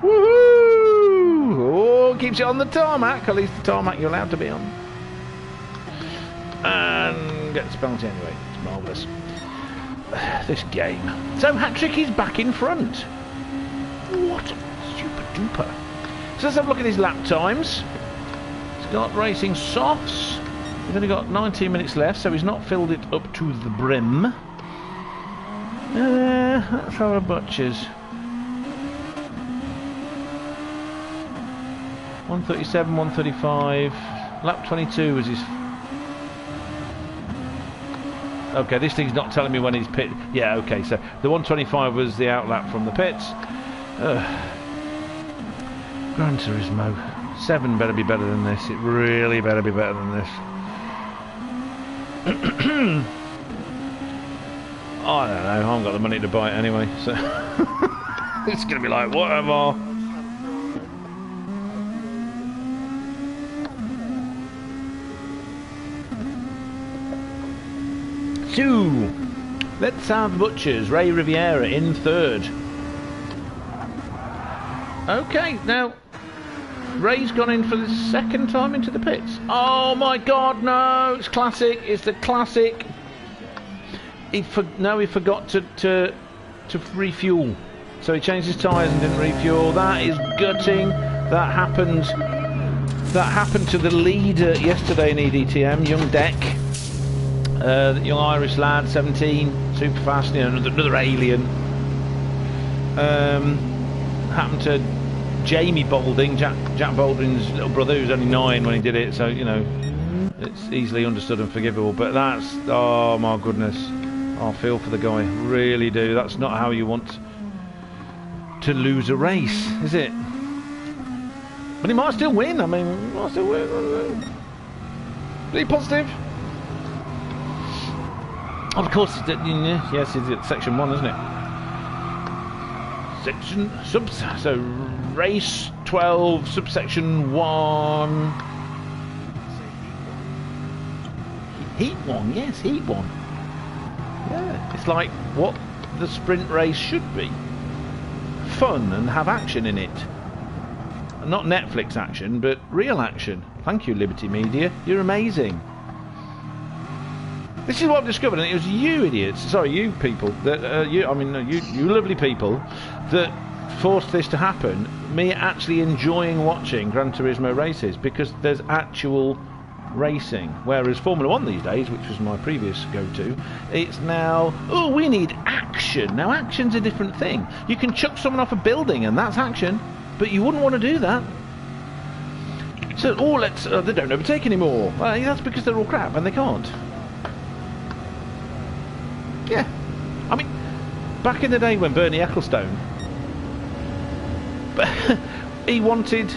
[SPEAKER 1] Woohoo! Oh, keeps you on the tarmac. At least the tarmac you're allowed to be on. And gets the penalty anyway. It's marvellous. This game. So Hatrick is back in front. What? Super duper. So let's have a look at his lap times. He's got racing softs. He's only got 19 minutes left, so he's not filled it up to the brim. Let's have a butchers. 137, 135. Lap 22 was his. Okay, this thing's not telling me when he's pit. Yeah, okay, so the 125 was the outlap from the pits. Gran Turismo 7 better be better than this. It really better be better than this. I don't know, I haven't got the money to buy it anyway, so it's going to be like, whatever. So, let's have butchers. Ray Riviera in third. Okay, now Ray's gone in for the second time into the pits. Oh my God, no! It's classic. It's the classic. He forgot to refuel, so he changed his tyres and didn't refuel. That is gutting. That happened to the leader yesterday in EDTM, young Deck, the young Irish lad, 17, super fast. You know, another alien. Happened to Jamie Balding, Jack Balding's little brother, who was only 9 when he did it, so you know it's easily understood and forgivable. But that's, oh my goodness, I feel for the guy, really do. That's not how you want to lose a race, is it? But he might still win. I mean, he might still win. Be positive. Of course, yes, it's section 1, isn't it? So race 12, subsection 1. Heat 1, yes, heat 1. Yeah, it's like what the sprint race should be. Fun and have action in it. Not Netflix action, but real action. Thank you, Liberty Media. You're amazing. This is what I've discovered, and it was you idiots, sorry, you people, that you lovely people, that forced this to happen. Me actually enjoying watching Gran Turismo races because there's actual racing, whereas Formula 1 these days, which was my previous go-to, it's now, oh, we need action. Now action's a different thing. You can chuck someone off a building and that's action, but you wouldn't want to do that. So, oh, they don't overtake anymore. That's because they're all crap and they can't. Yeah, I mean, back in the day when Bernie Ecclestone, he wanted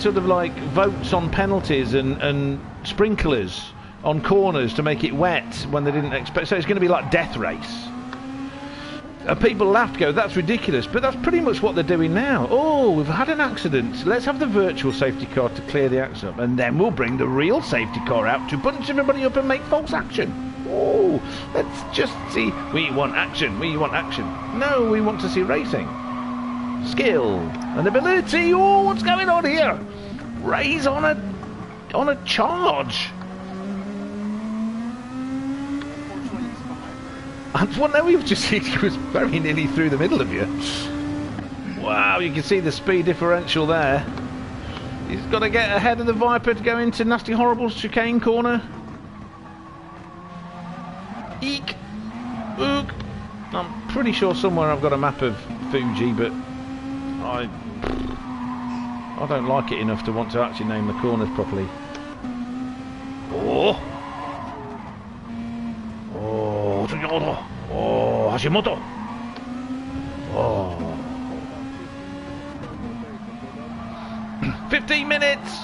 [SPEAKER 1] sort of like votes on penalties and sprinklers on corners to make it wet when they didn't expect. So it's going to be like death race. And people laughed, go, that's ridiculous, but that's pretty much what they're doing now. Oh, we've had an accident. Let's have the virtual safety car to clear the accident, and then we'll bring the real safety car out to punch everybody up and make false action. Oh, let's just see. We want action. We want action. No, we want to see racing. Skill and ability. Oh, what's going on here? Ray's on a charge. And well, no, we've just seen he was very nearly through the middle of you. Wow, you can see the speed differential there. He's got to get ahead of the Viper to go into nasty, horrible chicane corner. Eek! Ook! I'm pretty sure somewhere I've got a map of Fuji, but I don't like it enough to want to actually name the corners properly. Oh! Oh, oh, Hashimoto! Oh. 15 minutes!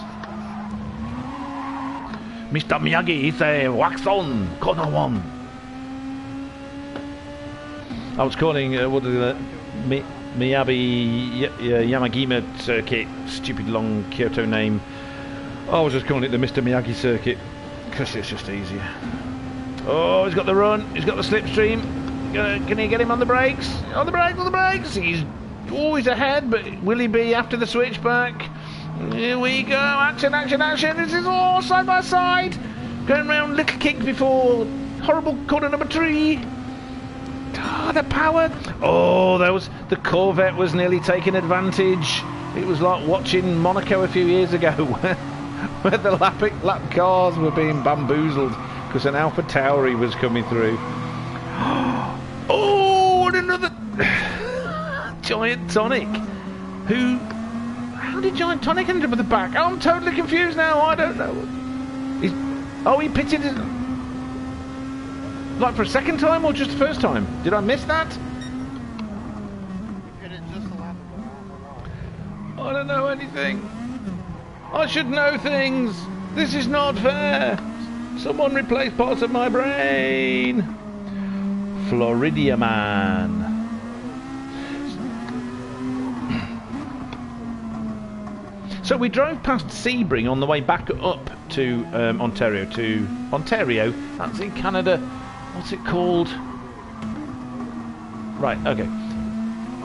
[SPEAKER 1] Mr. Miyagi is a wax on, corner one. I was calling, what is it, Miyabi Yamagima circuit, stupid long Kyoto name. I was just calling it the Mr. Miyagi circuit, because it's just easier. Oh, he's got the run, he's got the slipstream. Can he get him on the brakes? On the brakes, on the brakes! He's always ahead, but will he be after the switchback? Here we go, action, action, action! This is all side by side! Going round, little kick before horrible corner number 3. Ah, the power! Oh, the Corvette was nearly taking advantage. It was like watching Monaco a few years ago, where the lap cars were being bamboozled because an Alpha Tauri was coming through. Oh, and another Giant Tonic. How did Giant Tonic end up at the back? I'm totally confused now. I don't know. He pitted his... Like for a second time or just the first time? Did I miss that?
[SPEAKER 2] Hit it just a lap ago.
[SPEAKER 1] I don't know anything. I should know things. This is not fair. Someone replace parts of my brain. Floridia Man. So we drove past Sebring on the way back up to Ontario. That's in Canada. What's it called? Right, okay.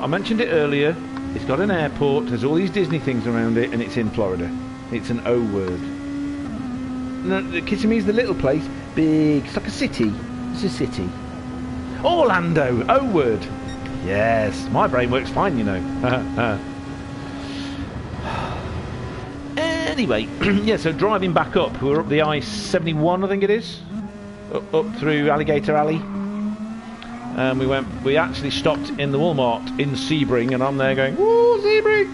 [SPEAKER 1] I mentioned it earlier. It's got an airport, there's all these Disney things around it, and it's in Florida. It's an O word. No, Kissamee's the little place. Big. It's like a city. It's a city. Orlando. O word. Yes. My brain works fine, you know. Anyway, yeah, so driving back up, we were up the I-71, I think it is. Up through Alligator Alley. We actually stopped in the Walmart in Sebring, and I'm there going, woo, Sebring!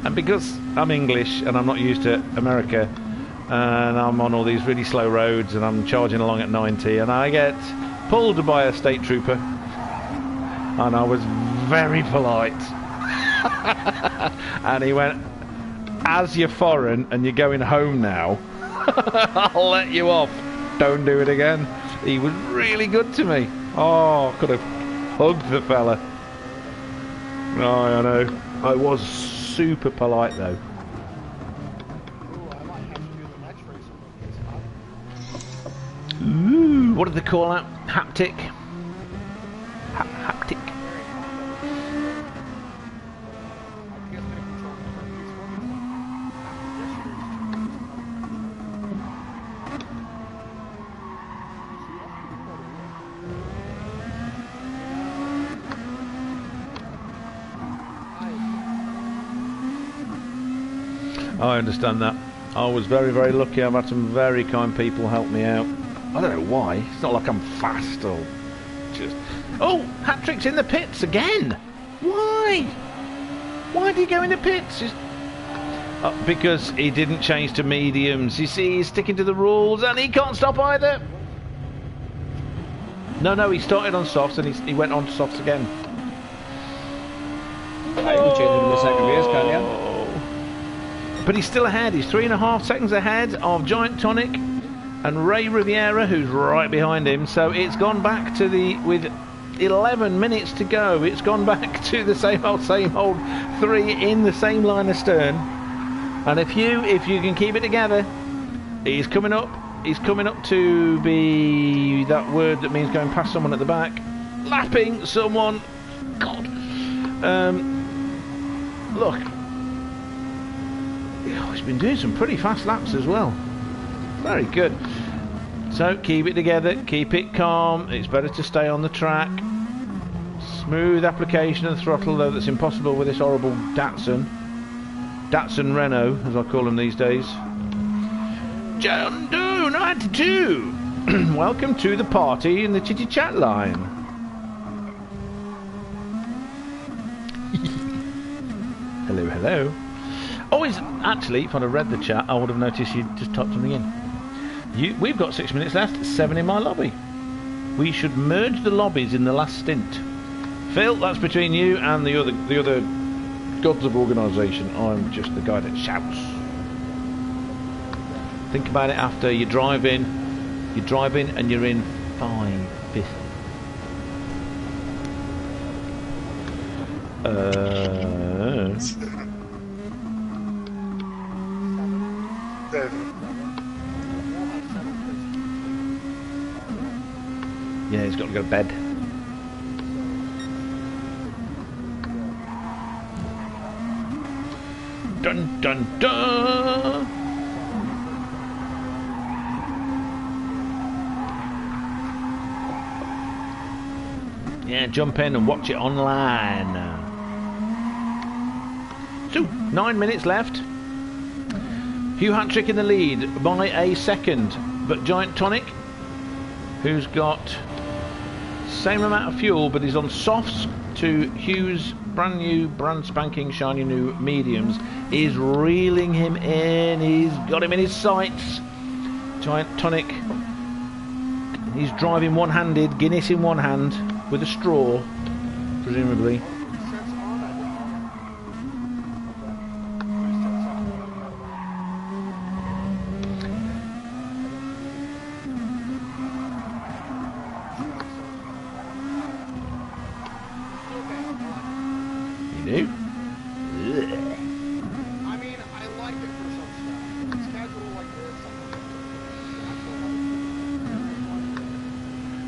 [SPEAKER 1] And because I'm English and I'm not used to America, and I'm on all these really slow roads and I'm charging along at 90, and I get pulled by a state trooper, and I was very polite. And he went, as you're foreign and you're going home now, I'll let you off. Don't do it again. He was really good to me. Oh, could have hugged the fella. Oh, I know. I was super polite though.
[SPEAKER 2] Ooh, I might have to do the next race on this.
[SPEAKER 1] Ooh, what did they call that? Haptic? Haptic. I understand that. I was very, very lucky. I've had some very kind people help me out. I don't know why. It's not like I'm fast or just... Oh, Hatrick's in the pits again. Why? Why did he go in the pits? Because he didn't change to mediums. You see, he's sticking to the rules and he can't stop either. No, he started on softs and he went on to softs again.
[SPEAKER 4] You can change it in the second race, can't you?
[SPEAKER 1] But he's still ahead. He's 3.5 seconds ahead of Giant Tonic and Ray Riviera, who's right behind him. So it's gone back to with 11 minutes to go. It's gone back to the same old 3 in the same line of stern. And if you can keep it together, he's coming up. He's coming up to be that word that means going past someone at the back, lapping someone. God. Look. Oh, he's been doing some pretty fast laps as well. Very good. So keep it together, keep it calm. It's better to stay on the track. Smooth application of the throttle, though that's impossible with this horrible Datsun Renault, as I call them these days. John Doe 92. Welcome to the party in the chitty chat line. Hello, hello. Oh, actually, if I'd have read the chat, I would have noticed you just typed something in. We've got 6 minutes left, 7 in my lobby. We should merge the lobbies in the last stint. Phil, that's between you and the other gods of organisation. I'm just the guy that shouts. Think about it after you drive in and you're in 5-5. Yeah, he's got to go to bed. Dun dun dun! Yeah, jump in and watch it online. So, 9 minutes left. Hugh Hatrick in the lead by a second, but Giant Tonic, who's got same amount of fuel, but he's on softs to Hugh's brand spanking shiny new mediums, is reeling him in. He's got him in his sights. Giant Tonic, he's driving one-handed, Guinness in one hand with a straw, presumably.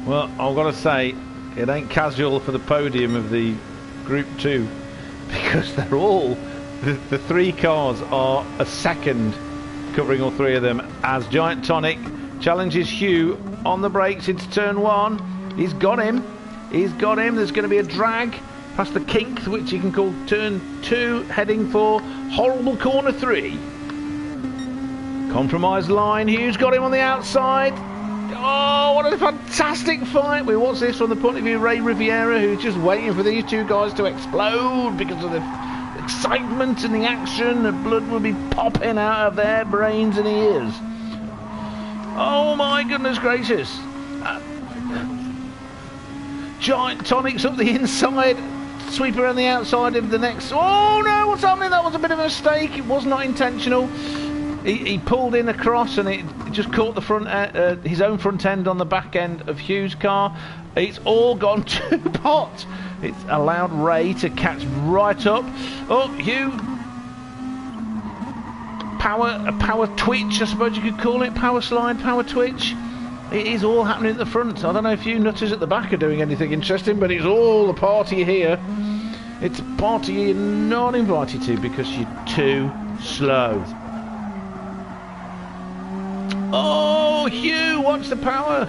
[SPEAKER 1] Well, I've got to say, it ain't casual for the podium of the Group 2, because they're all, the three cars are a second covering all three of them, as Giant Tonic challenges Hugh on the brakes into turn 1. He's got him. There's going to be a drag past the kink, which you can call turn 2, heading for horrible corner 3. Compromised line. Hugh's got him on the outside. Oh, what a fantastic fight. We watch this from the point of view of Ray Riviera, who's just waiting for these two guys to explode because of the excitement and the action. The blood will be popping out of their brains and ears. Oh my goodness gracious. Giant Tonic's up the inside, sweep around the outside of the next. Oh no, what's happening? That was a bit of a mistake. It was not intentional. He pulled in across and it just caught the front his own front end on the back end of Hugh's car. It's all gone to pot. It's allowed Ray to catch right up. Oh, Hugh. A power twitch, I suppose you could call it. Power slide, power twitch. It is all happening at the front. I don't know if you nutters at the back are doing anything interesting, but it's all a party here. It's a party you're not invited to because you're too slow. Oh, Hugh, watch the power.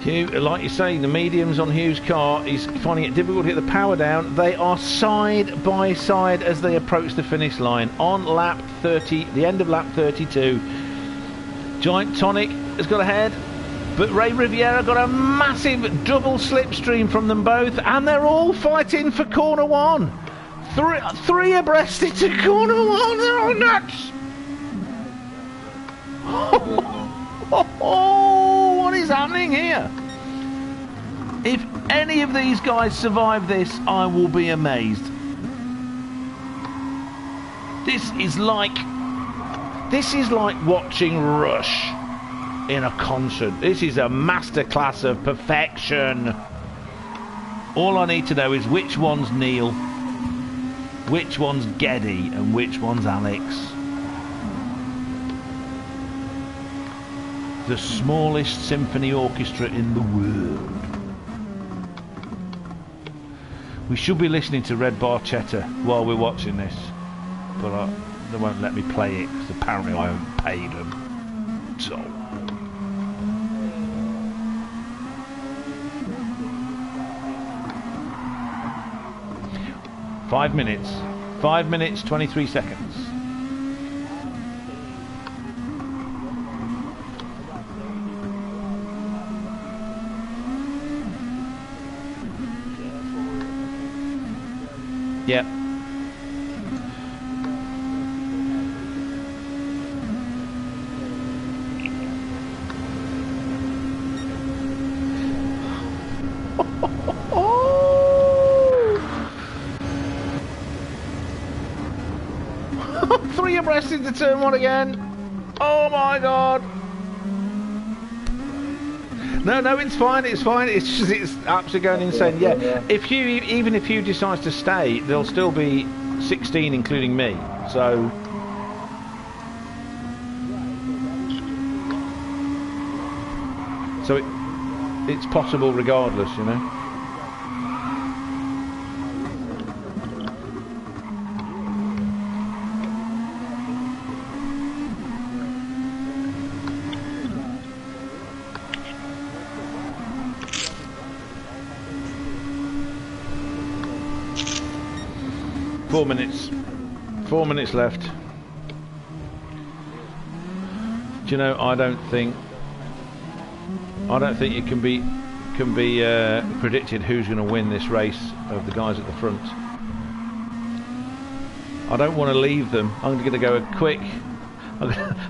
[SPEAKER 1] Hugh, like you say, the mediums on Hugh's car, he's finding it difficult to get the power down. They are side by side as they approach the finish line on lap 30, the end of lap 32. Giant Tonic has got ahead, but Ray Riviera got a massive double slipstream from them both, and they're all fighting for corner 1. Three abreast into corner 1. They're all nuts. Oh, what is happening here? If any of these guys survive this, I will be amazed. This is like watching Rush in a concert. This is a masterclass of perfection. All I need to know is which one's Neil, which one's Geddy, and which one's Alex. The smallest symphony orchestra in the world. We should be listening to Red Barchetta while we're watching this, but they won't let me play it because apparently I haven't paid them. So. Five minutes, 23 seconds. Yep. Three abreast into turn one again. Oh my god. No, it's fine. It's fine. It's just it's absolutely going insane. Yeah. If you even if you decides to stay, there'll still be 16, including me. So. So it's possible regardless, you know. 4 minutes. 4 minutes left. Do you know? I don't think it can be predicted who's going to win this race of the guys at the front. I don't want to leave them. I'm going to go a quick.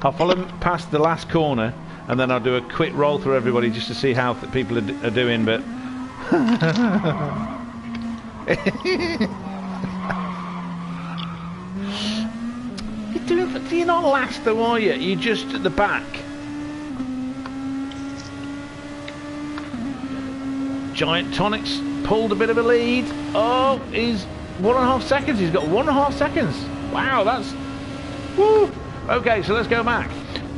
[SPEAKER 1] I'll follow them past the last corner, and then I'll do a quick roll through everybody just to see how people are doing. But you're not last though, are you? You're just at the back. Giant Tonic's pulled a bit of a lead. Oh, he's 1.5 seconds. He's got 1.5 seconds. Wow, that's... Woo! Okay, so let's go back.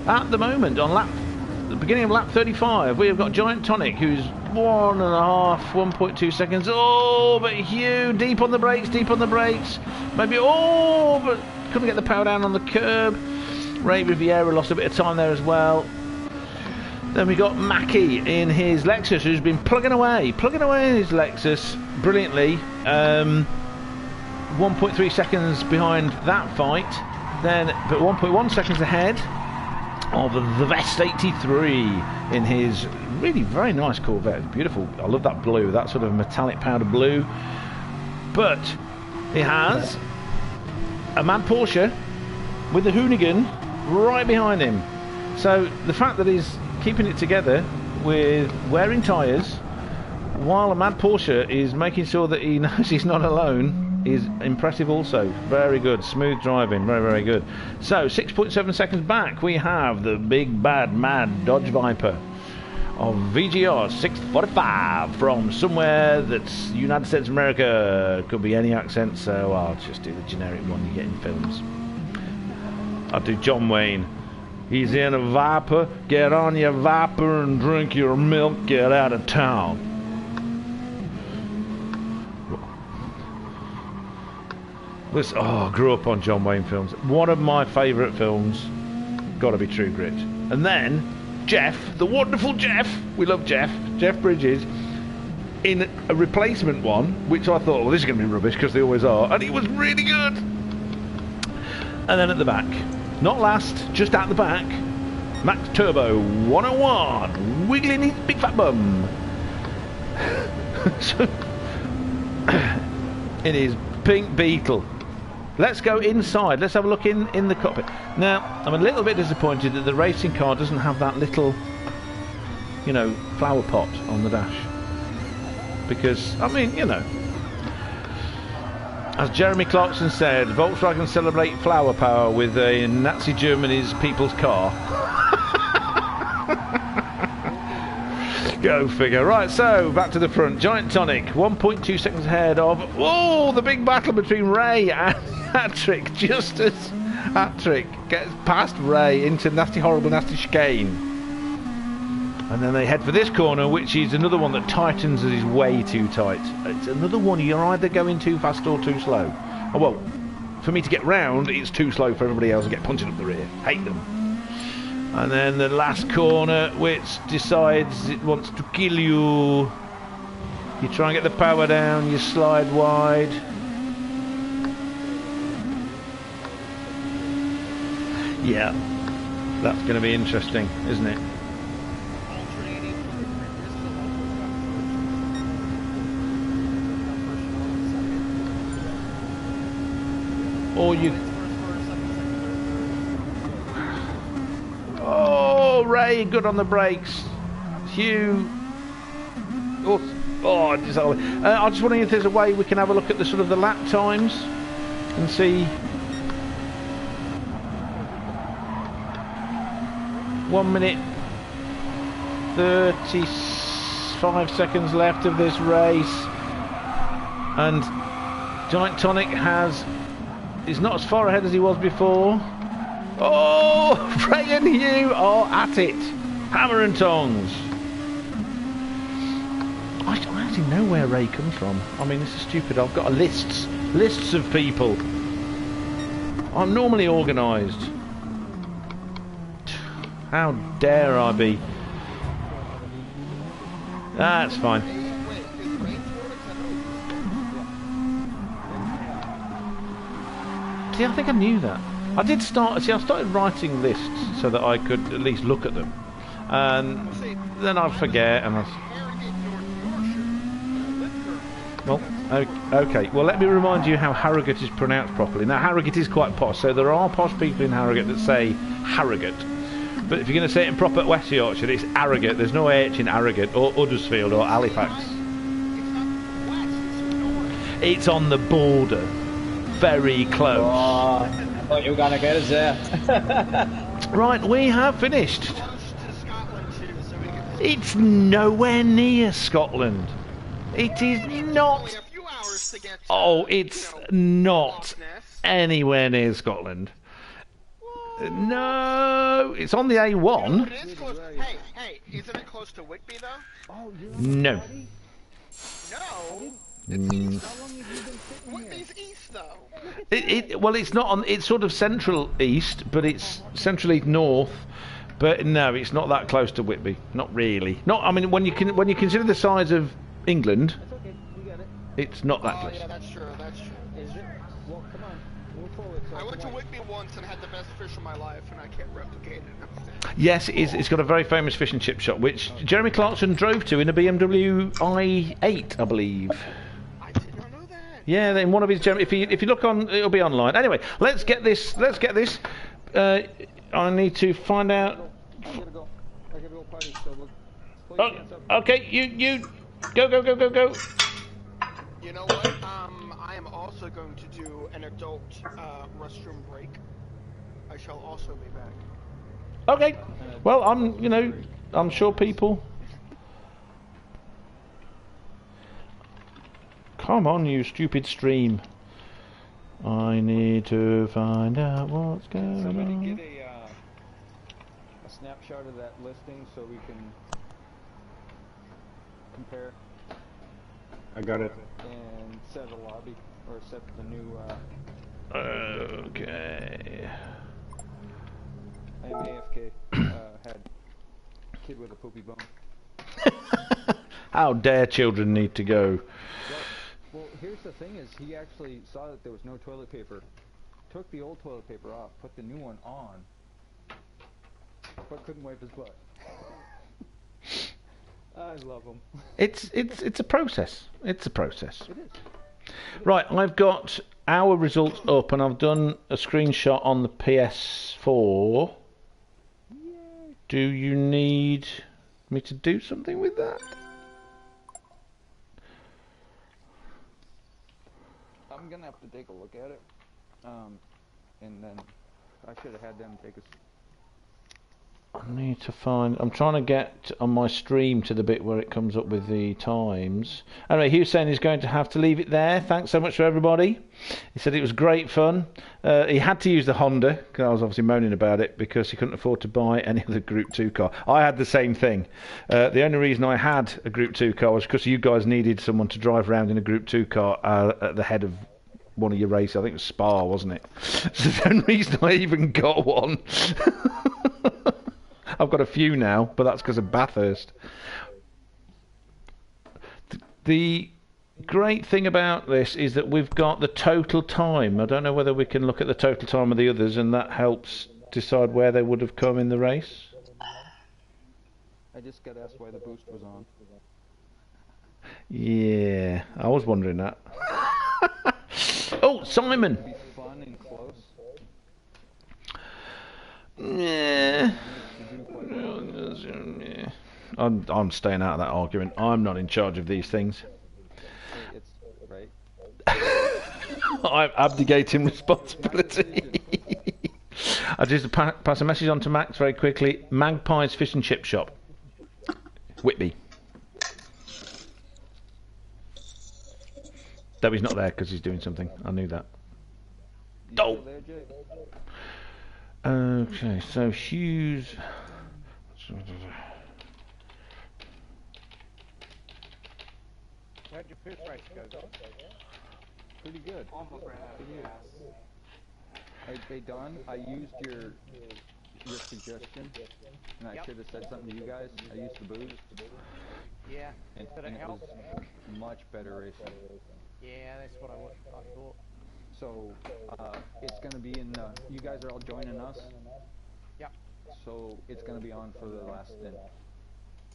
[SPEAKER 1] At the moment, on the beginning of lap 35, we have got Giant Tonic, who's 1.2 seconds. Oh, but Hugh, deep on the brakes. Maybe, oh, but couldn't get the power down on the curb. Ray Riviera lost a bit of time there as well. Then we got Mackie in his Lexus, who's been plugging away in his Lexus brilliantly. 1.3 seconds behind that fight. Then, but 1.1 seconds ahead of the Vest 83 in his really very nice Corvette. It's beautiful. I love that blue, that sort of metallic powder blue. But he has a mad Porsche with the Hoonigan right behind him. So the fact that he's keeping it together with wearing tyres while a mad Porsche is making sure that he knows he's not alone is impressive also. Very good, smooth driving, very, very good. So 6.7 seconds back we have the big bad mad Dodge Viper of VGR 645 from somewhere that's United States of America. Could be any accent, so I'll just do the generic one you get in films. I'll do John Wayne. He's in a Viper, get on your Viper and drink your milk, get out of town. Listen, oh, I grew up on John Wayne films. One of my favourite films, gotta be True Grit. And then, Jeff, the wonderful Jeff, we love Jeff Bridges, in a replacement one, which I thought, well, this is going to be rubbish, because they always are, and he was really good. And then at the back, not last, just at the back, Max Turbo 101, wiggling his big fat bum. In his pink Beetle. Let's go inside. Let's have a look in the cockpit. Now, I'm a little bit disappointed that the racing car doesn't have that little, you know, flower pot on the dash. Because, I mean, you know, as Jeremy Clarkson said, Volkswagen celebrate flower power with Nazi Germany's people's car. Go figure. Right, so back to the front. Giant Tonic, 1.2 seconds ahead of... Oh, the big battle between Ray and Hatrick. Just as Hatrick gets past Ray into nasty, horrible, nasty chicane. And then they head for this corner, which is another one that tightens and is way too tight. It's another one you're either going too fast or too slow. Oh, well, for me to get round, it's too slow for everybody else to get punching up the rear. Hate them. And then the last corner, which decides it wants to kill you. You try and get the power down, you slide wide. Yeah, that's going to be interesting, isn't it? Or you... Oh, Ray, good on the brakes. Hugh... Oh, I just wondering if there's a way we can have a look at the sort of the lap times and see... 1 minute 35 seconds left of this race, and Giant Tonic is not as far ahead as he was before. Oh, Ray and Hugh are at it, hammer and tongs. I actually know where Ray comes from. I mean, this is stupid. I've got lists of people. I'm normally organised. How dare I be? That's fine. See, I think I knew that. I started writing lists so that I could at least look at them. And then I'd forget and well, okay. Well, let me remind you how Harrogate is pronounced properly. Now, Harrogate is quite posh, so there are posh people in Harrogate that say Harrogate. But if you're going to say it in proper West Yorkshire, it's Harrogate. There's no H in Harrogate, or Huddersfield, or Halifax. It's on the border. Very close.
[SPEAKER 4] Oh, I thought you were going to get us there.
[SPEAKER 1] Right, we have finished. It's nowhere near Scotland. It is not. Oh, it's not anywhere near Scotland. No, it's on the A1.
[SPEAKER 2] But it is close. Hey, isn't it close to Whitby though?
[SPEAKER 3] Oh,
[SPEAKER 1] No.
[SPEAKER 2] No. It's east. How long have you been sitting Whitby's east though.
[SPEAKER 1] Well, it's not on. It's sort of central east, but it's central east north. But no, it's not that close to Whitby. Not really. Not. I mean, when you consider the size of England,
[SPEAKER 3] That's okay, you got it.
[SPEAKER 1] it's not that close.
[SPEAKER 2] Yeah, that's true. That's true.
[SPEAKER 3] Is it? Well, come on, move forward. So
[SPEAKER 2] I went to Whitby once and had the best fish of my life, and I can't replicate it.
[SPEAKER 1] Yes, it is. It's got a very famous fish and chip shop, which Jeremy Clarkson drove to in a BMW i8, I believe.
[SPEAKER 2] I did not know that.
[SPEAKER 1] Yeah, in one of his. If you look on, it'll be online. Anyway, let's get this. I need to find out.
[SPEAKER 3] I gotta go party. So look.
[SPEAKER 1] Oh, okay, you go.
[SPEAKER 2] You know what? I am also going to do an adult restroom break. I shall also be back.
[SPEAKER 1] Okay. Well, I'm sure people. Come on, you stupid stream. I need to find out what's going
[SPEAKER 3] Somebody
[SPEAKER 1] on.
[SPEAKER 3] get a snapshot of that listing so we can compare
[SPEAKER 6] I got it.
[SPEAKER 3] and set a lobby or set the new.
[SPEAKER 1] Okay.
[SPEAKER 3] I'm AFK. Had a kid with a poopy bone.
[SPEAKER 1] How dare children need to go?
[SPEAKER 3] Well, here's the thing: is he actually saw that there was no toilet paper, took the old toilet paper off, put the new one on, but couldn't wipe his butt. I love him.
[SPEAKER 1] It's a process. It's a process.
[SPEAKER 3] It is.
[SPEAKER 1] Right, I've got our results up, and I've done a screenshot on the PS4.
[SPEAKER 3] Yay.
[SPEAKER 1] Do you need me to do something with that?
[SPEAKER 3] I'm gonna have to take a look at it, and then I should have had them take us.
[SPEAKER 1] I need to find. I'm trying to get on my stream to the bit where it comes up with the times. Anyway, Hugh saying he's going to have to leave it there. Thanks so much for everybody. He said it was great fun. He had to use the Honda because I was obviously moaning about it because he couldn't afford to buy any other Group 2 car. I had the same thing. The only reason I had a Group 2 car was because you guys needed someone to drive around in a Group 2 car at the head of one of your races. I think it was Spa, wasn't it? So the only reason I even got one. I've got a few now, but that's because of Bathurst. The great thing about this is that we've got the total time. I don't know whether we can look at the total time of the others, and that helps decide where they would have come in the race.
[SPEAKER 3] I just got asked why the boost was on.
[SPEAKER 1] Yeah, I was wondering that. Oh, Simon!
[SPEAKER 3] It'd be fun done in close?
[SPEAKER 1] Yeah.
[SPEAKER 3] You do quite well.
[SPEAKER 1] Yeah. I'm staying out of that argument. I'm not in charge of these things.
[SPEAKER 3] Hey, it's right.
[SPEAKER 1] I'm abdicating responsibility. I just pass a message on to Max very quickly. Magpie's Fish and Chip Shop, Whitby. Though he's not there because he's doing something. I knew that. Oh. Okay, so Hughes.
[SPEAKER 7] How'd your first race go, guys?
[SPEAKER 3] Pretty good. Hey Don, I used your suggestion, and I should have said something to you guys. I used the booze.
[SPEAKER 7] Yeah.
[SPEAKER 3] And
[SPEAKER 7] Did it
[SPEAKER 3] it
[SPEAKER 7] help?
[SPEAKER 3] was much better racing.
[SPEAKER 7] Yeah, that's what I thought.
[SPEAKER 3] So, it's going to be in, you guys are all joining us?
[SPEAKER 7] Yep.
[SPEAKER 3] So, it's going to be on for the last stint.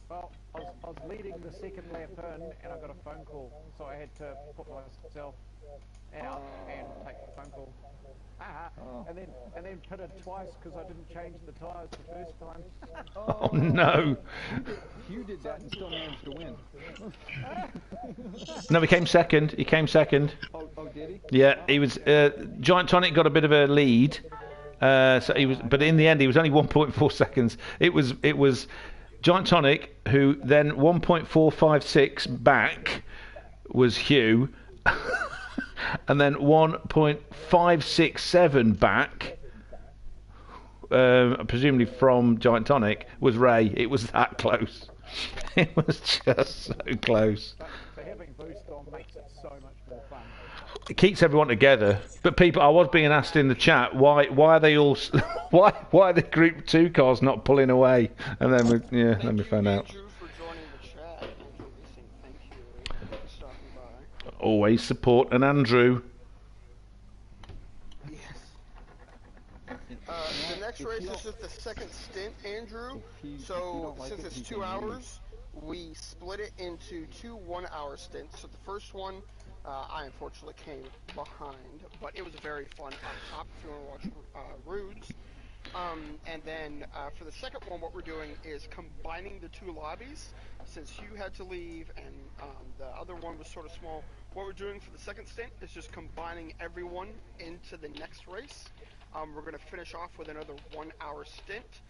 [SPEAKER 7] Well, I was leading the second lap in, and I got a phone call, so I had to put myself out and take the phone call. And then pitted twice because I didn't change the tyres the first time.
[SPEAKER 1] Oh no!
[SPEAKER 3] Hugh did that and still managed to win.
[SPEAKER 1] No, he came second. He came second.
[SPEAKER 3] Oh, did he?
[SPEAKER 1] Yeah, he was. Giant Tonic got a bit of a lead, so he was. But in the end, he was only 1.4 seconds. It was Giant Tonic who then 1.456 back was Hugh. And then 1.567 back, presumably from Giant Tonic, was Ray. It was that close. It was just so close.
[SPEAKER 7] So having boost on makes it so much more fun.
[SPEAKER 1] It keeps everyone together. But people, I was being asked in the chat, why are they all, why are the Group 2 cars not pulling away? And then then we found out. Always support an Andrew.
[SPEAKER 2] Yes. The next race is just the second stint, Andrew. So since it's 2 hours, we split it into two 1 hour stints. So the first one, I unfortunately came behind, but it was very fun up top if you want to watch Rudes. And then for the second one, what we're doing is combining the two lobbies. Since Hugh had to leave and the other one was sort of small, what we're doing for the second stint is just combining everyone into the next race. We're going to finish off with another 1 hour stint.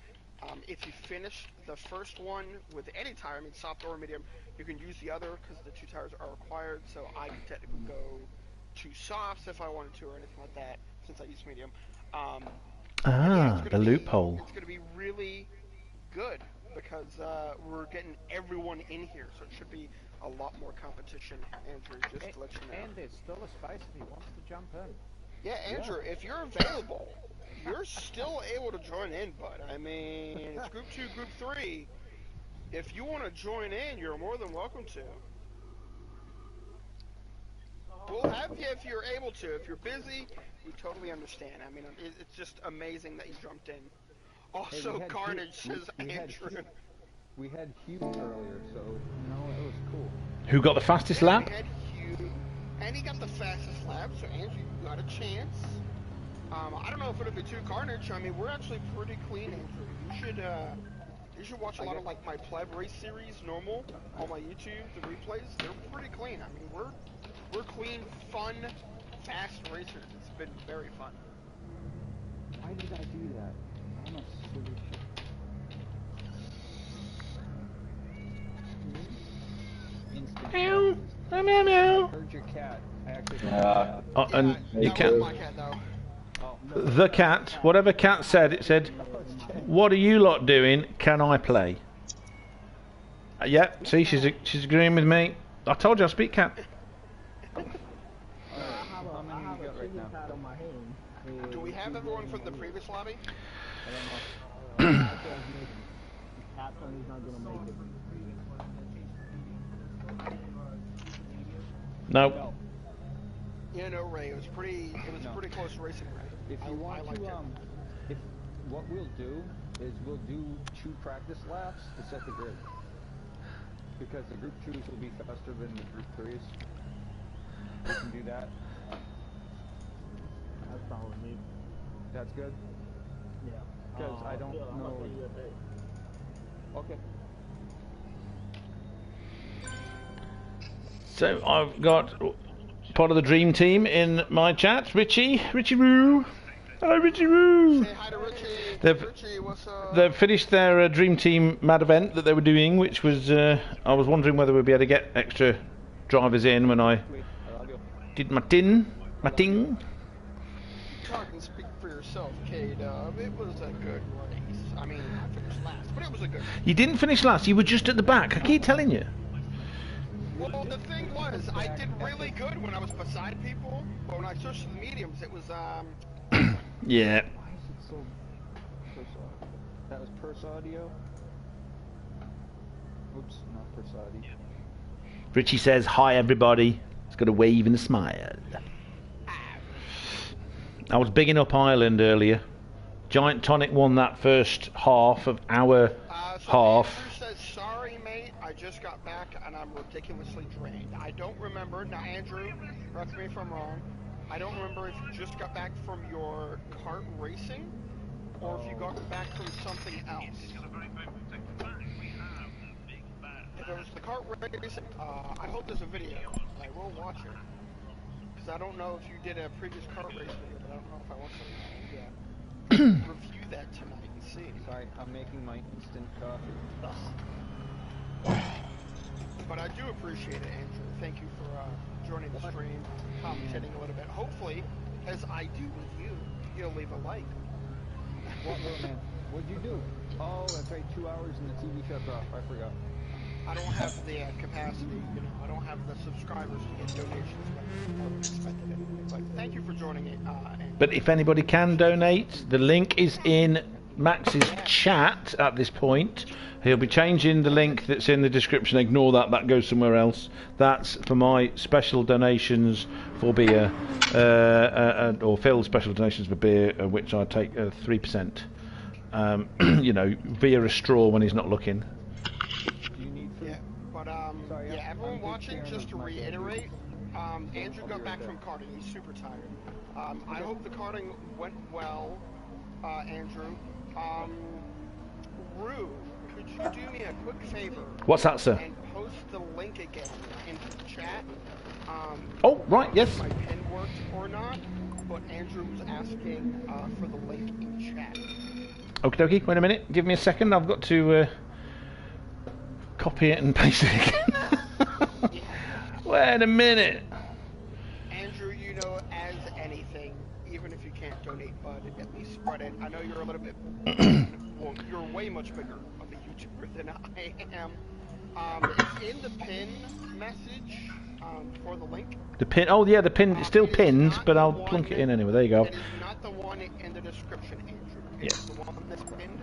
[SPEAKER 2] If you finish the first one with any tire, I mean soft or medium, you can use the other because the two tires are required. So I can technically go to softs if I wanted to or anything like that since I use medium.
[SPEAKER 1] The loophole.
[SPEAKER 2] It's going to be really good because we're getting everyone in here, so it should be a lot more competition, Andrew, just to let you know.
[SPEAKER 7] And there's still a space if he wants to jump in.
[SPEAKER 2] Yeah, Andrew, if you're available, you're still able to join in, bud. I mean, it's Group 2, Group 3. If you want to join in, you're more than welcome to. We'll have you if you're able to. If you're busy, we totally understand. I mean, it's just amazing that you jumped in. Also, hey, Carnage says Andrew.
[SPEAKER 3] We had Hugh earlier, so, it was cool.
[SPEAKER 1] Who got the fastest lap?
[SPEAKER 2] We had Hugh, and he got the fastest lap, so Andrew, you got a chance. I don't know if it'll be too Carnage. I mean, we're actually pretty clean, Andrew. You should watch a lot of, like, my Pleb race series, normal, on my YouTube, the replays. They're pretty clean. I mean, we're clean, fun, fast racers. It's been very fun.
[SPEAKER 3] Why did I do that? I'm a silly shit.
[SPEAKER 1] Meow. Meow, meow.
[SPEAKER 3] I heard your cat. I actually
[SPEAKER 1] and you can't.
[SPEAKER 2] My cat, though.
[SPEAKER 1] The cat, whatever cat said, it said, "What are you lot doing? Can I play?" Yep. See, she's agreeing with me. I told you I speak cat.
[SPEAKER 2] Do we have everyone from the previous lobby?
[SPEAKER 1] No.
[SPEAKER 2] Yeah, no, Ray. It was pretty close racing, Ray.
[SPEAKER 3] If you want to, what we'll do is we'll do 2 practice laps to set the grid. Because the Group 2s will be faster than the Group 3s. We can do that.
[SPEAKER 4] That's all
[SPEAKER 3] That's good.
[SPEAKER 4] Yeah.
[SPEAKER 3] Because I don't know. Okay.
[SPEAKER 1] So I've got part of the dream team in my chat. Richie Roo. Hello, Richie Roo.
[SPEAKER 2] Say hi to Richie.
[SPEAKER 1] They've-
[SPEAKER 2] Richie, what's up?
[SPEAKER 1] They've finished their dream team mad event that they were doing, which was I was wondering whether we'd be able to get extra drivers in when I
[SPEAKER 3] Sweet. I love you.
[SPEAKER 1] did my ting.
[SPEAKER 2] Talk and speak for yourself, K-Dub. It was a good race. I mean, I finished last, but it was a good race.
[SPEAKER 1] You didn't finish last. You were just at the back. I keep telling you.
[SPEAKER 2] Well, the thing was, I did really good when I was beside people, but when I switched to the mediums, it was,
[SPEAKER 1] Yeah.
[SPEAKER 3] Why is it so purse audio? That was purse audio? Oops, not purse audio.
[SPEAKER 1] Richie says hi, everybody. He's got a wave and a smile. I was bigging up Ireland earlier. Giant Tonic won that first half of our
[SPEAKER 2] so
[SPEAKER 1] half.
[SPEAKER 2] Andrew says, sorry, mate, I just got back and I'm ridiculously drained. I don't remember, now Andrew, correct me if I'm wrong, I don't remember if you just got back from your kart racing, or if you got back from something else. If it was the kart racing, I hope there's a video. I will watch it. Because I don't know if you did a previous kart race video, but I don't know if I want to review that tonight and see.
[SPEAKER 3] Sorry, I'm making my instant coffee.
[SPEAKER 2] But I do appreciate it, Andrew. Thank you for joining the stream, commentating a little bit. Hopefully, as I do with you, you'll leave a like.
[SPEAKER 3] What, man? What'd you do? Oh, that's right, 2 hours and the TV shuts off. I forgot.
[SPEAKER 2] I don't have the capacity, you know, I don't have the subscribers to get donations, but I would expect it anyway. But thank you for joining it, Andrew.
[SPEAKER 1] But if anybody can donate, the link is in Max's chat at this point. He'll be changing the link that's in the description. Ignore that, that goes somewhere else. That's for my special donations for beer, or Phil's special donations for beer, which I take 3%. You know, via a straw when he's not looking.
[SPEAKER 2] Yeah, but yeah, everyone watching, just to reiterate, Andrew got back from karting. He's super tired. I hope the karting went well, Andrew. Rue, could you do me a quick favor?
[SPEAKER 1] What's that, sir?
[SPEAKER 2] And post the link again into the chat.
[SPEAKER 1] Oh, right, yes.
[SPEAKER 2] If my pin worked or not, but Andrew was asking for the link in chat.
[SPEAKER 1] Okie dokie, wait a minute. Give me a second. I've got to copy it and paste it again. Wait a minute.
[SPEAKER 2] Andrew, you know, as anything, even if you can't donate, bud, at least spread it. I know you're a little bit, well, you're way much bigger of a YouTuber than I am. It's in the pin message for the link.
[SPEAKER 1] The pin, oh yeah, the pin, it's still pinned, but I'll plunk it in anyway. There you go.
[SPEAKER 2] It is not the one in the description, Andrew. It's the one that's pinned.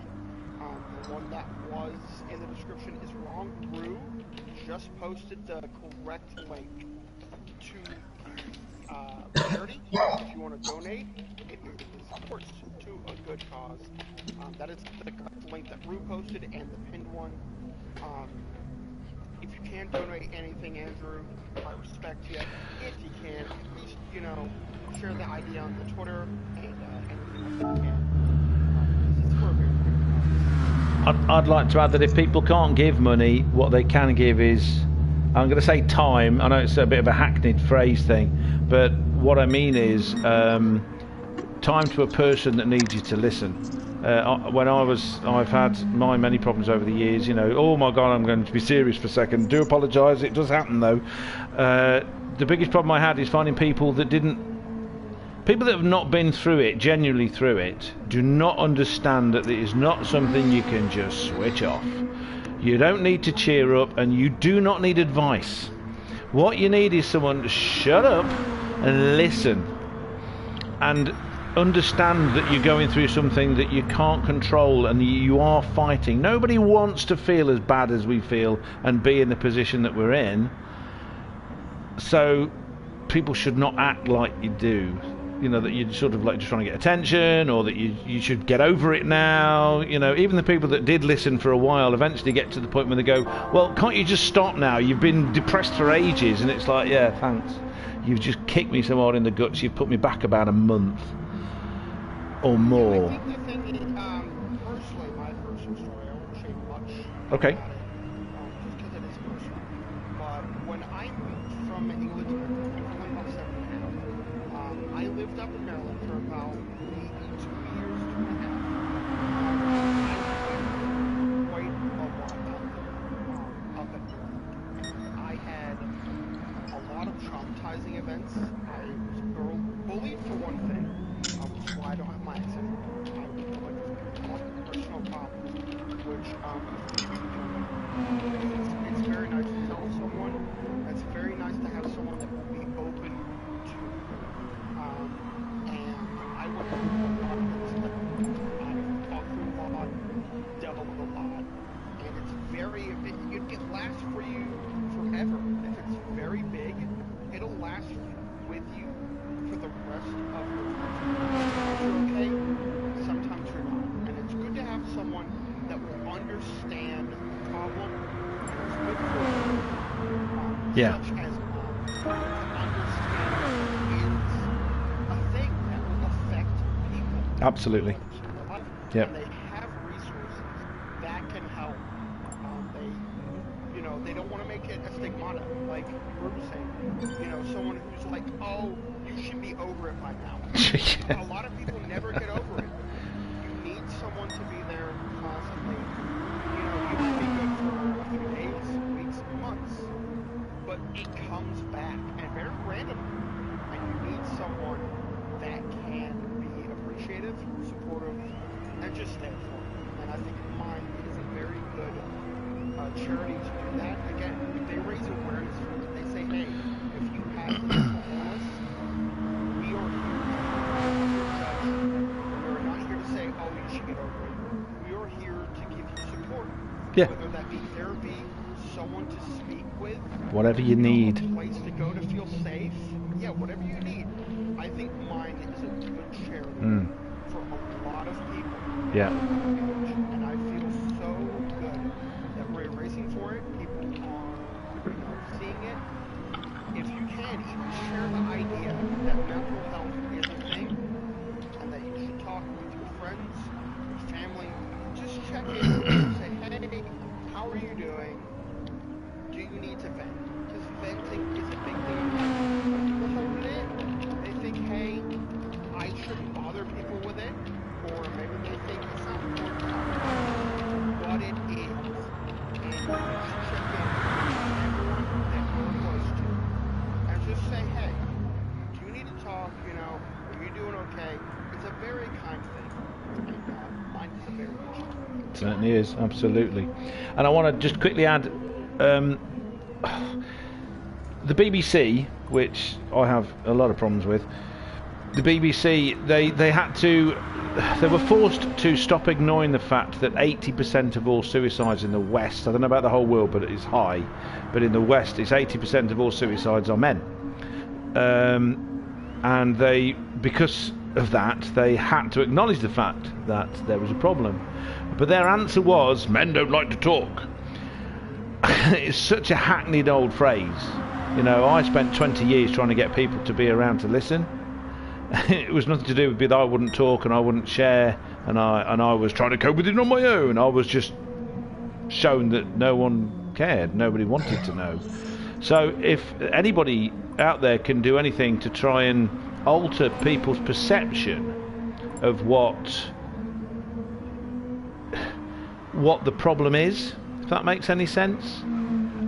[SPEAKER 2] The one that was in the description is wrong. Rue just posted the correct link to the charity. If you want to donate, it is, of course, to a good cause. That is the correct link that Rue posted and the pinned one. If you can donate anything, Andrew, I respect you. If you can, please, you know, share the idea on the Twitter and anything else you can. It's for a very good cause.
[SPEAKER 1] I'd like to add that if people can't give money, what they can give is, I'm going to say time. I know it's a bit of a hackneyed phrase thing, but what I mean is time to a person that needs you to listen. I've had my many problems over the years, you know, oh my god, I'm going to be serious for a second, do apologise, it does happen though. The biggest problem I had is finding people that have not been through it, genuinely through it, do not understand that it is not something you can just switch off. You don't need to cheer up, and you do not need advice. What you need is someone to shut up and listen and understand that you're going through something that you can't control and you are fighting. Nobody wants to feel as bad as we feel and be in the position that we're in, so people should not act like you do, you know, that you're sort of like just trying to get attention, or that you should get over it now. You know, even the people that did listen for a while eventually get to the point where they go, well, can't you just stop now, you've been depressed for ages? And it's like, yeah, thanks, you've just kicked me so hard in the guts, you've put me back about a month. or more?
[SPEAKER 2] I think the thing is, personally, my personal story, I won't say much
[SPEAKER 1] Okay.
[SPEAKER 2] about it, just because it is personal. But when I moved from England to Maryland, for only about 7.5, I lived up in Maryland for about maybe 2 years, 2.5. I spent quite a lot out there, up in Maryland. I had a lot of traumatizing events. I was bullied for one thing, which is why I don't have my accent. I was bullied for personal problems, which it's very nice to tell someone. It's very nice to have someone that will be open to. And I went through a lot of stuff. I've talked through a lot, dealt with a lot, and it's very. It lasts for you forever. If it's very big, it'll last with you for the rest of your life. Sometimes you're okay, sometimes you're not. And it's good to have someone that will understand the problem. And it's good for
[SPEAKER 1] Yeah.
[SPEAKER 2] such as to understand is a thing that will affect people.
[SPEAKER 1] Absolutely. Yep.
[SPEAKER 2] And they have resources that can help. They don't want to make it a stigmata, like Bruce was saying. Someone who's like, oh, you should be over it by now.
[SPEAKER 1] Yeah.
[SPEAKER 2] A lot of people never get over it. You need someone to be there constantly. You might be good for a few days, weeks, months, but it comes back, and very randomly. And you need someone that can be appreciative, supportive, and just there for you. And I think mine is a very good charity to do that. Again, if they raise awareness for it, they say, hey, if you have this illness, we are here to judge you. We are not here to say, oh, you should get over it. We are here to give you support.
[SPEAKER 1] Yeah.
[SPEAKER 2] Whether that be therapy, someone to speak with,
[SPEAKER 1] Whatever you need.
[SPEAKER 2] a place to go to feel safe. Yeah, whatever you need. I think mine is a good charity for a lot of people.
[SPEAKER 1] Yeah.
[SPEAKER 2] And I feel so good that we're racing for it. People are seeing it. If you can, even share the idea that mental health is a thing and that you should talk with your friends, your family. Just check in and say, hey, how are you doing? Do you need to vent? Because venting is a big thing in life. When people hold it in, they think, hey, I shouldn't bother people with it. Or maybe they think it's not important enough. But it is. And you should check in with everyone that you're close to. And just say, hey, do you need to talk? Are you doing okay? It's a very kind thing. And mine is a very good job.
[SPEAKER 1] It certainly is, absolutely. And I want to just quickly add, the BBC, which I have a lot of problems with, the BBC, they were forced to stop ignoring the fact that 80% of all suicides in the West, I don't know about the whole world, but it's high, but in the West, it's 80% of all suicides are men. And because of that, they had to acknowledge the fact that there was a problem. But their answer was, men don't like to talk. It's such a hackneyed old phrase. I spent 20 years trying to get people to be around to listen. It was nothing to do with that I wouldn't talk and I wouldn't share, and I was trying to cope with it on my own. I was just shown that no one cared, nobody wanted to know. So if anybody out there can do anything to try and alter people's perception of what the problem is, if that makes any sense,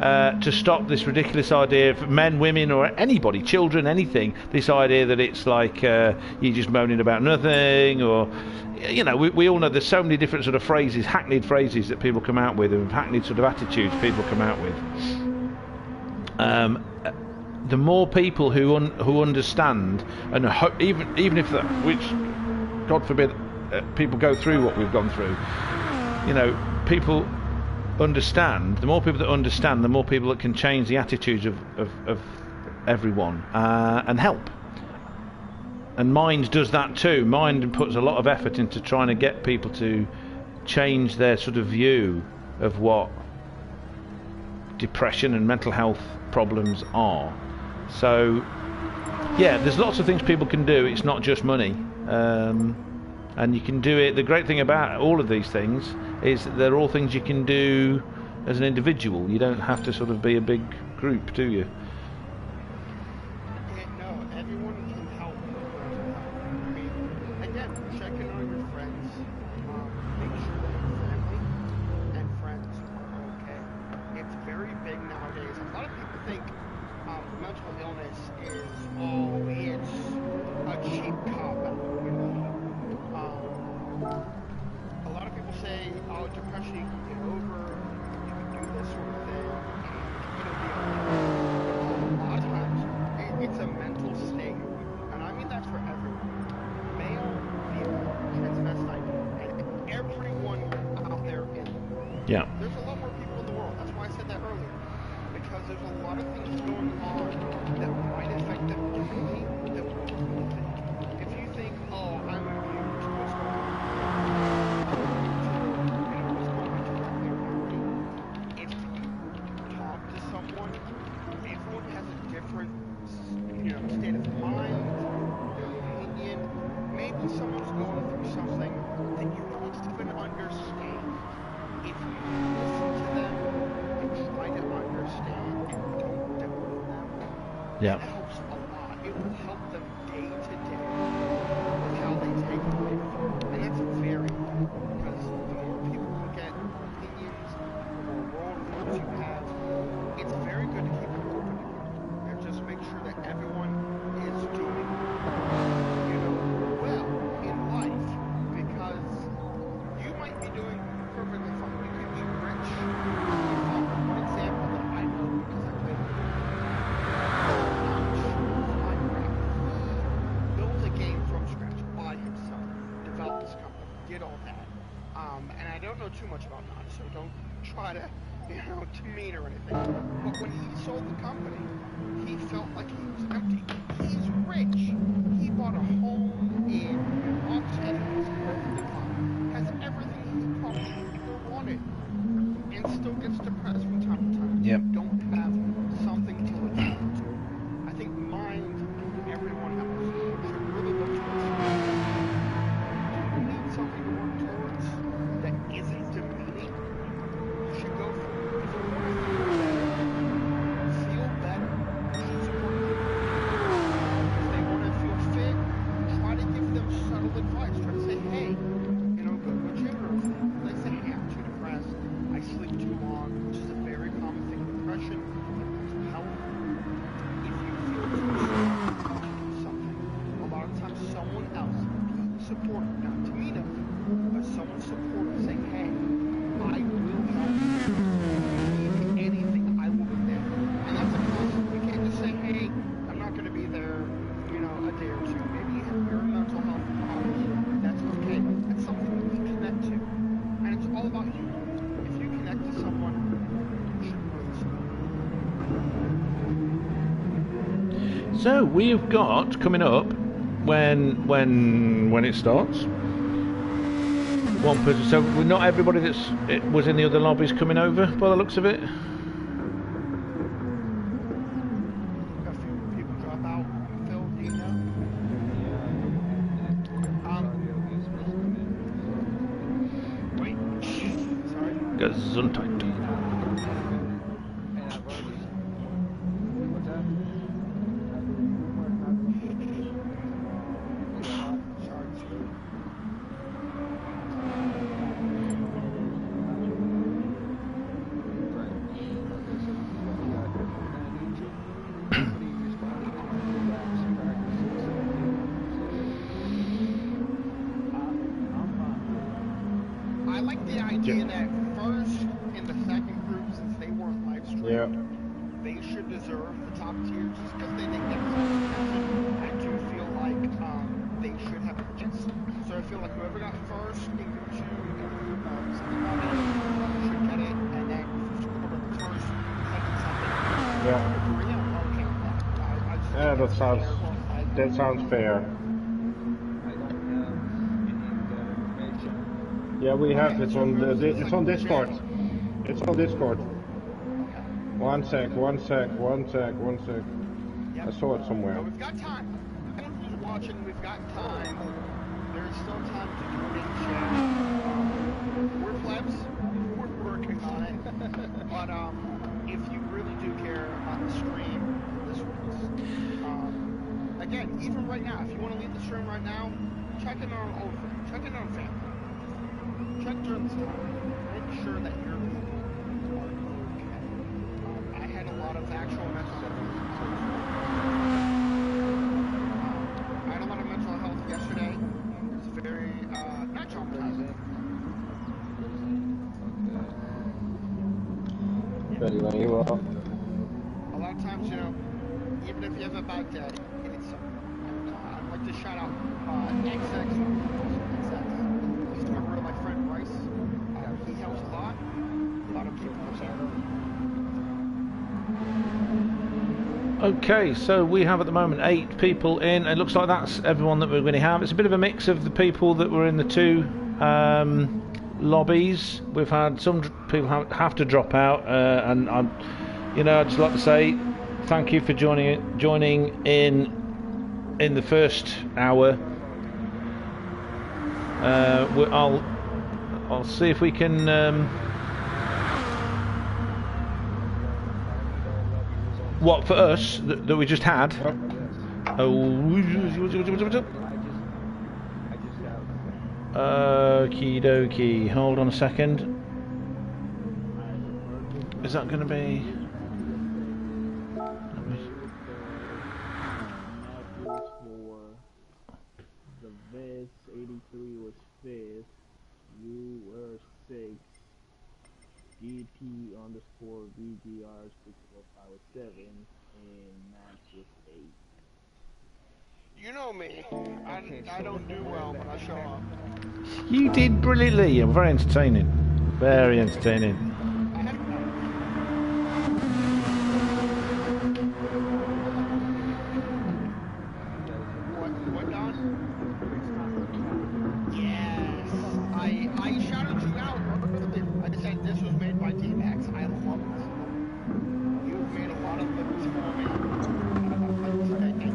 [SPEAKER 1] to stop this ridiculous idea of men, women, or anybody, children, anything, this idea that it's like you're just moaning about nothing, or we all know there's so many different sort of phrases, hackneyed phrases that people come out with, and hackneyed sort of attitudes people come out with. The more people who understand, and even if that, which God forbid, people go through what we've gone through, people understand. The more people that understand, the more people that can change the attitudes of everyone and help. And Mind does that too. Mind puts a lot of effort into trying to get people to change their sort of view of what depression and mental health problems are. So yeah, there's lots of things people can do. It's not just money. And you can do it. The great thing about all of these things is that they're all things you can do as an individual. You don't have to sort of be a big group, do you?
[SPEAKER 2] No, everyone can help. I mean, again, check in on your friends. Make sure that your family and friends are okay. It's very big nowadays. A lot of people think mental illness is, it's a cheap cop-out, you know. A lot of people say, depression you can get over, you can do this sort of thing, and it'll be okay. A lot of times, it's a mental state, and I mean that for everyone. Male, female, transvestite, and everyone out there in the world.
[SPEAKER 1] Yeah.
[SPEAKER 2] There's a lot more people in the world. That's why I said that earlier. Because there's a lot of things going on that might affect them differently than what you think. If you think, I'm immune to what's going on, if you talk to someone, everyone has a different, state of mind, their opinion. Maybe someone's going through something that you don't even understand. If you listen to them and try to understand and don't demonize them,
[SPEAKER 1] Yeah.
[SPEAKER 2] it helps a lot. It will help them day to day with how they take life. And that's very important because the more people who get opinions, the more worldviews you have, it's very good to keep it open and just make sure that everyone is doing, well in life, because you might be doing perfectly fine. You could be rich. One example that I know because I played Minecraft. He built a game from scratch by himself, developed this company, did all that. And I don't know too much about Notch, so don't try to, demean or anything. But when he sold the company, he felt like he was empty. He's rich. He bought a home in Oxford. He's perfectly fine. Has everything he probably ever wanted. And still gets depressed from time to time.
[SPEAKER 1] Yep.
[SPEAKER 2] Don't have something to look forward to. I think mind, everyone else, should really look towards something. Do you need something to work towards that isn't demeaning? You should go for it. If you want to feel better, you should support people. If they want to feel fit, try to give them subtle advice. Try to say, hey, go to a gym or anything. They say, hey, I'm too depressed. I sleep too long, which is a very common thing. Depression and mental health. If you feel too strong, do something. A lot of times, someone else being supportive, not to mean of you, but someone supportive saying, hey, I will help you. If you need anything, I will be there. And that's a constant. You can't just say, hey, I'm not going to be there, a day or two. Maybe you have your mental health problems. That's okay. That's something we connect to. And it's all about you. If you connect to someone, you should really support.
[SPEAKER 1] So we've got coming up when it starts. One person. So not everybody was in the other lobbies coming over by the looks of it.
[SPEAKER 2] A few people drop out. Phil, do you know? Wait. Sorry.
[SPEAKER 1] Gesundheit.
[SPEAKER 2] I like the idea that first and the second group, since they weren't live streamed, they should deserve the top tier just because they think they're attention. I do feel like they should have a chance. So I feel like whoever got first in group 2 and group something like that should get it, and then whoever got first, second, something.
[SPEAKER 6] Yeah.
[SPEAKER 2] Okay, I just
[SPEAKER 6] Yeah, that sounds fair. Yeah, we have it's on it's on Discord. It's on Discord. One sec.
[SPEAKER 2] Yep.
[SPEAKER 6] I saw it somewhere.
[SPEAKER 2] We've got time. Anyone who's watching, we've got time. There's still time to donate chat. We're plebs. We're working on it. But if you really do care about the stream this week, again, even right now, if you want to leave the stream right now, check in on old friends, check in on family. Check during this time. Make sure that you're okay. I had a lot of actual mental health. I had a lot of mental health yesterday. It's very, not traumatizing.
[SPEAKER 4] Ready when you are.
[SPEAKER 2] A lot of times, you know, even if you have a bad day, you need something. And I'd like to shout out XX. He's a member of my friend Bryce. He helps a lot. A lot of people
[SPEAKER 1] Okay, so we have at the moment 8 people in. It looks like that's everyone that we're going to have. It's a bit of a mix of the people that were in the 2 lobbies. We've had some people have to drop out, and I'd just like to say thank you for joining in the first hour. I'll see if we can. What for us that we just had? Okie dokie. Hold on a second. Is that going to be?
[SPEAKER 3] The Viz 83 was 5th. You were 6th. GP_VGR6455 was 7th, and Max was 8th.
[SPEAKER 2] You know me. I don't do well when I show up.
[SPEAKER 1] You did brilliantly. You're very entertaining. Very entertaining.
[SPEAKER 2] What, Don? Yes. I shouted you out earlier. I said this was made by D-Max. I love it. You've made a lot of things for me. I'd like to say thank you.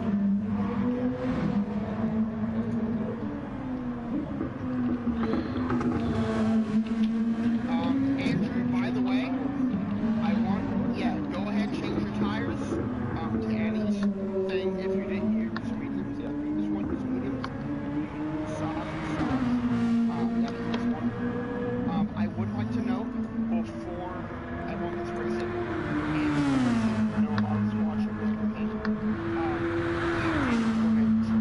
[SPEAKER 2] Andrew, by the way, go ahead, change your tires to Annie's thing if you didn't use mediums. Yeah, this one is mediums. Soft. This one. I would like to know before everyone gets racing, I know a lot of us watching this thing, to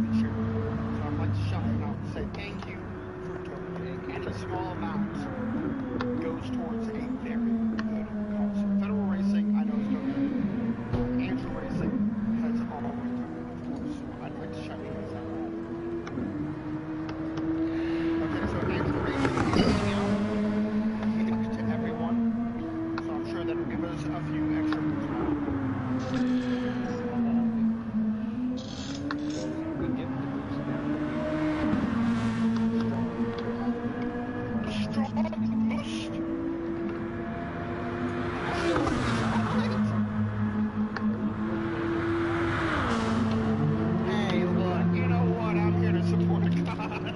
[SPEAKER 2] the charity. So I'd like to shout them out and say thank you for donating. Any small amount goes towards a very good cause. Federal Racing, I know, is donating. Andrew Racing has always donated, of course. So I'd like to shout you guys out. Okay, so Andrew Racing is reaching out to everyone. So I'm sure that'll give us a few extra boosts. Strong boost. Hey, look, you know what? I'm here to support God.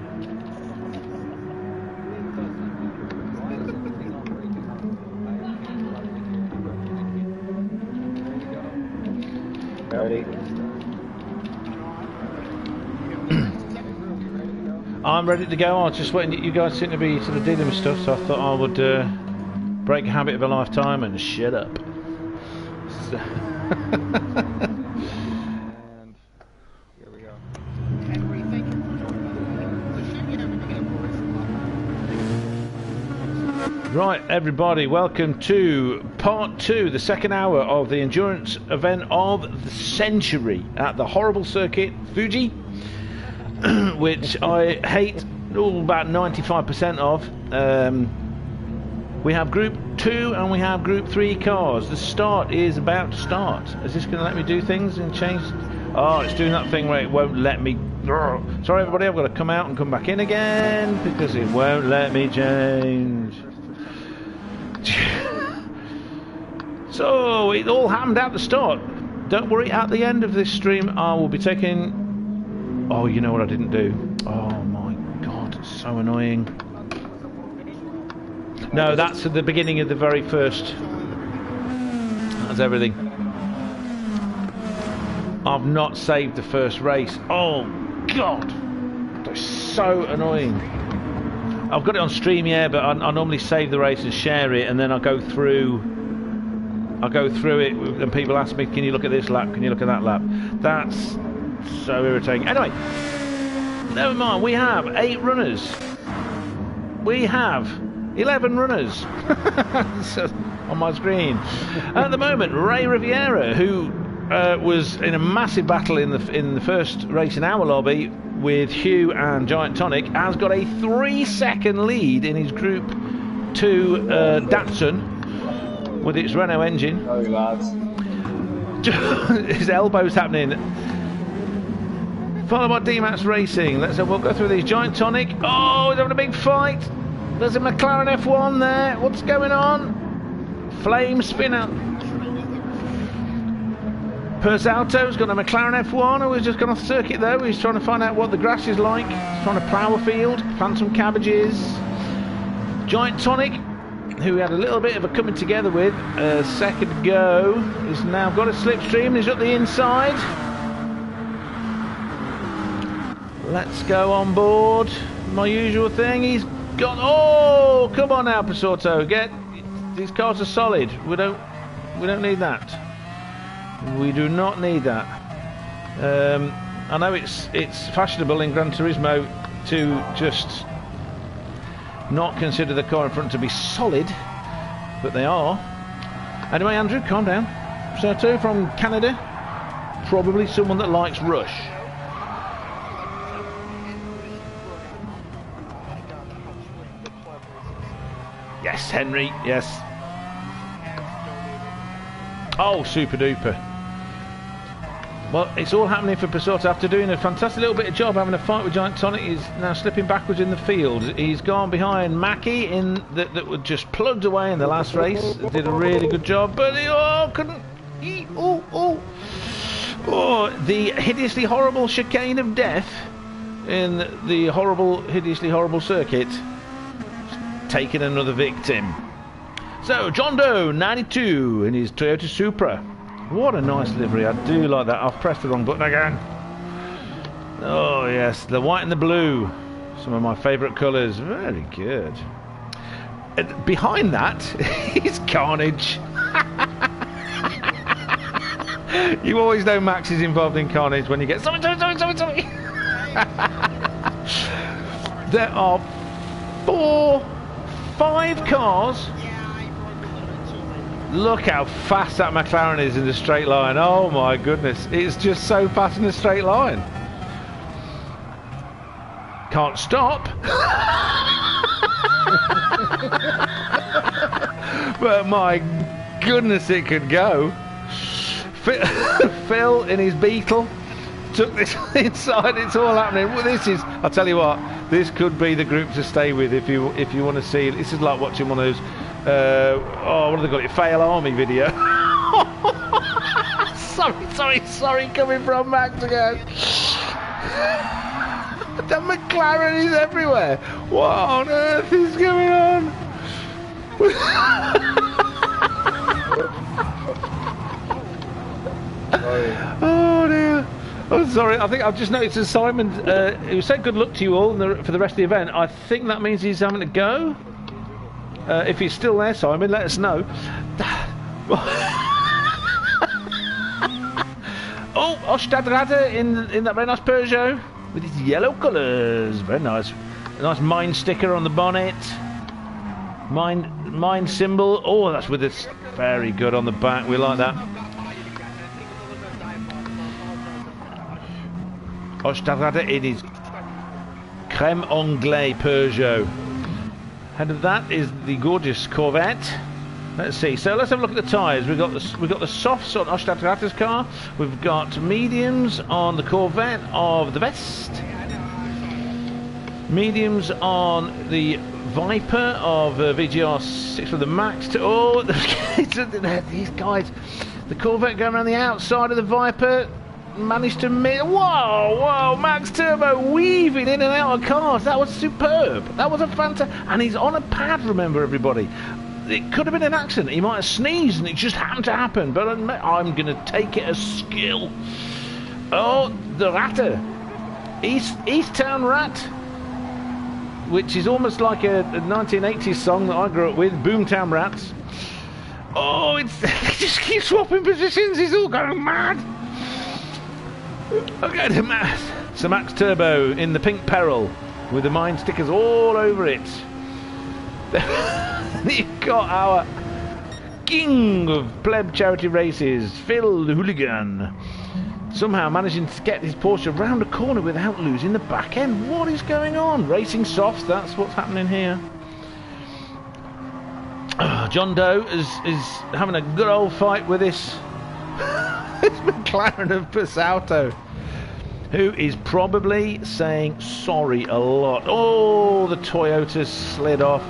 [SPEAKER 4] Ready?
[SPEAKER 1] I'm ready to go. I was just waiting. You guys seem to be sort of dealing with stuff, so I thought I would break a habit of a lifetime and shut up. So
[SPEAKER 3] And here we go.
[SPEAKER 2] Henry, thank you for joining us. It's a shame you haven't been able to race a lot.
[SPEAKER 1] Right, everybody, welcome to part 2, the second hour of the endurance event of the century at the horrible circuit Fuji, which I hate about 95% of. We have group 2 and we have group 3 cars. The start is about to start. Is this going to let me do things and change? Oh, it's doing that thing where it won't let me. Sorry, everybody, I've got to come out and come back in again because it won't let me change. So it all happened at the start. Don't worry, at the end of this stream I will be taking Oh, you know what I didn't do? Oh my god, it's so annoying. No, that's at the beginning of the very first. That's everything. I've not saved the first race. Oh god, that's so annoying. I've got it on stream, yeah, but I normally save the race and share it, and then I go through it, and people ask me, can you look at this lap, can you look at that lap? That's so irritating. Anyway, never mind, we have 8 runners. We have 11 runners on my screen. At the moment, Ray Riviera, who was in a massive battle in the first race in our lobby with Hugh and Giant Tonic, has got a 3-second lead in his Group 2 Datsun with its Renault engine.
[SPEAKER 4] Oh, lads.
[SPEAKER 1] His elbow's happening. Followed by D-Max Racing. We'll go through these. Giant Tonic. Oh, he's having a big fight. There's a McLaren F1 there. What's going on? Flame spinner. Persalto's got a McLaren F1 who has just gone off circuit though. He's trying to find out what the grass is like. He's trying to plough a field, plant some cabbages. Giant Tonic, who we had a little bit of a coming together with a second ago, has now got a slipstream and he's up the inside. Let's go on board. My usual thing, he's got... Oh, come on now, Pasorto. These cars are solid. We don't need that. We do not need that. I know it's fashionable in Gran Turismo to just not consider the car in front to be solid, but they are. Anyway, Andrew, calm down. Pasorto from Canada, probably someone that likes Rush. Yes, Henry, yes. Oh, super duper. Well, it's all happening for Pasorto after doing a fantastic little bit of job having a fight with Giant Tonic. He's now slipping backwards in the field. He's gone behind Mackie that was just plugged away in the last race. Did a really good job, but he couldn't. The hideously horrible chicane of death in the hideously horrible circuit. Taking another victim. So John Doe 92 in his Toyota Supra. What a nice livery. I do like that. I've pressed the wrong button again. Oh yes, the white and the blue, some of my favourite colours. Very good. And behind that is Carnage. You always know Max is involved in Carnage when you get sorry. There are 5 cars. Look how fast that McLaren is in the straight line. Oh my goodness, it's just so fast in the straight line. Can't stop. But my goodness, it could go. Phil in his Beetle took this inside. It's all happening. Well, this is, I'll tell you what, this could be the group to stay with if you want to see. This is like watching one of those what have they got it? Fail Army video. sorry, coming from Max again. The McLaren is everywhere. What on earth is going on? Oh dear. Oh, sorry. I think I've just noticed that Simon, who said good luck to you all for the rest of the event. I think that means he's having to go. If he's still there, Simon, let us know. Oh, Ostadrada in that very nice Peugeot with its yellow colours. Very nice. A nice mine sticker on the bonnet. Mine symbol. Oh, that's with this. Very good on the back. We like that. Ostadrada in his creme anglais Peugeot. Ahead of that is the gorgeous Corvette. Let's see. So let's have a look at the tyres. We've got the softs on Ostadrada's car. We've got mediums on the Corvette of the Vest. Mediums on the Viper of VGR6 with the Max. These guys. The Corvette going around the outside of the Viper. managed to miss. Whoa, Max Turbo weaving in and out of cars. That was superb. That was a fantastic. And he's on a pad, remember, everybody. It could have been an accident. He might have sneezed and it just happened to happen. But I'm going to take it as skill. Oh, the Ratter. East Town Rat. Which is almost like a 1980s song that I grew up with. Boomtown Rats. Oh, he just keeps swapping positions. He's all going mad. Okay, to Max Turbo in the pink peril with the mine stickers all over it. You've got our king of Pleb Charity Races, Phil the Hooligan, somehow managing to get his Porsche around a corner without losing the back end. What is going on? Racing softs, that's what's happening here. John Doe is having a good old fight with this McLaren of Pasauto, who is probably saying sorry a lot. Oh, the Toyota slid off,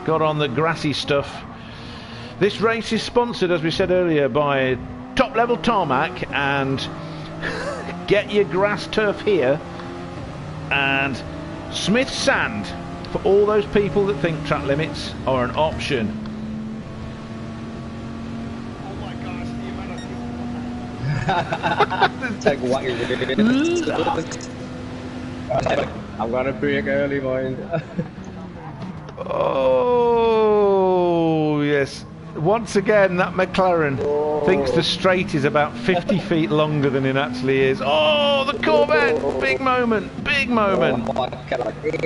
[SPEAKER 1] got on the grassy stuff. This race is sponsored, as we said earlier, by Top Level Tarmac and Get Your Grass Turf Here and Smith Sand for all those people that think track limits are an option.
[SPEAKER 4] Take what you're I'm gonna brake early, mind.
[SPEAKER 1] Oh yes, once again that McLaren thinks the straight is about 50 feet longer than it actually is. Oh, the Corvette, big moment.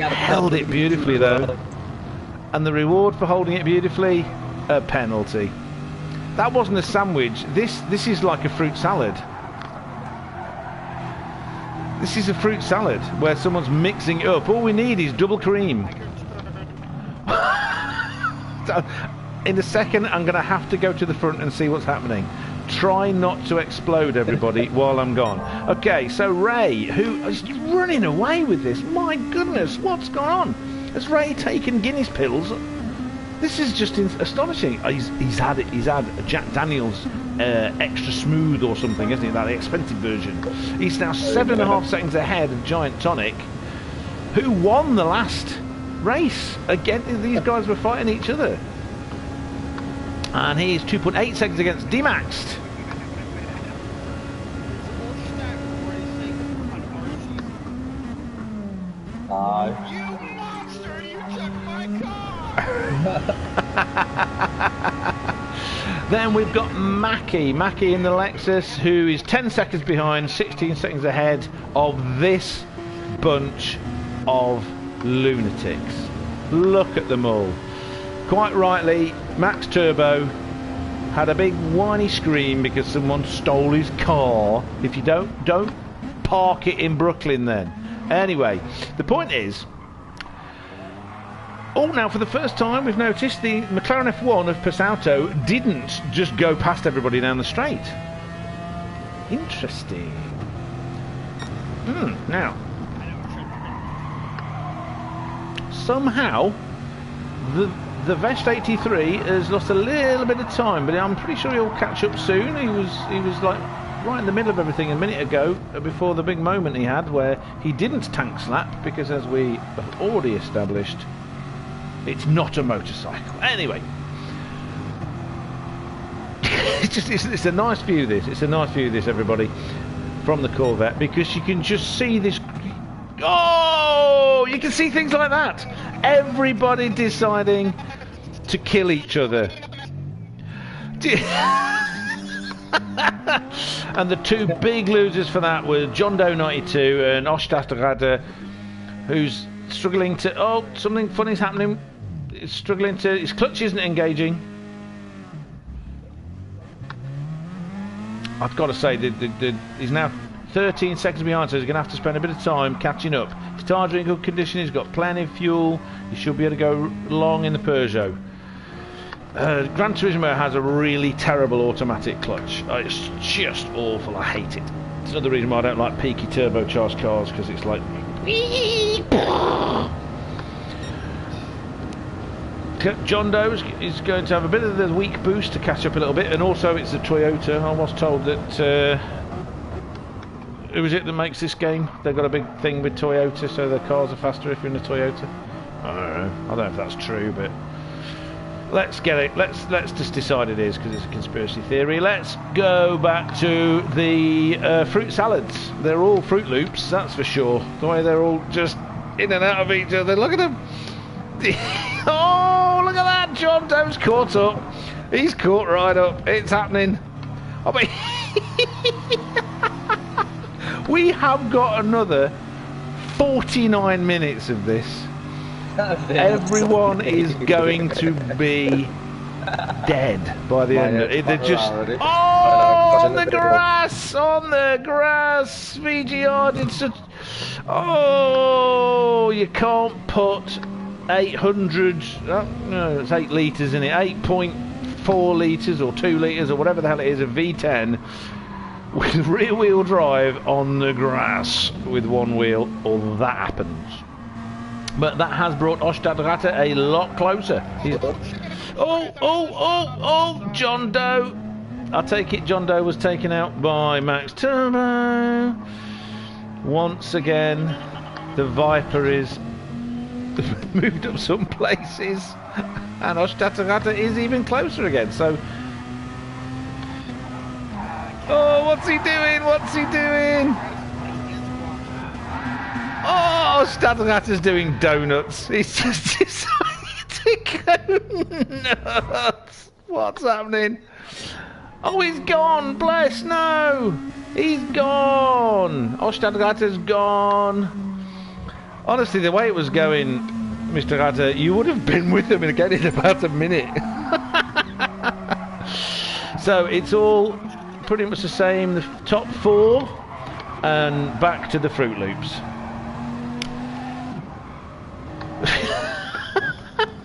[SPEAKER 1] Held it beautifully though, and the reward for holding it beautifully, a penalty. That wasn't a sandwich. This is like a fruit salad. This is a fruit salad where someone's mixing it up. All we need is double cream. In a second, I'm going to have to go to the front and see what's happening. Try not to explode, everybody, while I'm gone. Okay, so Ray, who is running away with this. My goodness, what's gone on? Has Ray taken Guinness pills? This is just astonishing. He's had Jack Daniels extra smooth or something, isn't he? That expensive version. He's now 7.5 seconds ahead of Giant Tonic, who won the last race. Again, these guys were fighting each other, and he's 2.8 seconds against D-Maxed. Then we've got Mackie in the Lexus, who is 10 seconds behind, 16 seconds ahead of this bunch of lunatics. Look at them all. Quite rightly, Max Turbo had a big whiny scream because someone stole his car. If you don't park it in Brooklyn then. Anyway, the point is, now for the first time we've noticed the McLaren F1 of Pasauto didn't just go past everybody down the straight. Interesting. Now, somehow the Vest 83 has lost a little bit of time, but I'm pretty sure he'll catch up soon. He was like right in the middle of everything a minute ago, before the big moment he had where he didn't tank slap, because as we have already established, it's not a motorcycle. Anyway, it's a nice view. It's a nice view. This everybody from the Corvette, because you can just see this. Oh, you can see things like that. Everybody deciding to kill each other. And the two big losers for that were John Doe 92 and Oshtastarada, who's struggling to. Oh, something funny's happening. He's struggling to. His clutch isn't engaging. I've got to say, he's now 13 seconds behind, so he's going to have to spend a bit of time catching up. His tyres are in good condition. He's got plenty of fuel. He should be able to go long in the Peugeot. Gran Turismo has a really terrible automatic clutch. It's just awful. I hate it. It's another reason why I don't like peaky turbocharged cars, because it's like. John Doe is going to have a bit of the weak boost to catch up a little bit, and also it's a Toyota. I was told that who is it that makes this game? They've got a big thing with Toyota, so their cars are faster if you're in a Toyota. I don't know. I don't know if that's true, but let's get it. Let's just decide it is, because it's a conspiracy theory. Let's go back to the fruit salads. They're all Fruit Loops, that's for sure. The way they're all just in and out of each other. Look at them. Oh, look at that. John Doe's caught up. He's caught right up. It's happening. I mean, we have got another 49 minutes of this. Everyone is going to be dead by the end of it. They're just on the grass, on the grass. Fiji did such. Oh, you can't put 800. Oh, no, it's 8 litres in it. 8.4 litres or 2 litres or whatever the hell it is. A V10 with rear-wheel drive on the grass with one wheel. All that happens. But that has brought Ostad a lot closer. Oh, John Doe. I take it John Doe was taken out by Max Turbo. Once again, the Viper is moved up some places. And Ostad is even closer again. So, oh, what's he doing? What's he doing? Oh, Stadlerata's doing donuts. He's just decided to go nuts. What's happening? Oh, he's gone. Bless, no. He's gone. Oh, Stadlerata's gone. Honestly, the way it was going, Mr. Rata, you would have been with him again in about a minute. So it's all pretty much the same. The top 4 and back to the Fruit Loops.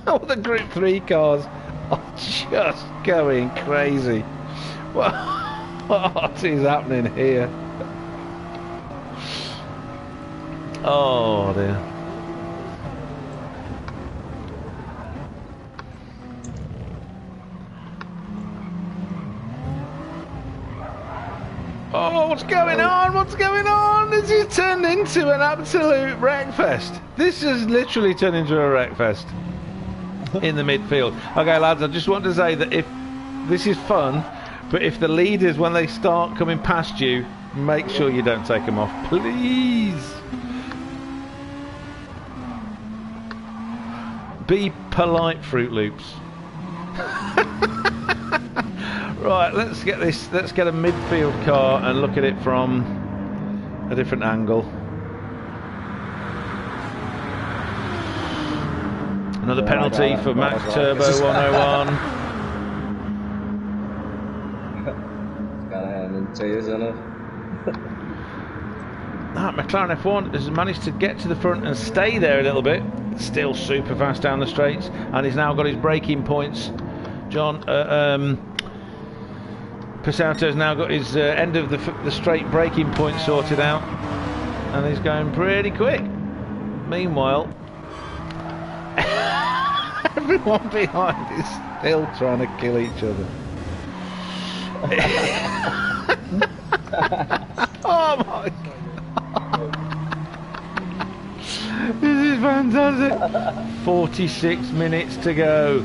[SPEAKER 1] All the Group 3 cars are just going crazy. What is happening here? Oh dear. Oh, what's going on? What's going on? This has turned into an absolute wreckfest. This has literally turned into a wreckfest in the midfield. Okay, lads, I just want to say that if this is fun, but if the leaders, when they start coming past you, make sure you don't take them off, please. Be polite, Fruit Loops. Right, let's get this. Let's get a midfield car and look at it from a different angle. Another penalty for Max Turbo 101.
[SPEAKER 4] Gotta hand it to you, isn't it?
[SPEAKER 1] That McLaren F1 has managed to get to the front and stay there a little bit. Still super fast down the straights, and he's now got his braking points. John Pasauto's now got his end of the straight braking point sorted out, and he's going pretty quick. Meanwhile, everyone behind is still trying to kill each other. Oh my god! This is fantastic. 46 minutes to go.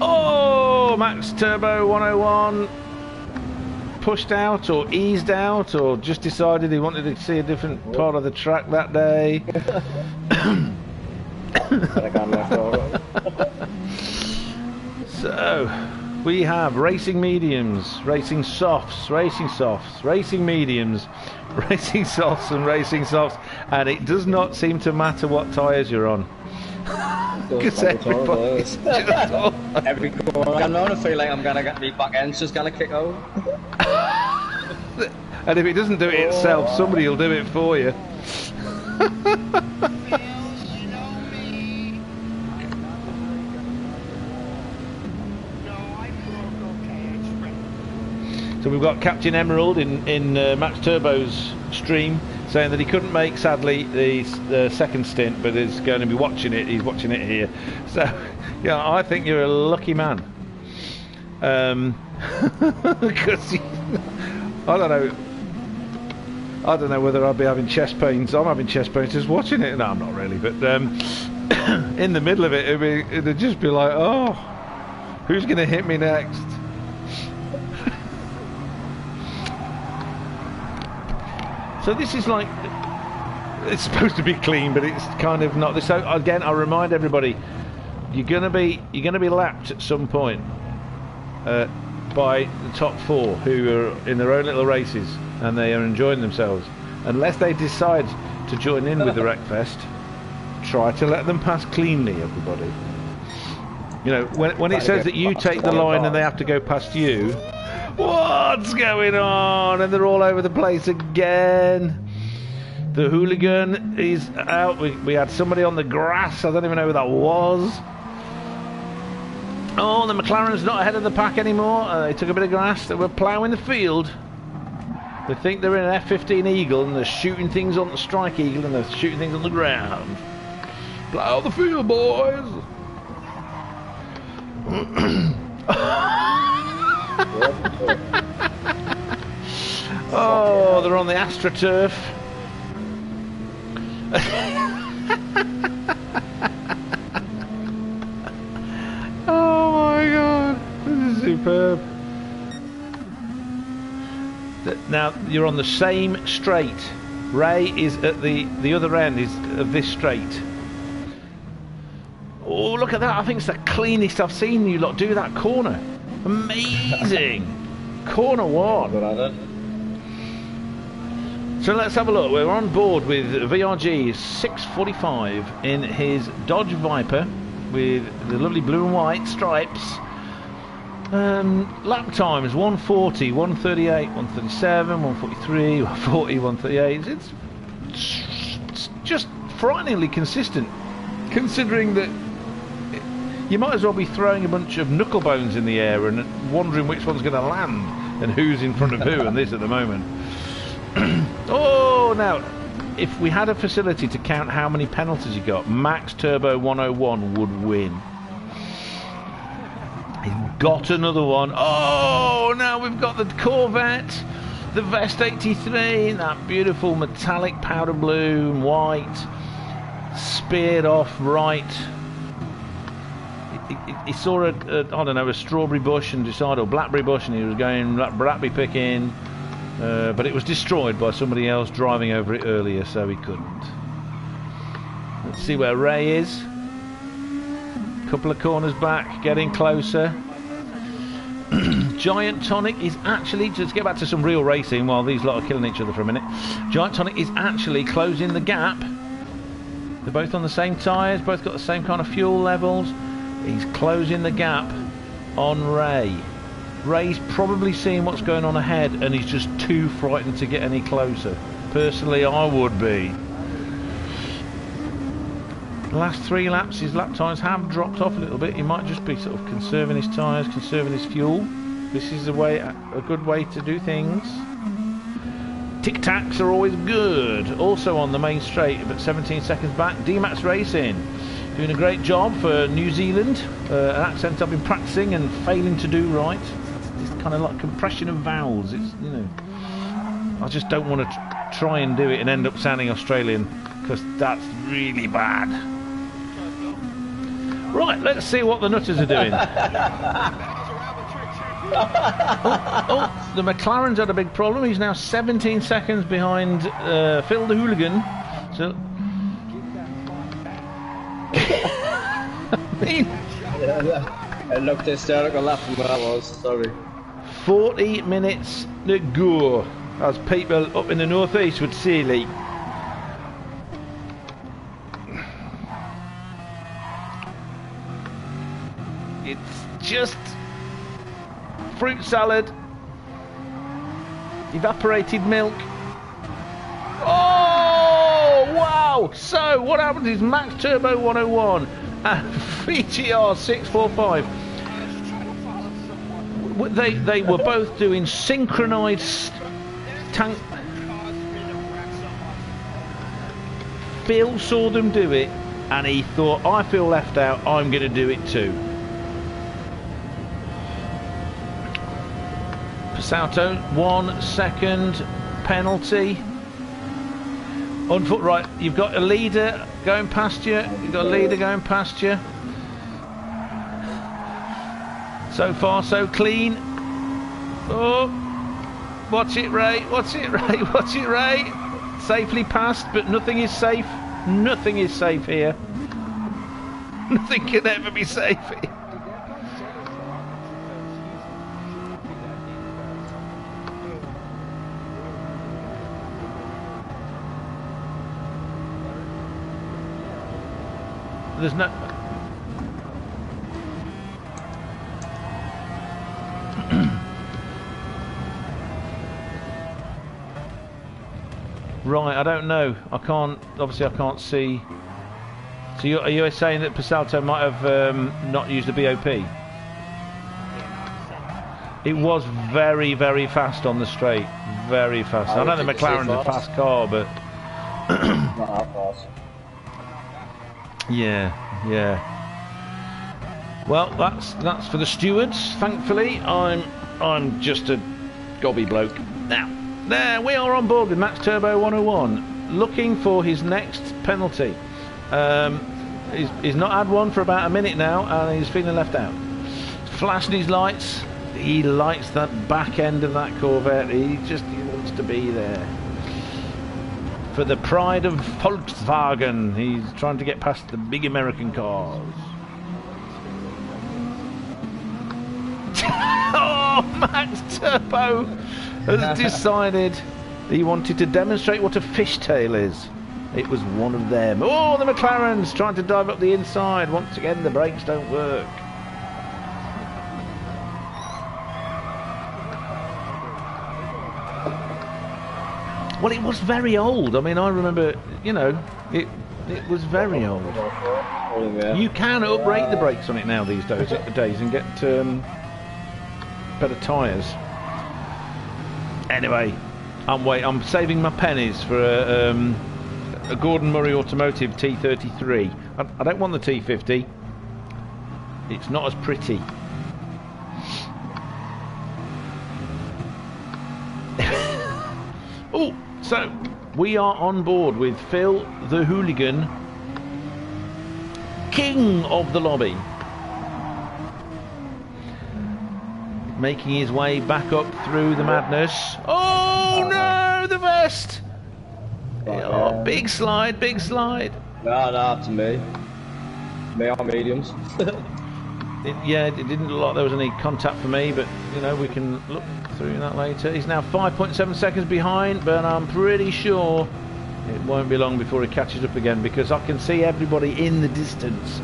[SPEAKER 1] Oh, Max Turbo 101 pushed out or eased out or just decided he wanted to see a different part of the track that day. So we have racing mediums, racing softs, racing softs, racing mediums, racing softs and racing softs, and it does not seem to matter what tyres you're on. Because everybody's just all...
[SPEAKER 4] Every corner I'm on, I feel like I'm gonna get me back end's just gonna kick out.
[SPEAKER 1] And if it doesn't do it itself, somebody will do it for you. So we've got Captain Emerald in Max Turbo's stream saying that he couldn't make, sadly, the second stint, but is going to be watching it. He's watching it here. So, yeah, I think you're a lucky man. Because I don't know whether I'll be having chest pains. I'm having chest pains just watching it. No, I'm not really, but in the middle of it, it'd just be like, oh, who's going to hit me next? So this is like, it's supposed to be clean, but it's kind of not. So again, I remind everybody, you're gonna be lapped at some point by the top 4 who are in their own little races and they are enjoying themselves. Unless they decide to join in with the Wreckfest, try to let them pass cleanly, everybody. You know, when it says that you take the line and they have to go past you, what's going on? And they're all over the place again. The hooligan is out. We had somebody on the grass. I don't even know who that was. Oh, the McLaren's not ahead of the pack anymore. They took a bit of grass. They were ploughing the field. They think they're in an F-15 Eagle and they're shooting things on the Strike Eagle and they're shooting things on the ground. Plough the field, boys. Oh, they're on the AstroTurf. Oh my god, this is superb. Now you're on the same straight. Ray is at the other end of this straight. Oh, look at that. I think it's the cleanest I've seen you lot do that corner. Amazing. Corner 1. So let's have a look. We're on board with VRG 645 in his Dodge Viper with the lovely blue and white stripes. Lap times 140, 138, 137, 143, 140, 138. It's just frighteningly consistent, considering that you might as well be throwing a bunch of knuckle bones in the air and wondering which one's going to land and who's in front of who and this at the moment. Oh, now, if we had a facility to count how many penalties you got, Max Turbo 101 would win. He's got another one. Oh, now we've got the Corvette, the Vest 83, that beautiful metallic powder blue and white, speared off right. He saw I don't know, a strawberry bush and decided, or blackberry bush, and he was going blackberry picking. But it was destroyed by somebody else driving over it earlier, so he couldn't. Let's see where Ray is. Couple of corners back, getting closer. Giant Tonic is actually, just get back to some real racing while these lot are killing each other for a minute. Giant Tonic is actually closing the gap. They're both on the same tyres, both got the same kind of fuel levels. He's closing the gap on Ray. Ray's probably seeing what's going on ahead and he's just too frightened to get any closer. Personally, I would be. The last 3 laps, his lap times have dropped off a little bit. He might just be sort of conserving his tyres, conserving his fuel. This is a good way to do things. Tic-tacs are always good. Also on the main straight, but 17 seconds back, D-Max Racing. Doing a great job for New Zealand. An accent I've been practicing and failing to do right. It's kind of like compression of vowels. It's, you know, I just don't want to try and do it and end up sounding Australian, because that's really bad. Right, let's see what the nutters are doing. oh, the McLaren's had a big problem. He's now 17 seconds behind Phil the Hooligan. So, I mean,
[SPEAKER 4] it looked hysterical laughing where I was, sorry.
[SPEAKER 1] 40 minutes to go, as people up in the northeast would say, like. It's just fruit salad, evaporated milk. Oh, wow! So, what happened is Max Turbo 101 and VGR 645. They were both doing synchronised tank. Phil saw them do it and he thought, I feel left out, I'm going to do it too. For Pasauto, 1 second penalty. Right, you've got a leader going past you. You've got a leader going past you. So far, so clean. Oh, watch it, Ray. Watch it, Ray. Watch it, Ray. Safely passed, but nothing is safe. Nothing is safe here. Nothing can ever be safe here. There's no... Right, I don't know. I can't... Obviously, I can't see... So are you saying that Pasalto might have not used the BOP? It was very, very fast on the straight. Very fast. I know the McLaren's a fast car, but...
[SPEAKER 4] Not that fast.
[SPEAKER 1] Yeah, yeah. Well, that's for the stewards. Thankfully, I'm just a gobby bloke. Now, there we are on board with Max Turbo 101, looking for his next penalty. He's not had one for about a minute now, and he's feeling left out. Flashing his lights. He likes that back end of that Corvette. He wants to be there. For the pride of Volkswagen, he's trying to get past the big American cars. Oh, Max Turbo has decided he wanted to demonstrate what a fishtail is. It was one of them. Oh, the McLaren's trying to dive up the inside. Once again, the brakes don't work. Well, it was very old. I mean, I remember, you know, it was very old. You can uprate the brakes on it now these days and get better tyres. Anyway, I'm saving my pennies for a Gordon Murray Automotive T33. I don't want the T50. It's not as pretty. Oh, so we are on board with Phil the Hooligan, king of the lobby, making his way back up through the madness. Oh no, the vest! Oh, big slide, big slide.
[SPEAKER 4] No, to me. Me are mediums.
[SPEAKER 1] Yeah, it didn't look like there was any contact for me, but you know, we can look through that later. He's now 5.7 seconds behind, but I'm pretty sure it won't be long before he catches up again, because I can see everybody in the distance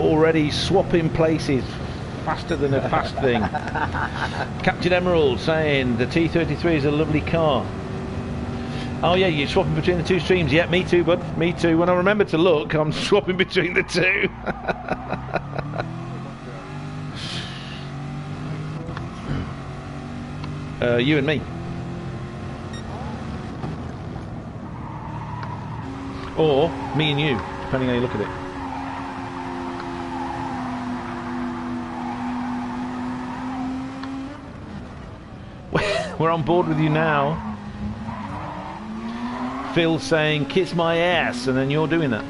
[SPEAKER 1] already swapping places faster than a fast thing. Captain Emerald saying the T33 is a lovely car. Oh yeah, you're swapping between the two streams. Yeah, me too, bud. Me too. When I remember to look, I'm swapping between the two. You and me. Or me and you, depending how you look at it. We're on board with you now. Phil saying, kiss my ass, and then you're doing that.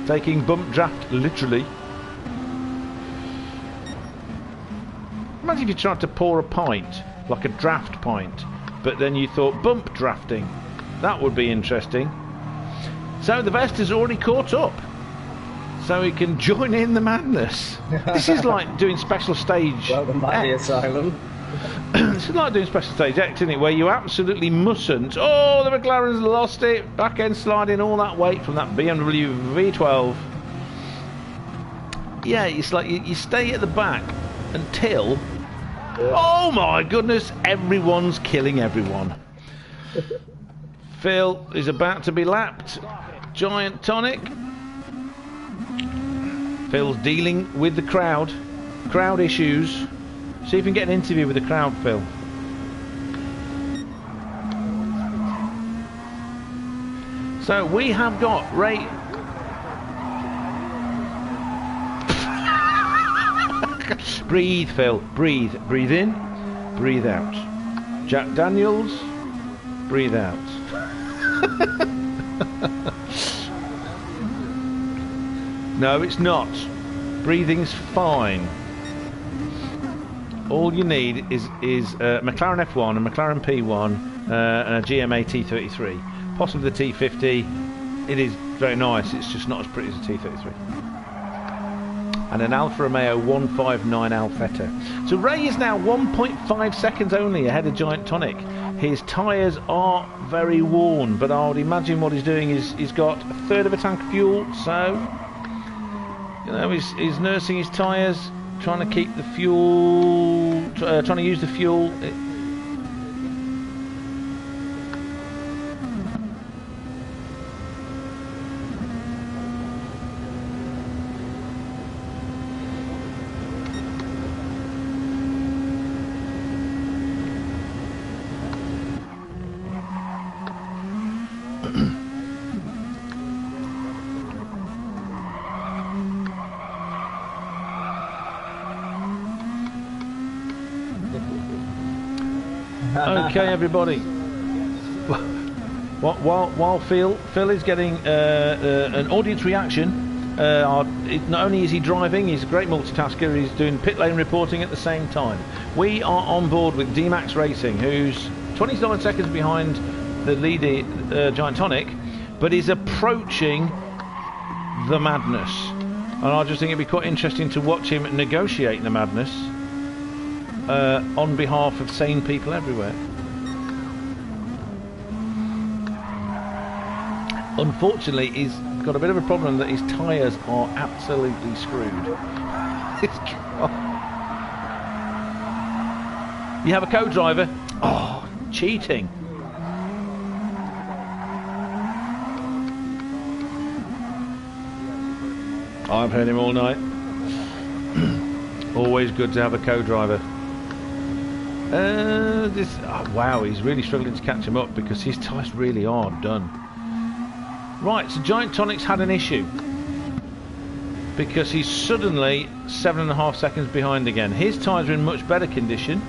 [SPEAKER 1] Taking bump draft, literally. Imagine if you tried to pour a pint, like a draft pint, but then you thought bump drafting. That would be interesting. So the vest has already caught up, so he can join in the madness. This is like doing special stage.
[SPEAKER 4] Welcome back to the asylum.
[SPEAKER 1] This is like doing special stage X, isn't it? Where you absolutely mustn't. Oh, the McLaren's lost it. Back end sliding, all that weight from that BMW V12. Yeah, it's like you stay at the back until. Oh my goodness, everyone's killing everyone. Phil is about to be lapped. Giant tonic. Phil's dealing with the crowd issues. See if you can get an interview with the crowd, Phil. So we have got Ray. Breathe, Phil. Breathe. Breathe in. Breathe out. Jack Daniels. Breathe out. No, it's not. Breathing's fine. All you need is McLaren F1, a McLaren P1, and a GMA T33. Possibly the T50. It is very nice. It's just not as pretty as a T33. And an Alfa Romeo 159 Alfetta. So Ray is now 1.5 seconds only ahead of Giant Tonic. His tyres are very worn, but I would imagine what he's doing is he's got a third of a tank of fuel, so you know he's nursing his tyres, trying to keep the fuel, trying to use the fuel. Okay, everybody. While Phil is getting an audience reaction, not only is he driving, he's a great multitasker. He's doing pit lane reporting at the same time. We are on board with D-Max Racing, who's 29 seconds behind the leader Giant Tonic, but is approaching the madness. And I just think it'd be quite interesting to watch him negotiate the madness. On behalf of sane people everywhere. Unfortunately, he's got a bit of a problem that his tyres are absolutely screwed. You have a co-driver? Oh, cheating. I've heard him all night. Always good to have a co-driver. Wow, he's really struggling to catch him up because his tyres really are done. Right, so Giant Tonic's had an issue because he's suddenly 7.5 seconds behind again. His tyres are in much better condition.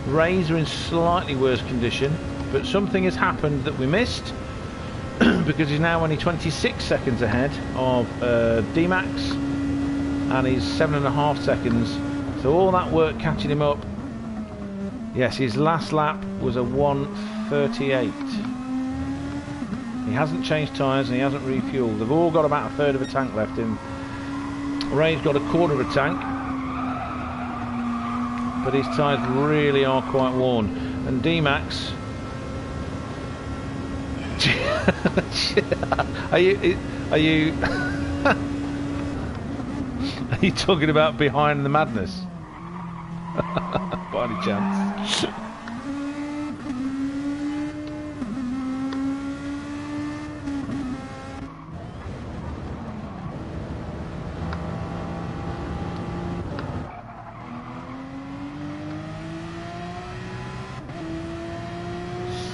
[SPEAKER 1] Ray's are in slightly worse condition, but something has happened that we missed because he's now only 26 seconds ahead of D-Max and he's 7.5 seconds. So all that work catching him up. Yes, his last lap was a 1:38. He hasn't changed tyres and he hasn't refueled. They've all got about a third of a tank left in. Ray's got a quarter of a tank, but his tyres really are quite worn. And D-Max, are you are you talking about behind the madness? By any chance?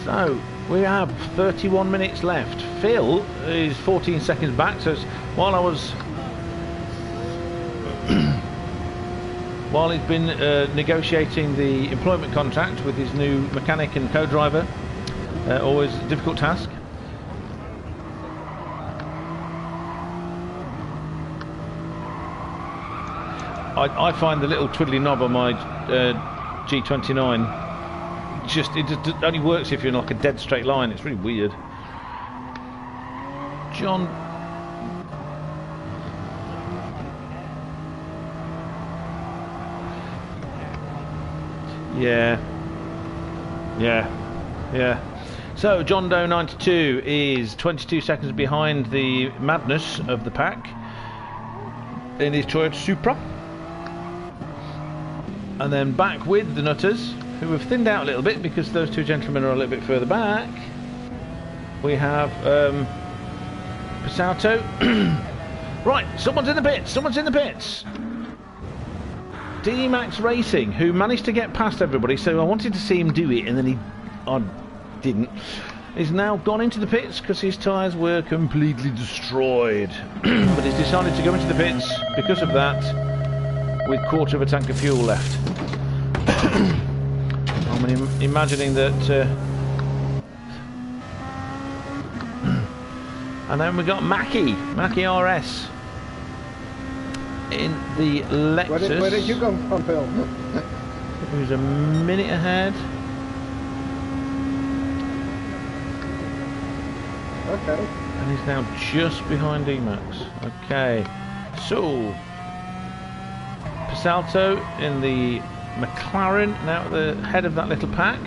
[SPEAKER 1] So we have 31 minutes left. Phil is 14 seconds back, so while I was while he's been negotiating the employment contract with his new mechanic and co-driver, always a difficult task. I find the little twiddly knob on my G29 it just only works if you're in like a dead straight line. It's really weird. John. Yeah. So John Doe 92 is 22 seconds behind the madness of the pack in his Toyota Supra. And then back with the Nutters, who have thinned out a little bit because those two gentlemen are a little bit further back. We have Passato. Right, someone's in the pits. D-Max Racing, who managed to get past everybody, so I wanted to see him do it, and then he didn't. He's now gone into the pits because his tyres were completely destroyed. But he's decided to go into the pits because of that. with quarter of a tank of fuel left. I'm imagining that. And then we got Mackie RS in the Lexus.
[SPEAKER 6] Where did you come from, Phil?
[SPEAKER 1] Who's a minute ahead.
[SPEAKER 6] Okay.
[SPEAKER 1] And he's now just behind Emacs. Okay. So, Pasalto in the McLaren, now at the head of that little pack.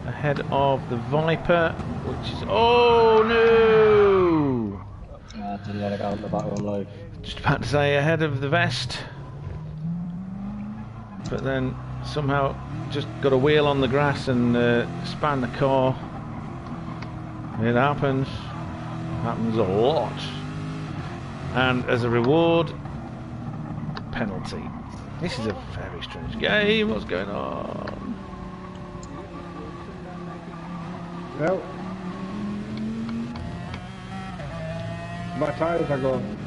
[SPEAKER 1] Ahead of the Viper, which is... Oh no!
[SPEAKER 4] I didn't want to go on the back one load.
[SPEAKER 1] Just about to say ahead of the Vest. But then somehow just got a wheel on the grass and span the car. It happens. Happens a lot. And as a reward, penalty. This is a very strange game. What's going on?
[SPEAKER 6] Well, my tires are gone.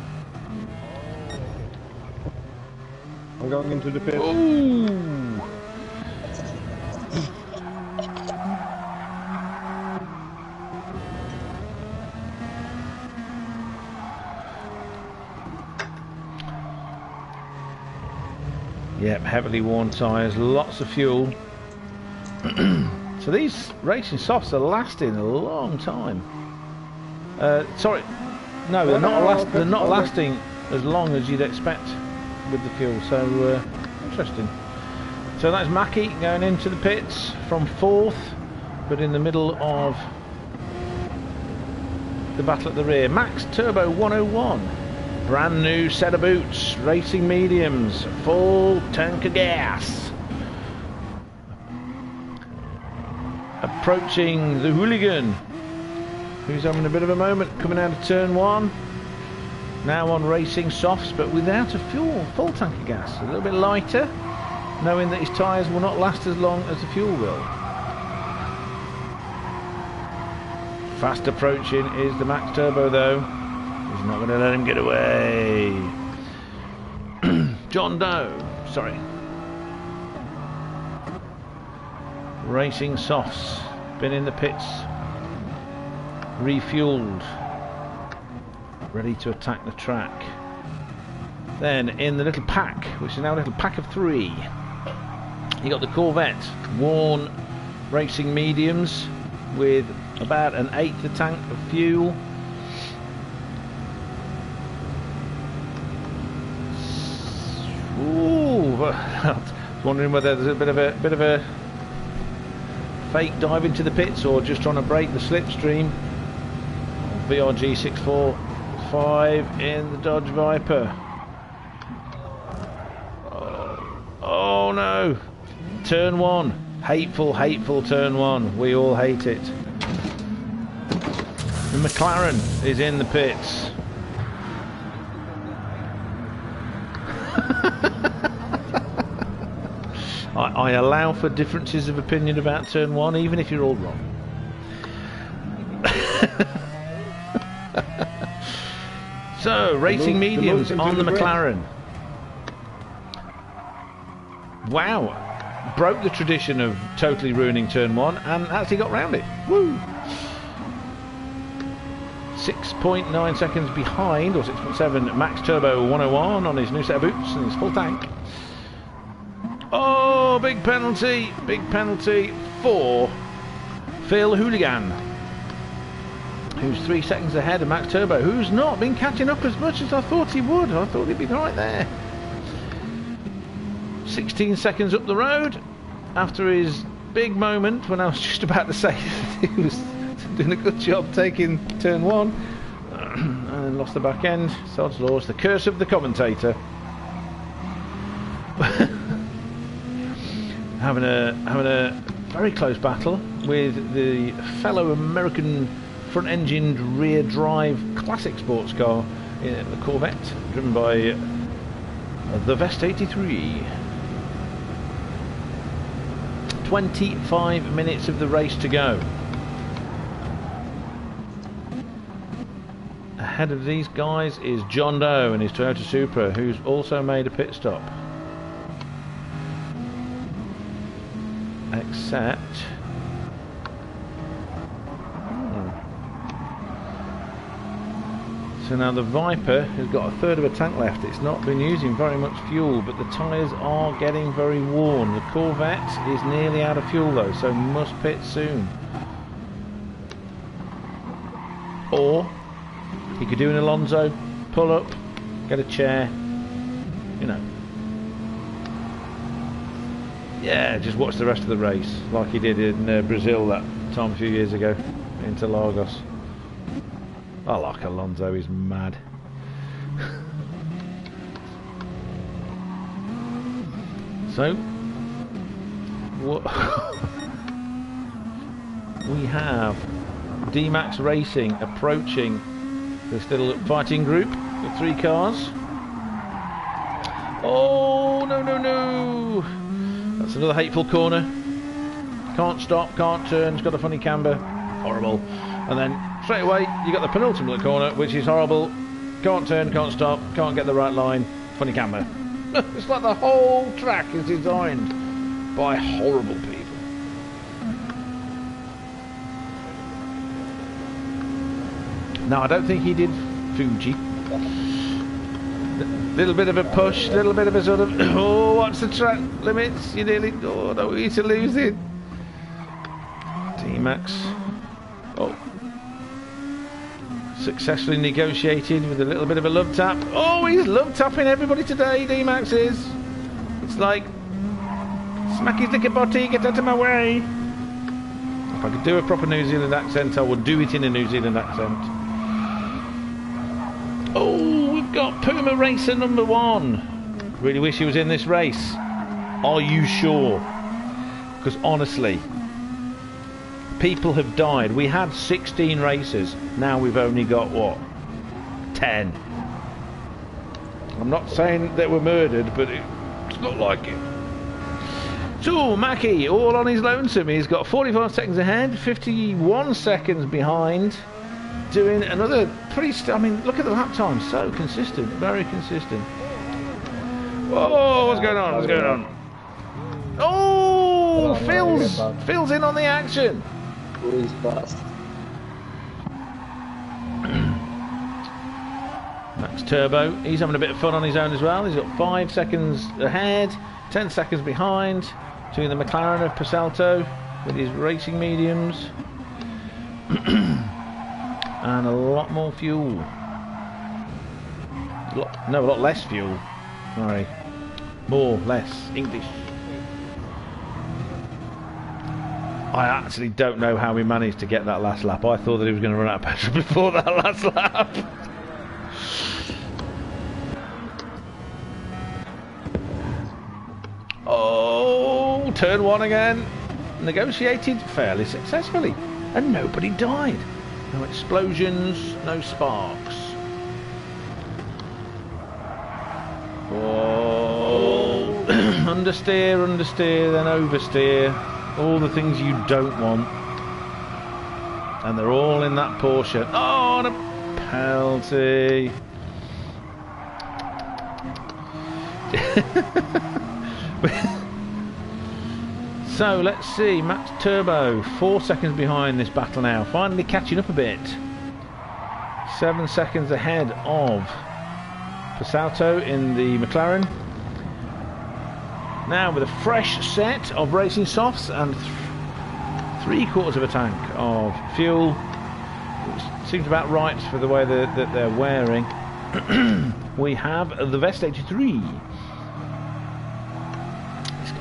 [SPEAKER 6] I'm going into the pit.
[SPEAKER 1] Ooh. Yep, heavily worn tyres, lots of fuel. So these racing softs are lasting a long time. Sorry, no, they're not lasting as long as you'd expect with the fuel. So interesting. So that's Mackie going into the pits from 4th, but in the middle of the battle at the rear. Max Turbo 101. Brand new set of boots, racing mediums, full tank of gas. Approaching the hooligan, who's having a bit of a moment, coming out of turn 1. Now on racing softs, but without a full tank of gas. A little bit lighter, knowing that his tyres will not last as long as the fuel will. Fast approaching is the Max Turbo though. He's not going to let him get away. John Doe, sorry. Racing softs, been in the pits, refueled, ready to attack the track. Then in the little pack, which is now a little pack of 3, you got the Corvette, worn racing mediums with about an 1/8 a tank of fuel. Ooh, I was wondering whether there's a bit of a fake dive into the pits or just trying to break the slipstream. VRG 645 in the Dodge Viper. Oh no! Turn 1, hateful turn 1. We all hate it. The McLaren is in the pits. I allow for differences of opinion about turn 1, even if you're all wrong. So, racing mediums on the McLaren. Wow, broke the tradition of totally ruining turn 1 and actually got round it. Woo! 6.9 seconds behind, or 6.7, Max Turbo 101 on his new set of boots and his full tank. Oh, big penalty for Phil Hooligan, who's 3 seconds ahead of Max Turbo, who's not been catching up as much as I thought he would. I thought he'd be right there. 16 seconds up the road after his big moment when I was just about to say that he was doing a good job taking turn 1 and then lost the back end. Sod's law, it's the curse of the commentator. having a very close battle with the fellow American front-engined rear-drive classic sports car, the Corvette, driven by the Vest 83. 25 minutes of the race to go. ahead of these guys is John Doe and his Toyota Supra, who's also made a pit stop. Except... So now the Viper has got a third of a tank left. It's not been using very much fuel, but the tyres are getting very worn. The Corvette is nearly out of fuel though, so must pit soon. Or he could do an Alonso, pull up, get a chair, you know. Yeah, just watch the rest of the race like he did in Brazil that time a few years ago, into Lagos. I like Alonso, he's mad. So, what we have D-Max Racing approaching this little fighting group with 3 cars. Oh, no, no, no! That's another hateful corner. Can't stop, can't turn, it's got a funny camber. Horrible. And then straight away you got the penultimate corner, which is horrible. Can't turn, can't stop, can't get the right line. Funny camber. It's like the whole track is designed by horrible people. No, I don't think he did Fuji. Little bit of a push, little bit of a sort of, oh, what's the track limits? You nearly, oh, don't want you to lose it. D-Max. Oh. Successfully negotiated with a little bit of a love tap. Oh, he's love tapping everybody today, D-Max is. It's like, smack his liquor body, get out of my way. If I could do a proper New Zealand accent, I would do it in a New Zealand accent. Oh, we've got Puma Racer number 1. Really wish he was in this race. Are you sure? Because honestly, people have died. We had 16 races. Now we've only got, what, 10. I'm not saying they were murdered, but it's not like it. So, Mackie, all on his lonesome. He's got 45 seconds ahead, 51 seconds behind. Doing another pretty... I mean, look at the lap time. So consistent. Very consistent. Whoa, what's going on? What's going on? Oh, Phil's in on the action.
[SPEAKER 4] He's fast.
[SPEAKER 1] Max Turbo, he's having a bit of fun on his own as well. He's got 5 seconds ahead, 10 seconds behind to the McLaren of Pasalto with his racing mediums. And a lot more fuel. A lot less fuel. Sorry. More, less. English. I actually don't know how we managed to get that last lap. I thought that he was going to run out of petrol before that last lap. Oh, turn 1 again. Negotiated fairly successfully. And nobody died. No explosions, no sparks. Oh, understeer, then oversteer. All the things you don't want. And they're all in that Porsche. Oh, and a penalty. So let's see, Max Turbo 4 seconds behind this battle now, finally catching up a bit. 7 seconds ahead of Pasalto in the McLaren. Now with a fresh set of racing softs and 3/4 of a tank of fuel, which seems about right for the way that they're wearing. We have the Vest 83.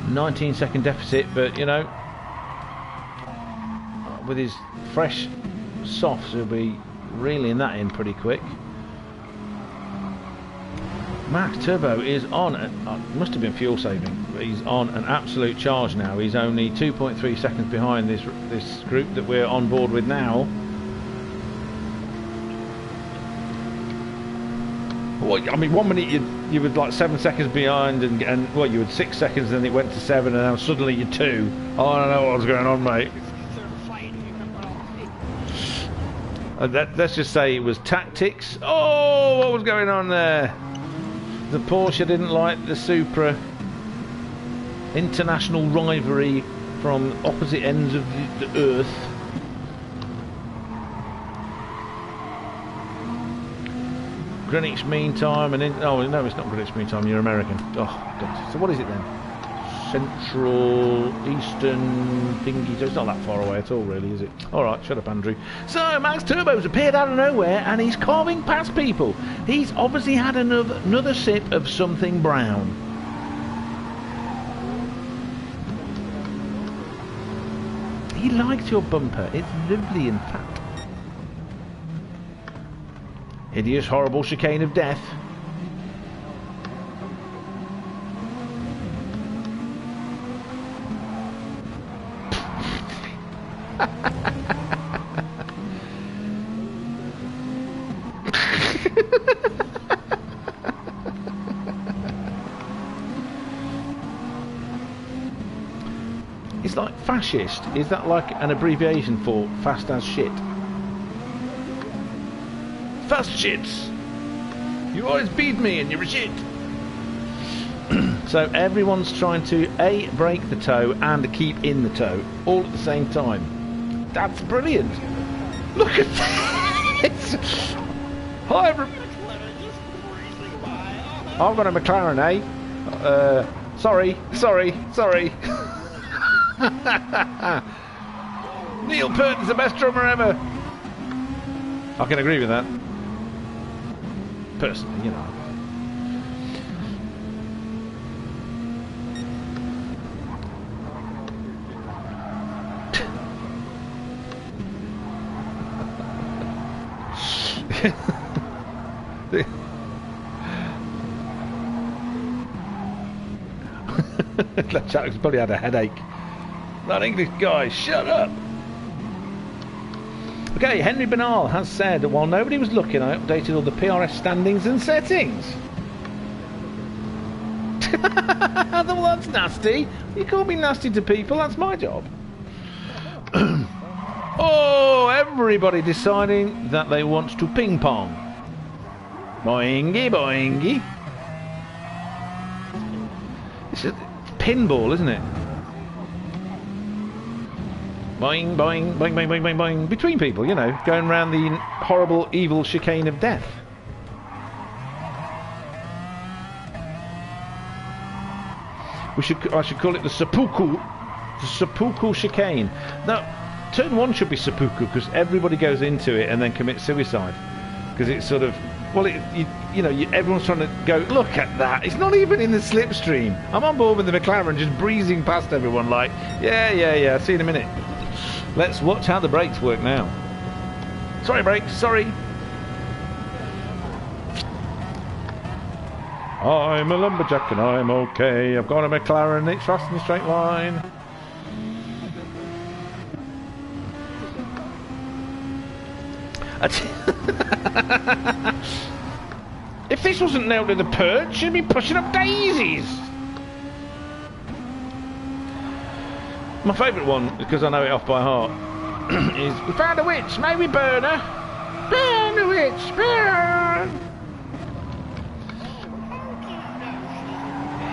[SPEAKER 1] 19-second deficit, but you know, with his fresh softs he'll be reeling that in pretty quick. Max Turbo is on, must have been fuel saving, but he's on an absolute charge now. He's only 2.3 seconds behind this group that we're on board with now. Well, I mean, 1 minute you were like 7 seconds behind, and well, you had 6 seconds, then it went to 7, and now suddenly you're 2. I don't know what's going on, mate. Let's just say it was tactics. Oh, what was going on there? The Porsche didn't like the Supra. International rivalry from opposite ends of the earth. Greenwich Mean Time and oh no, it's not Greenwich Mean Time. You're American. Oh God. So what is it then? Central, Eastern, thingy. So it's not that far away at all, really, is it? All right, shut up, Andrew. So Max Turbo's appeared out of nowhere and he's carving past people. He's obviously had another sip of something brown. He likes your bumper. It's lovely and fat. Hideous, horrible chicane of death. It's like fascist. Is that like an abbreviation for fast as shit? Fast shits! You always beat me and you're a shit! So everyone's trying to A, break the toe and keep in the toe all at the same time. That's brilliant! Look at this! Hi, I've got a McLaren, eh? Sorry. Neil Peart's the best drummer ever! I can agree with that. Personally, you know. That chap's probably had a headache. That English guy, shut up! Okay, Henry Bernal has said that while nobody was looking, I updated all the PRS standings and settings. Well, that's nasty. You can't be nasty to people, that's my job. Oh, everybody deciding that they want to ping pong. Boingy, boingy. It's pinball, isn't it? Boing, boing, boing, boing, boing, boing, boing. Between people, you know, going around the horrible, evil chicane of death. I should call it the seppuku chicane. Now, turn 1 should be seppuku because everybody goes into it and then commits suicide. Because it's sort of, well, everyone's trying to go, look at that. It's not even in the slipstream. I'm on board with the McLaren just breezing past everyone like, yeah, see you in a minute. Let's watch how the brakes work now. Sorry, brakes, sorry. I'm a lumberjack and I'm okay. I've got a McLaren, it's fast in a straight line. If this wasn't nailed to the perch, you'd be pushing up daisies. My favourite one, because I know it off by heart, is we found a witch, may we burn her? Burn the witch, burn!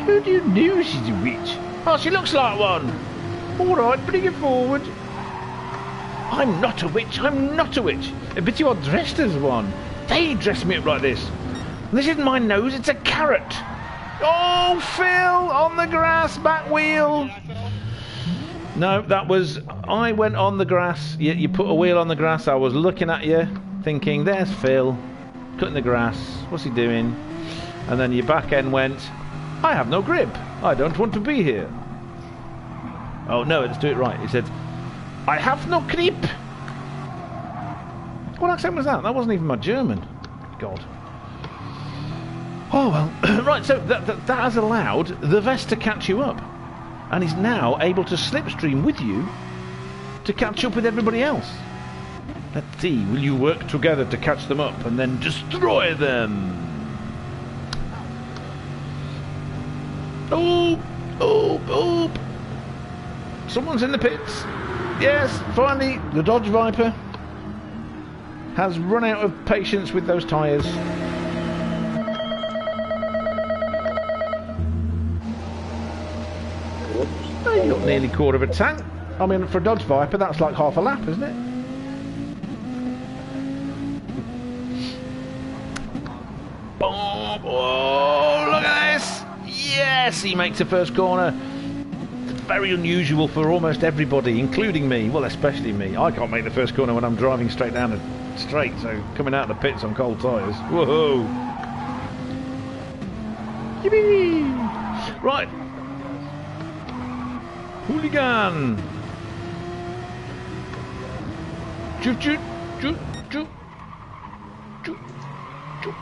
[SPEAKER 1] How do you know she's a witch? Oh, she looks like one. Alright, bring it forward. I'm not a witch, I'm not a witch. But you are dressed as one. They dress me up like this. This isn't my nose, it's a carrot. Oh, Phil, on the grass, back wheel. No, that was, I went on the grass, you put a wheel on the grass, I was looking at you, thinking, there's Phil, cutting the grass, what's he doing? And then your back end went, I have no grip, I don't want to be here. Oh no, let's do it right, he said, I have no grip. What accent was that? That wasn't even my German. God. Oh well, right, so that has allowed the vest to catch you up. And he's now able to slipstream with you to catch up with everybody else. Let's see, will you work together to catch them up and then destroy them? Oh! Someone's in the pits. Yes, finally, the Dodge Viper. has run out of patience with those tyres. Oh, you got nearly quarter of a tank. I mean, for a Dodge Viper, that's like half a lap, isn't it? Boom! Oh, look at this! Yes, he makes the first corner. It's very unusual for almost everybody, including me. Well, especially me. I can't make the first corner when I'm driving straight down the straight, so coming out of the pits on cold tyres. Whoa! Yippee! Right. Hooligan! Choo choo choo choo choo choo.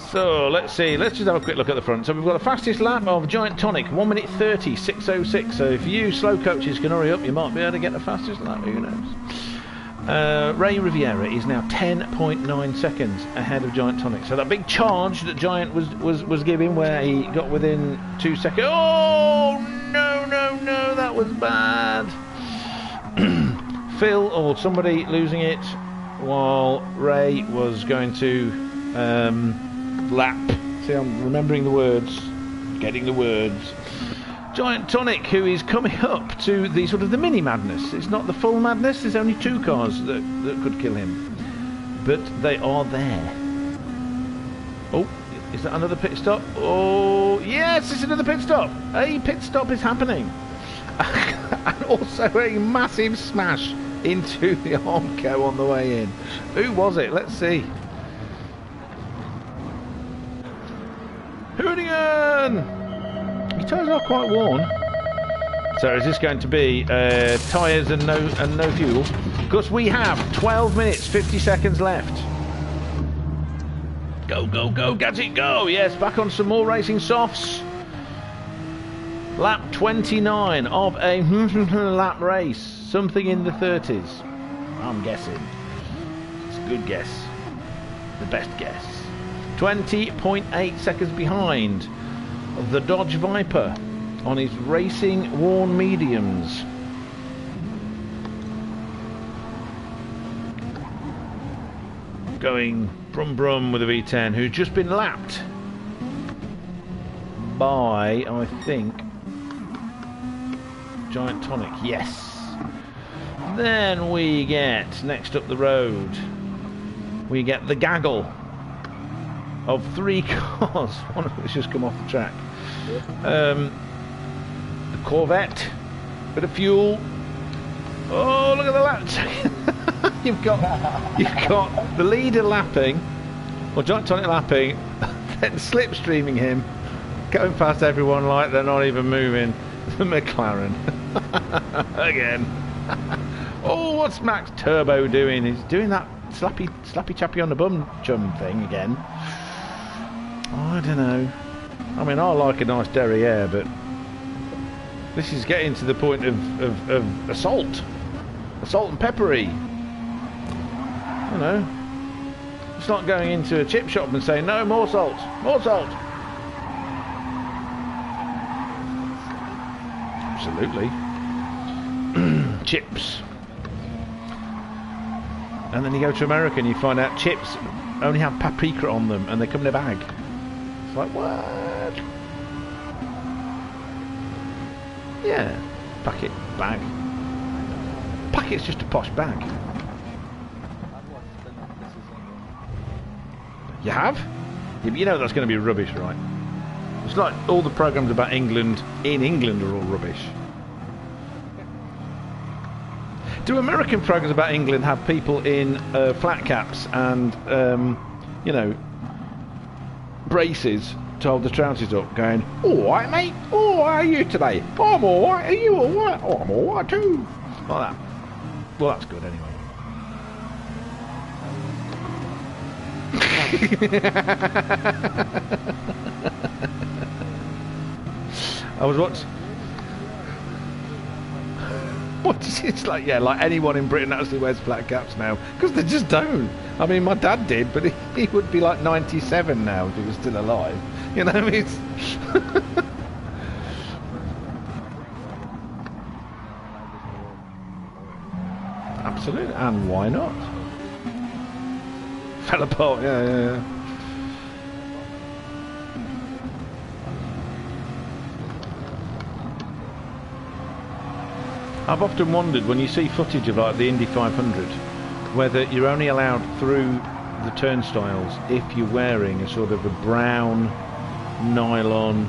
[SPEAKER 1] So let's see, let's just have a quick look at the front. So we've got the fastest lap of Giant Tonic, 1 minute 30, 6:06. So if you slow coaches can hurry up, you might be able to get the fastest lap, who knows. Ray Riviera is now 10.9 seconds ahead of Giant Tonic. So that big charge that Giant was giving, where he got within 2 seconds. Oh no, that was bad. Phil or somebody losing it while Ray was going to lap. See, I'm remembering the words, getting the words. Giant Tonic, who is coming up to the sort of the mini madness. It's not the full madness. There's only 2 cars that could kill him, but they are there. Oh, is that another pit stop? Oh, yes, it's another pit stop. A pit stop is happening, and also a massive smash into the Armco on the way in. Who was it? Let's see. Hoonigan! Your tyres are quite worn. So is this going to be tyres and no fuel? Because we have 12 minutes 50 seconds left. Go, go, go, Gadget, go! Yes, back on some more racing softs. Lap 29 of a lap race. Something in the 30s. I'm guessing. It's a good guess. The best guess. 20.8 seconds behind the Dodge Viper on his racing worn mediums. Going brum brum with a V10, who's just been lapped by, I think, Giant Tonic. Yes. Then we get, next up the road, we get the gaggle of 3 cars, one of which has come off the track. The Corvette, bit of fuel. Oh, look at the lap! you've got the leader lapping, or Giant Tonic lapping, then slipstreaming him, going past everyone like they're not even moving. The McLaren again. Oh, what's Max Turbo doing? He's doing that slappy chappy on the bum chum thing again. I don't know. I mean, I like a nice derriere, but this is getting to the point of assault and peppery. You know, it's not going into a chip shop and saying no, more salt, more salt. Absolutely. Chips. And then you go to America and you find out chips only have paprika on them and they come in a bag. It's like, what? Yeah, packet, bag. Packet's just a posh bag. You have? Yeah, but you know that's going to be rubbish, right? It's like all the programmes about England in England are all rubbish. Do American programmes about England have people in flat caps and, you know, braces to hold the trousers up going, alright mate, oh, how are you today? I'm alright, are you alright? Oh, I'm alright too. Like that. Well, that's good anyway. I was watching. It's like, yeah, like anyone in Britain actually wears flat caps now, because they just don't. I mean, my dad did, but he would be like 97 now if he was still alive. You know, it's and why not? Fell apart, yeah. I've often wondered when you see footage of like the Indy 500 whether you're only allowed through the turnstiles if you're wearing a sort of a brown nylon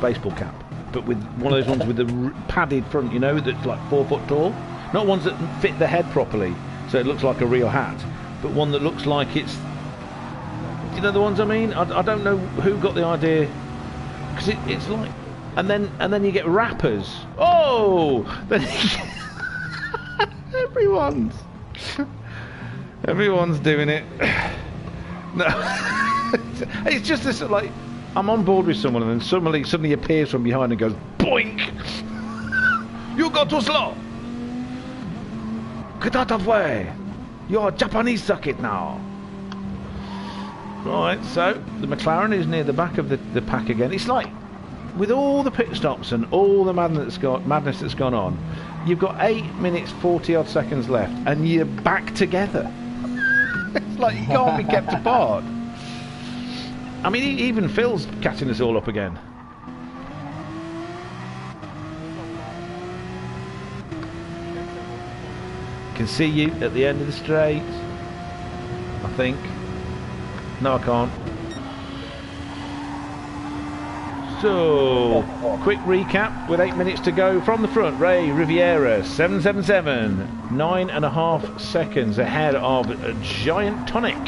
[SPEAKER 1] baseball cap, but with one of those ones with the padded front, you know, that's like 4 foot tall, not ones that fit the head properly so it looks like a real hat, but one that looks like it's, you know the ones I mean. I don't know who got the idea, because it's like, and then you get rappers. Oh, then everyone's doing it. No, it's just this, like, I'm on board with someone and then suddenly appears from behind and goes boink. You go too slow. Get out of way. You're a Japanese circuit now. Right, so the McLaren is near the back of the pack again. It's like, with all the pit stops and all the madness that's gone on, you've got 8 minutes 40 odd seconds left and you're back together. It's like you can't be kept apart. I mean, even Phil's catching us all up again. Can see you at the end of the straight, I think. No, I can't. So, quick recap with 8 minutes to go from the front. Ray Riviera, 777, 9.5 seconds ahead of Giant Tonic.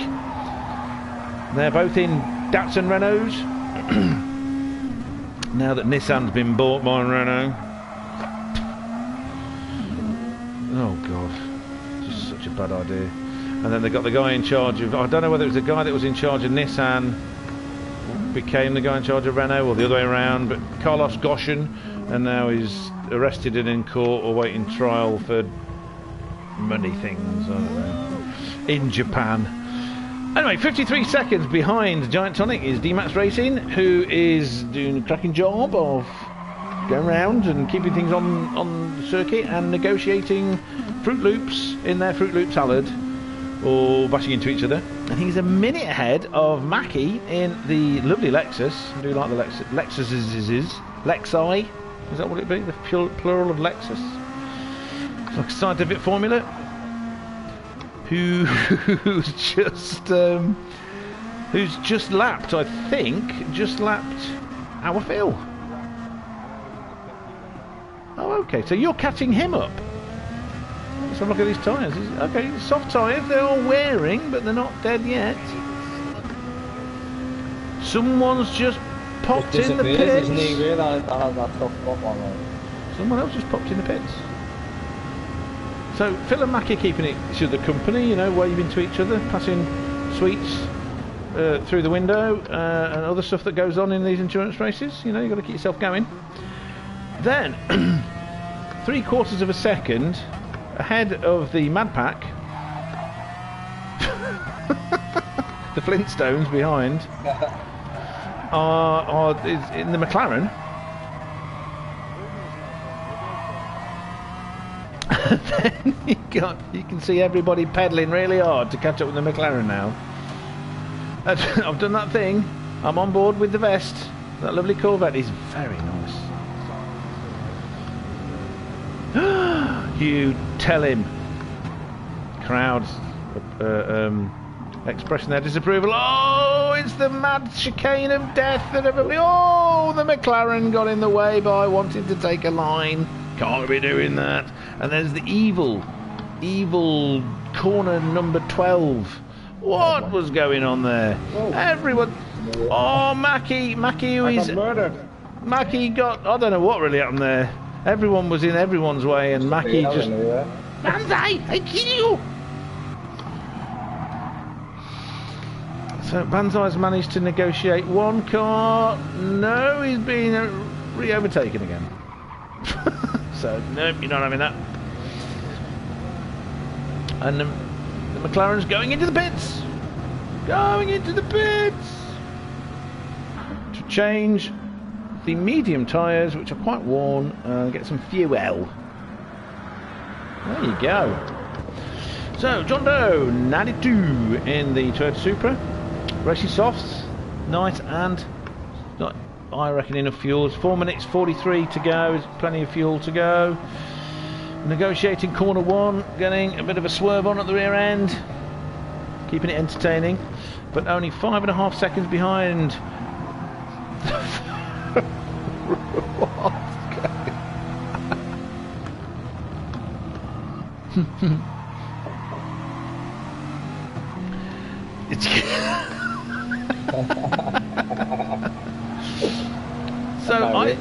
[SPEAKER 1] They're both in Datsun Renaults. Now that Nissan's been bought by Renault. Oh God, just such a bad idea. And then they got the guy in charge of, I don't know whether it was the guy that was in charge of Nissan became the guy in charge of Renault or the other way around, but Carlos Ghosn, and now he's arrested and in court or waiting trial for money things, I don't know, in Japan. Anyway, 53 seconds behind Giant Tonic is D-Max Racing, who is doing a cracking job of going around and keeping things on the circuit and negotiating Fruit Loops in their Fruit Loop salad, or bashing into each other. And he's a minute ahead of Mackie in the lovely Lexus. I do like the Lexuses. Lexi, is that what it be? The plural of Lexus? It's like a scientific formula. Who's just lapped, I think, our Phil. Oh, okay, so you're catching him up. Let's have a look at these tyres. Okay, soft tyres, they're all wearing, but they're not dead yet. Someone's just popped in the pits. Someone else just popped in the pits. So Phil and Mackie keeping each other company, you know, waving to each other, passing sweets through the window, and other stuff that goes on in these endurance races. You know, you've got to keep yourself going. Then, 3/4 of a second ahead of the Mad Pack, the Flintstones behind, is in the McLaren. Then you can see everybody pedalling really hard to catch up with the McLaren now. I've done that thing. I'm on board with the vest. That lovely Corvette is very nice. You tell him. Crowds expressing their disapproval. Oh, it's the mad chicane of death that everybody. Oh, the McLaren got in the way by wanting to take a line. Can't be doing that. And there's the evil corner number 12. What was going on there? Everyone. Oh, Mackie, who is
[SPEAKER 6] murdered.
[SPEAKER 1] Mackie got. I don't know what really happened there. Everyone was in everyone's way, and Mackie just. Banzai, I kill you! So Banzai's managed to negotiate one car. No, he's being re-overtaken again. So, nope, you're not having that. And the McLaren's going into the pits! Going into the pits! To change the medium tyres, which are quite worn, get some fuel. There you go. So, John Doe, 92 in the Toyota Supra. Racing softs, nice and, not, I reckon, enough fuels. 4 minutes 43 to go, there's plenty of fuel to go. Negotiating corner 1, getting a bit of a swerve on at the rear end. Keeping it entertaining, but only 5.5 seconds behind. So I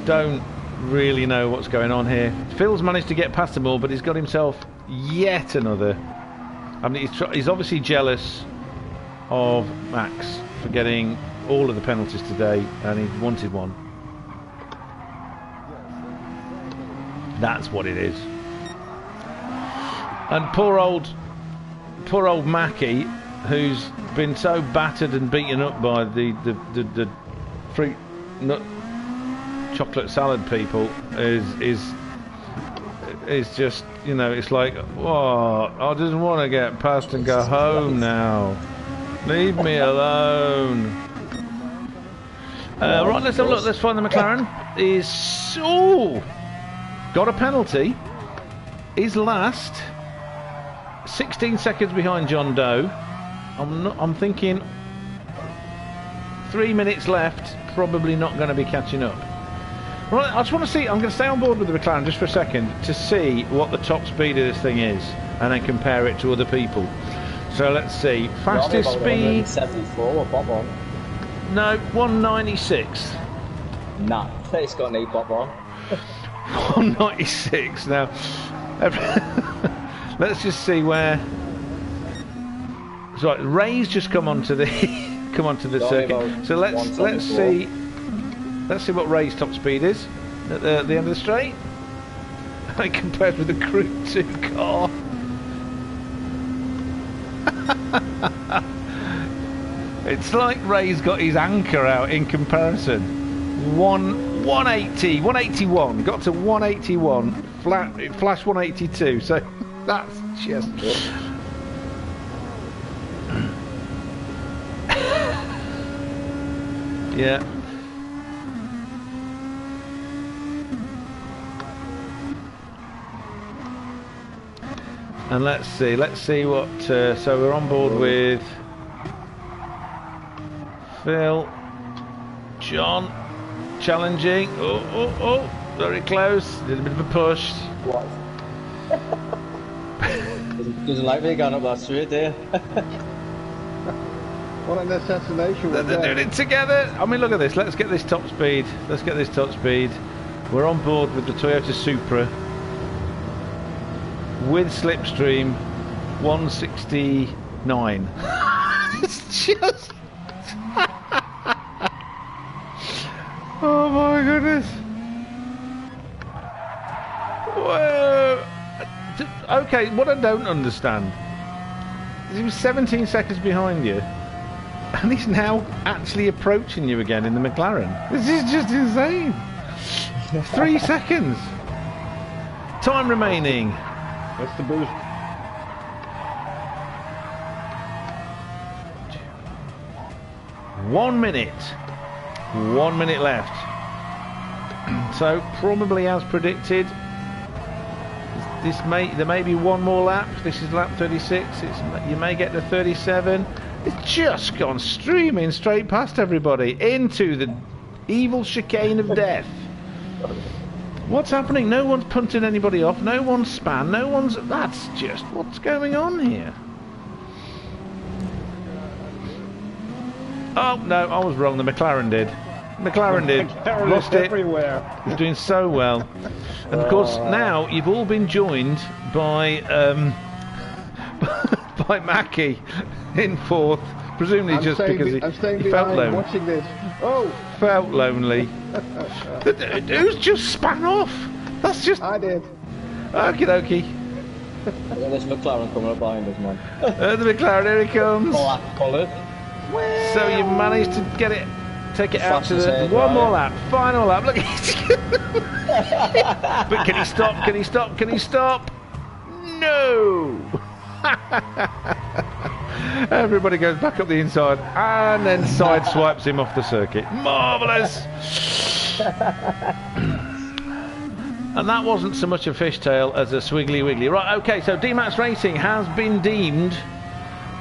[SPEAKER 1] don't really know what's going on here. Phil's managed to get past them all, but he's got himself yet another. I mean, he's obviously jealous of Max for getting all of the penalties today, and he wanted one. That's what it is. And poor old Mackie, who's been so battered and beaten up by the fruit nut chocolate salad people, is just, you know, it's like, what? I just want to get past and go home now. Leave me alone. Right, let's have a look. Let's find the McLaren. Got a penalty. Is last. 16 seconds behind John Doe. I'm thinking 3 minutes left. Probably not going to be catching up. Right, I just want to see. I'm going to stay on board with the McLaren just for a second to see what the top speed of this thing is, and then compare it to other people. So let's see. Fastest speed.
[SPEAKER 4] 74 or pop on.
[SPEAKER 1] No, 196.
[SPEAKER 4] Nah, it's got an pop on.
[SPEAKER 1] 196 now. Let's just see where. So Ray's just come onto the circuit. So let's see. Let's see what Ray's top speed is at the end of the straight. And compared with the Group 2 car. It's like Ray's got his anchor out in comparison. 180, 181, got to 181, flash 182, so that's just... Yeah. And let's see what, so we're on board with Phil, John, challenging, oh, very close, did a bit of a push.
[SPEAKER 4] What? Doesn't like me going up that straight there.
[SPEAKER 6] What an assassination was
[SPEAKER 1] They're doing it together. I mean, look at this, let's get this top speed. We're on board with the Toyota Supra with slipstream 169. It's just... Oh my goodness. Whoa. Okay, what I don't understand is he was 17 seconds behind you, and he's now actually approaching you again in the McLaren. This is just insane. 3 seconds. Time remaining.
[SPEAKER 6] That's the boost.
[SPEAKER 1] One minute left. So probably as predicted, there may be one more lap. This is lap 36. You may get to 37. It's just gone streaming straight past everybody into the evil chicane of death. What's happening? No one's punting anybody off. No one's span. No one's... That's just... What's going on here? Oh, no, I was wrong. The McLaren did.
[SPEAKER 6] McLaren
[SPEAKER 1] Lost it.
[SPEAKER 6] Everywhere.
[SPEAKER 1] He's doing so well. And of course, now you've all been joined by by Mackie in fourth. Presumably
[SPEAKER 6] I'm staying
[SPEAKER 1] he felt
[SPEAKER 6] behind
[SPEAKER 1] lonely.
[SPEAKER 6] watching this. Oh!
[SPEAKER 1] Felt lonely. Who's just span off? That's just...
[SPEAKER 6] I did.
[SPEAKER 1] Okie dokie.
[SPEAKER 4] There's McLaren coming up behind us, man.
[SPEAKER 1] The McLaren, here he comes.
[SPEAKER 4] Coloured.
[SPEAKER 1] So you've managed to get it, take it out to the
[SPEAKER 4] Fastest
[SPEAKER 1] one
[SPEAKER 4] head,
[SPEAKER 1] more
[SPEAKER 4] right?
[SPEAKER 1] lap, final lap. Look, but can he stop? No! Everybody goes back up the inside and then side swipes him off the circuit. Marvellous! And that wasn't so much a fishtail as a swiggly wiggly. Right, okay, so D-Max Racing has been deemed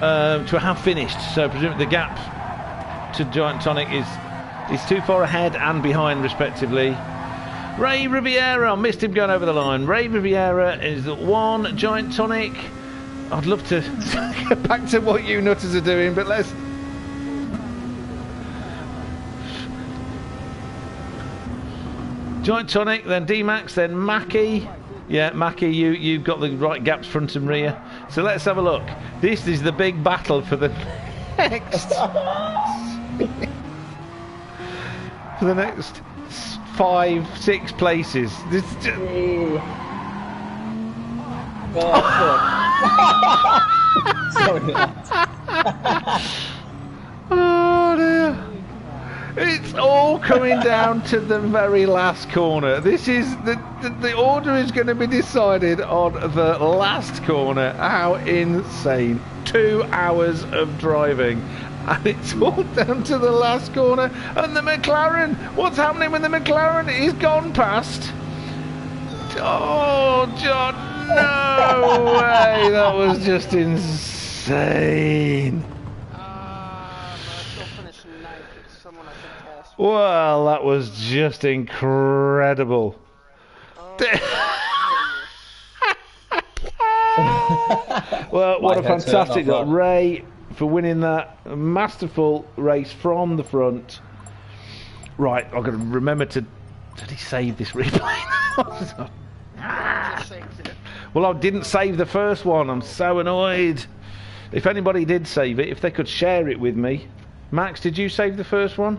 [SPEAKER 1] to have finished. So presumably the gap to Giant Tonic is too far ahead and behind respectively. Ray Riviera, I missed him going over the line. Ray Riviera is at 1, Giant Tonic. I'd love to get back to what you nutters are doing, but let's... Giant Tonic, then D-Max, then Mackie. Yeah, Mackie, you've got the right gaps front and rear. So let's have a look. This is the big battle for the next... for the next 5, 6 places. This just... Oh dear. It's all coming down to the very last corner. This is the order is going to be decided on the last corner. How insane. 2 hours of driving. And it's all down to the last corner. And the McLaren. What's happening with the McLaren? He's gone past. Oh, John, no way. That was just insane. Well, that was just incredible. Well, what a fantastic job, Ray, for winning that masterful race from the front. Right, I've got to remember to... Did he save this replay? Well, I didn't save the first one. I'm so annoyed. If anybody did save it, if they could share it with me. Max, did you save the first one?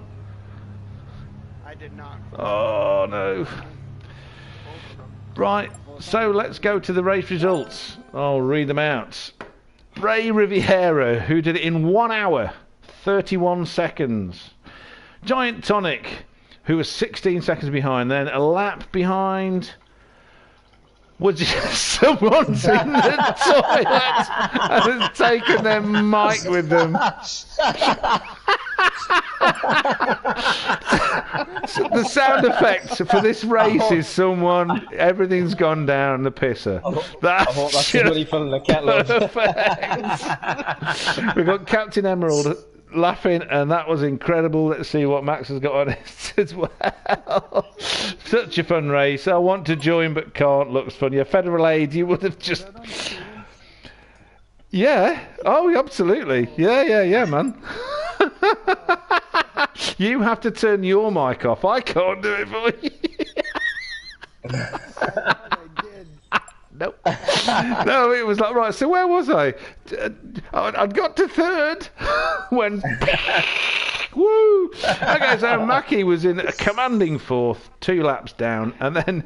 [SPEAKER 2] I did not.
[SPEAKER 1] Oh, no. Right, so let's go to the race results. I'll read them out. Ray Riviera, who did it in 1 hour, 31 seconds. Giant Tonic, who was 16 seconds behind. Then a lap behind was someone's in the toilet and has taken their mic with them. So the sound effect for this race is someone, everything's gone down the pisser. That's
[SPEAKER 4] really filling the kettle.
[SPEAKER 1] Perfect. We've got Captain Emerald laughing, and that was incredible. Let's see what Max has got on it as well. Such a fun race. I want to join but can't. Looks fun. Yeah, Federal Aid, you would have just... Yeah. Oh, absolutely. Yeah, man. You have to turn your mic off. I can't do it for you. Nope. No, it was like, right, so where was I? I'd got to third when... Woo! Okay, so Mackie was in a commanding fourth, 2 laps down, and then...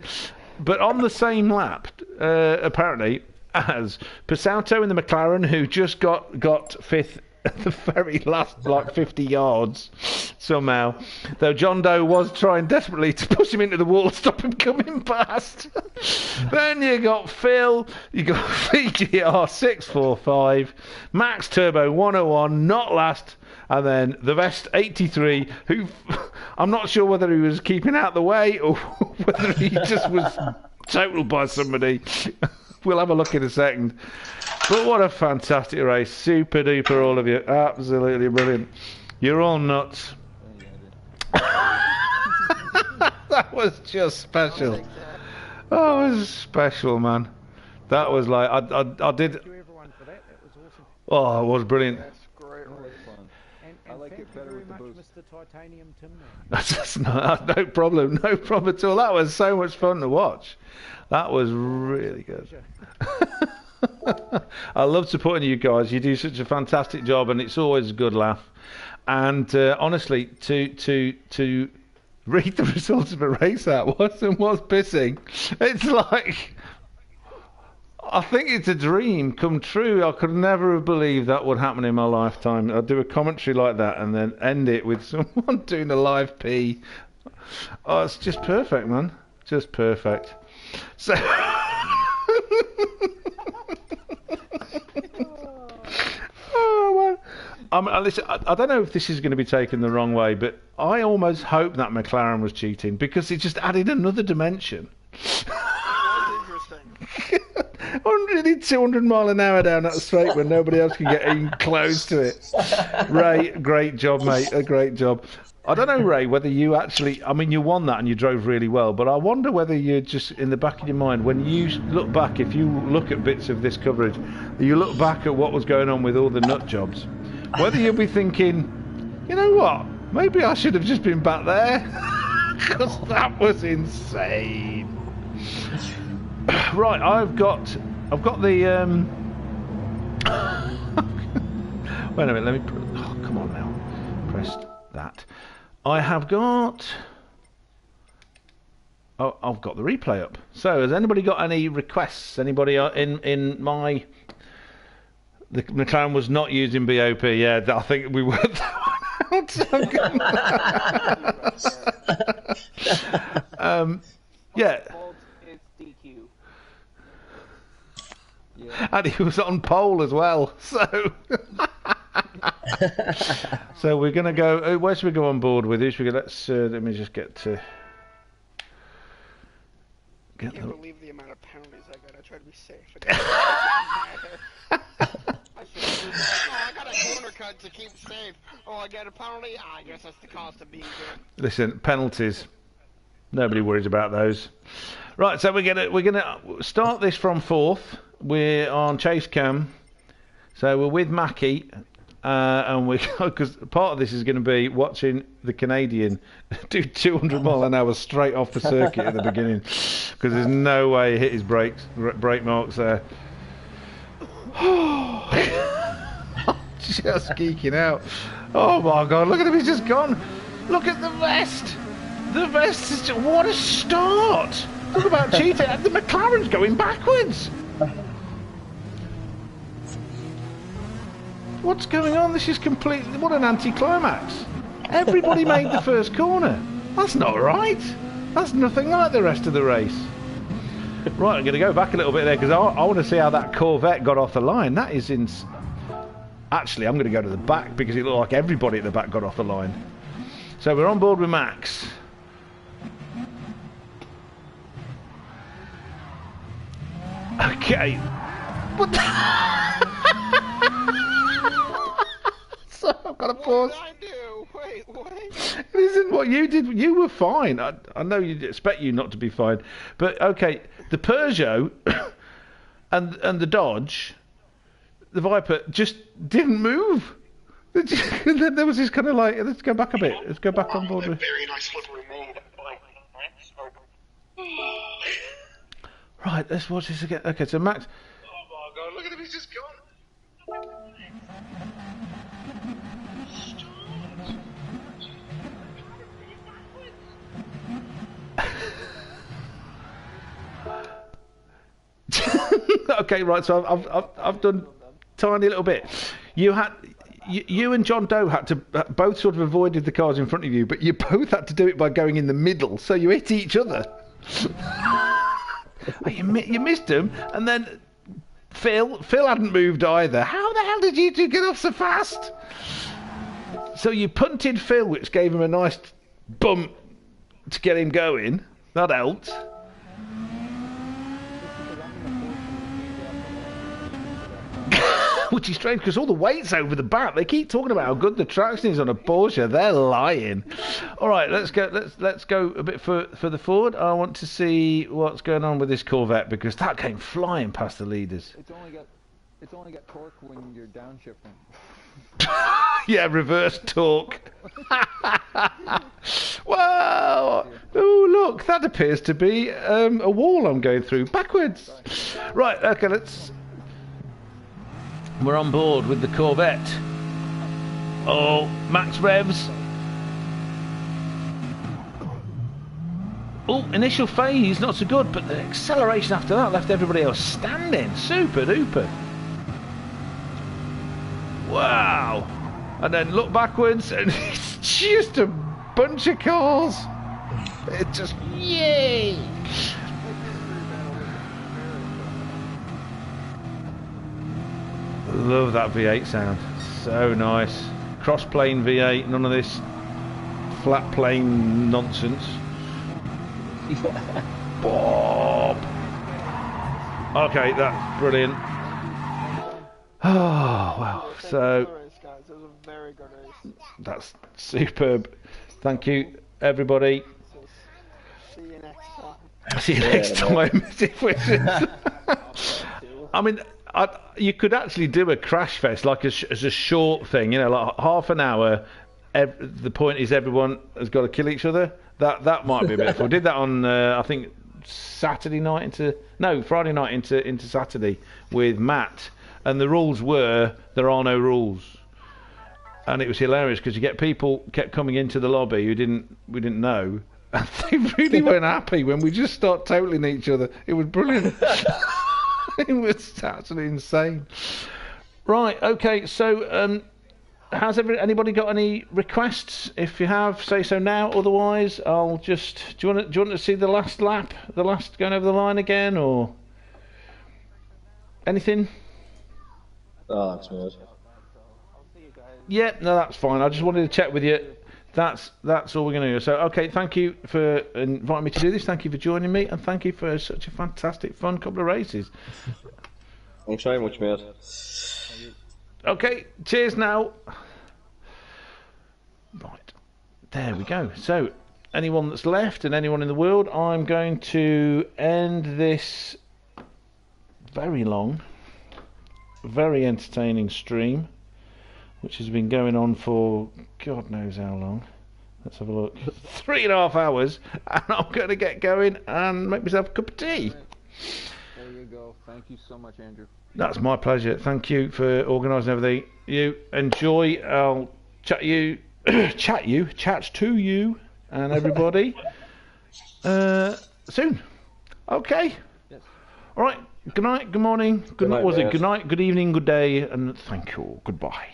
[SPEAKER 1] But on the same lap, apparently, as Passato in the McLaren, who just got fifth at the very last, like 50 yards, somehow. Though John Doe was trying desperately to push him into the wall, stop him coming past. Then you got Phil, you got VGR 645, Max Turbo 101, not last, and then the Vest 83, who I'm not sure whether he was keeping out the way or whether he just was totaled by somebody. We'll have a look in a second. But what a fantastic race. Super duper, all of you. Absolutely brilliant. You're all nuts. That was just special. Oh, it was special, man. That was like, I did... Oh, it was brilliant.
[SPEAKER 2] That's great.
[SPEAKER 3] I like it better with the boost.
[SPEAKER 7] Mr. Titanium Timber.
[SPEAKER 1] That's no problem at all. That was so much fun to watch. That was really good. I love supporting you guys. You do such a fantastic job, and it's always a good laugh. And honestly, to read the results of a race out was pissing. It's like, I think it's a dream come true. I could never have believed that would happen in my lifetime. I'd do a commentary like that and then end it with someone doing a live pee. Oh, it's just perfect, man. Just perfect. So Listen, I don't know if this is going to be taken the wrong way, but I almost hope that McLaren was cheating because it just added another dimension.
[SPEAKER 2] It was interesting.
[SPEAKER 1] 100, 200 mile an hour down that straight when nobody else can get even close to it. Ray, great job, mate. A great job. I don't know, Ray, whether you actually... I mean, you won that and you drove really well, but I wonder whether you're just, in the back of your mind, when you look back, if you look at bits of this coverage, you look back at what was going on with all the nut jobs, whether you'll be thinking, you know what, maybe I should have just been back there, because that was insane. Right, I've got the... Wait a minute, let me... Oh, come on now. Press that. I have got... Oh, I've got the replay up. So, has anybody got any requests? Anybody in my... The McLaren was not using BOP. Yeah, I think we worked that one out. Yeah. And he was on pole as well, so... So we're going to go... Where should we go on board with this? Let's... let me just get to...
[SPEAKER 2] I can't believe the amount of penalties I got. I tried to be safe. I got a corner cut to keep safe. Oh, I got a penalty? I guess that's the cost of being good.
[SPEAKER 1] Listen, penalties. Nobody worries about those. Right, so we're gonna start this from fourth. We're on chase cam, so we're with Mackie, and because part of this is going to be watching the Canadian do 200 mile an hour straight off the circuit at the beginning, because there's no way he hit his brake marks there. Just geeking out. Oh my God! Look at him, he's just gone. Look at the vest. The vest is just, what a start! Talk about cheating. The McLaren's going backwards. What's going on? This is completely... What an anticlimax. Everybody made the first corner. That's not right. That's nothing like the rest of the race. Right, I'm going to go back a little bit there because I want to see how that Corvette got off the line. That is Actually, I'm going to go to the back because it looked like everybody at the back got off the line. So we're on board with Max. Okay. What the... So I've got to pause.
[SPEAKER 2] What did I do? Wait, what?
[SPEAKER 1] It isn't what you did. You were fine. I know you'd expect you not to be fine. But, okay, the Peugeot and the Dodge, the Viper, just didn't move. There was this kind of like, let's go back a bit. Let's go back on board with...
[SPEAKER 2] Very nice slippery road.
[SPEAKER 1] Right, let's watch this again. Okay, so Max...
[SPEAKER 2] Oh my God, look at him, he's just gone.
[SPEAKER 1] Okay, right, so I've done tiny little bit. You and John Doe had to both sort of avoided the cars in front of you, but you both had to do it by going in the middle, so you hit each other. You missed him, and then Phil hadn't moved either. How the hell did you two get off so fast? So you punted Phil, which gave him a nice bump to get him going. That helped. Which is strange because all the weight's over the back. They keep talking about how good the traction is on a Porsche. They're lying. All right, let's go a bit further forward. I want to see what's going on with this Corvette because that came flying past the leaders.
[SPEAKER 3] It's only got torque when you're downshifting.
[SPEAKER 1] Yeah, reverse torque. Wow! Oh, look, that appears to be a wall I'm going through backwards. Right, okay, we're on board with the Corvette. Oh, max revs. Oh, initial phase, not so good, but the acceleration after that left everybody else standing. Super duper. Wow. And then look backwards and it's just a bunch of cars. It's just, yay. Love that V8 sound. So nice. Cross-plane V8, none of this flat plane nonsense. Bob! Okay, that's brilliant. Oh, wow. So,
[SPEAKER 2] Guys, it was a very good race.
[SPEAKER 1] that's superb. Thank you, everybody.
[SPEAKER 2] See you next time.
[SPEAKER 1] See you next time. I mean, you could actually do a crash fest like as a short thing, you know, like half an hour. The point is everyone has got to kill each other. That might be a bit of fun. We did that on I think Friday night into Saturday with Matt, and the rules were there are no rules, and it was hilarious because you get people kept coming into the lobby who we didn't know, and they really weren't happy when we just start totaling each other. It was brilliant. It was absolutely insane. Right, okay, so has anybody got any requests? If you have, say so now. Otherwise, I'll just. Do you want to see the last lap, the last going over the line again, or anything?
[SPEAKER 4] Oh, that's weird.
[SPEAKER 1] Yeah, no, that's fine. I just wanted to check with you. That's all we're going to do. So, okay, thank you for inviting me to do this. Thank you for joining me, and thank you for such a fantastic, fun couple of races.
[SPEAKER 4] Thanks very much, mate.
[SPEAKER 1] Okay, cheers now. Right, there we go. So, anyone that's left and anyone in the world, I'm going to end this very long, very entertaining stream, which has been going on for God knows how long. Let's have a look. 3.5 hours, and I'm going to get going and make myself a cup of tea.
[SPEAKER 3] There you go. Thank you so much, Andrew.
[SPEAKER 1] That's my pleasure. Thank you for organising everything. You enjoy. I'll chat to you, and everybody soon. Okay.
[SPEAKER 3] Yes.
[SPEAKER 1] All right. Good night. Good morning. Good night. Was it good night? Good evening. Good day. And thank you. Goodbye.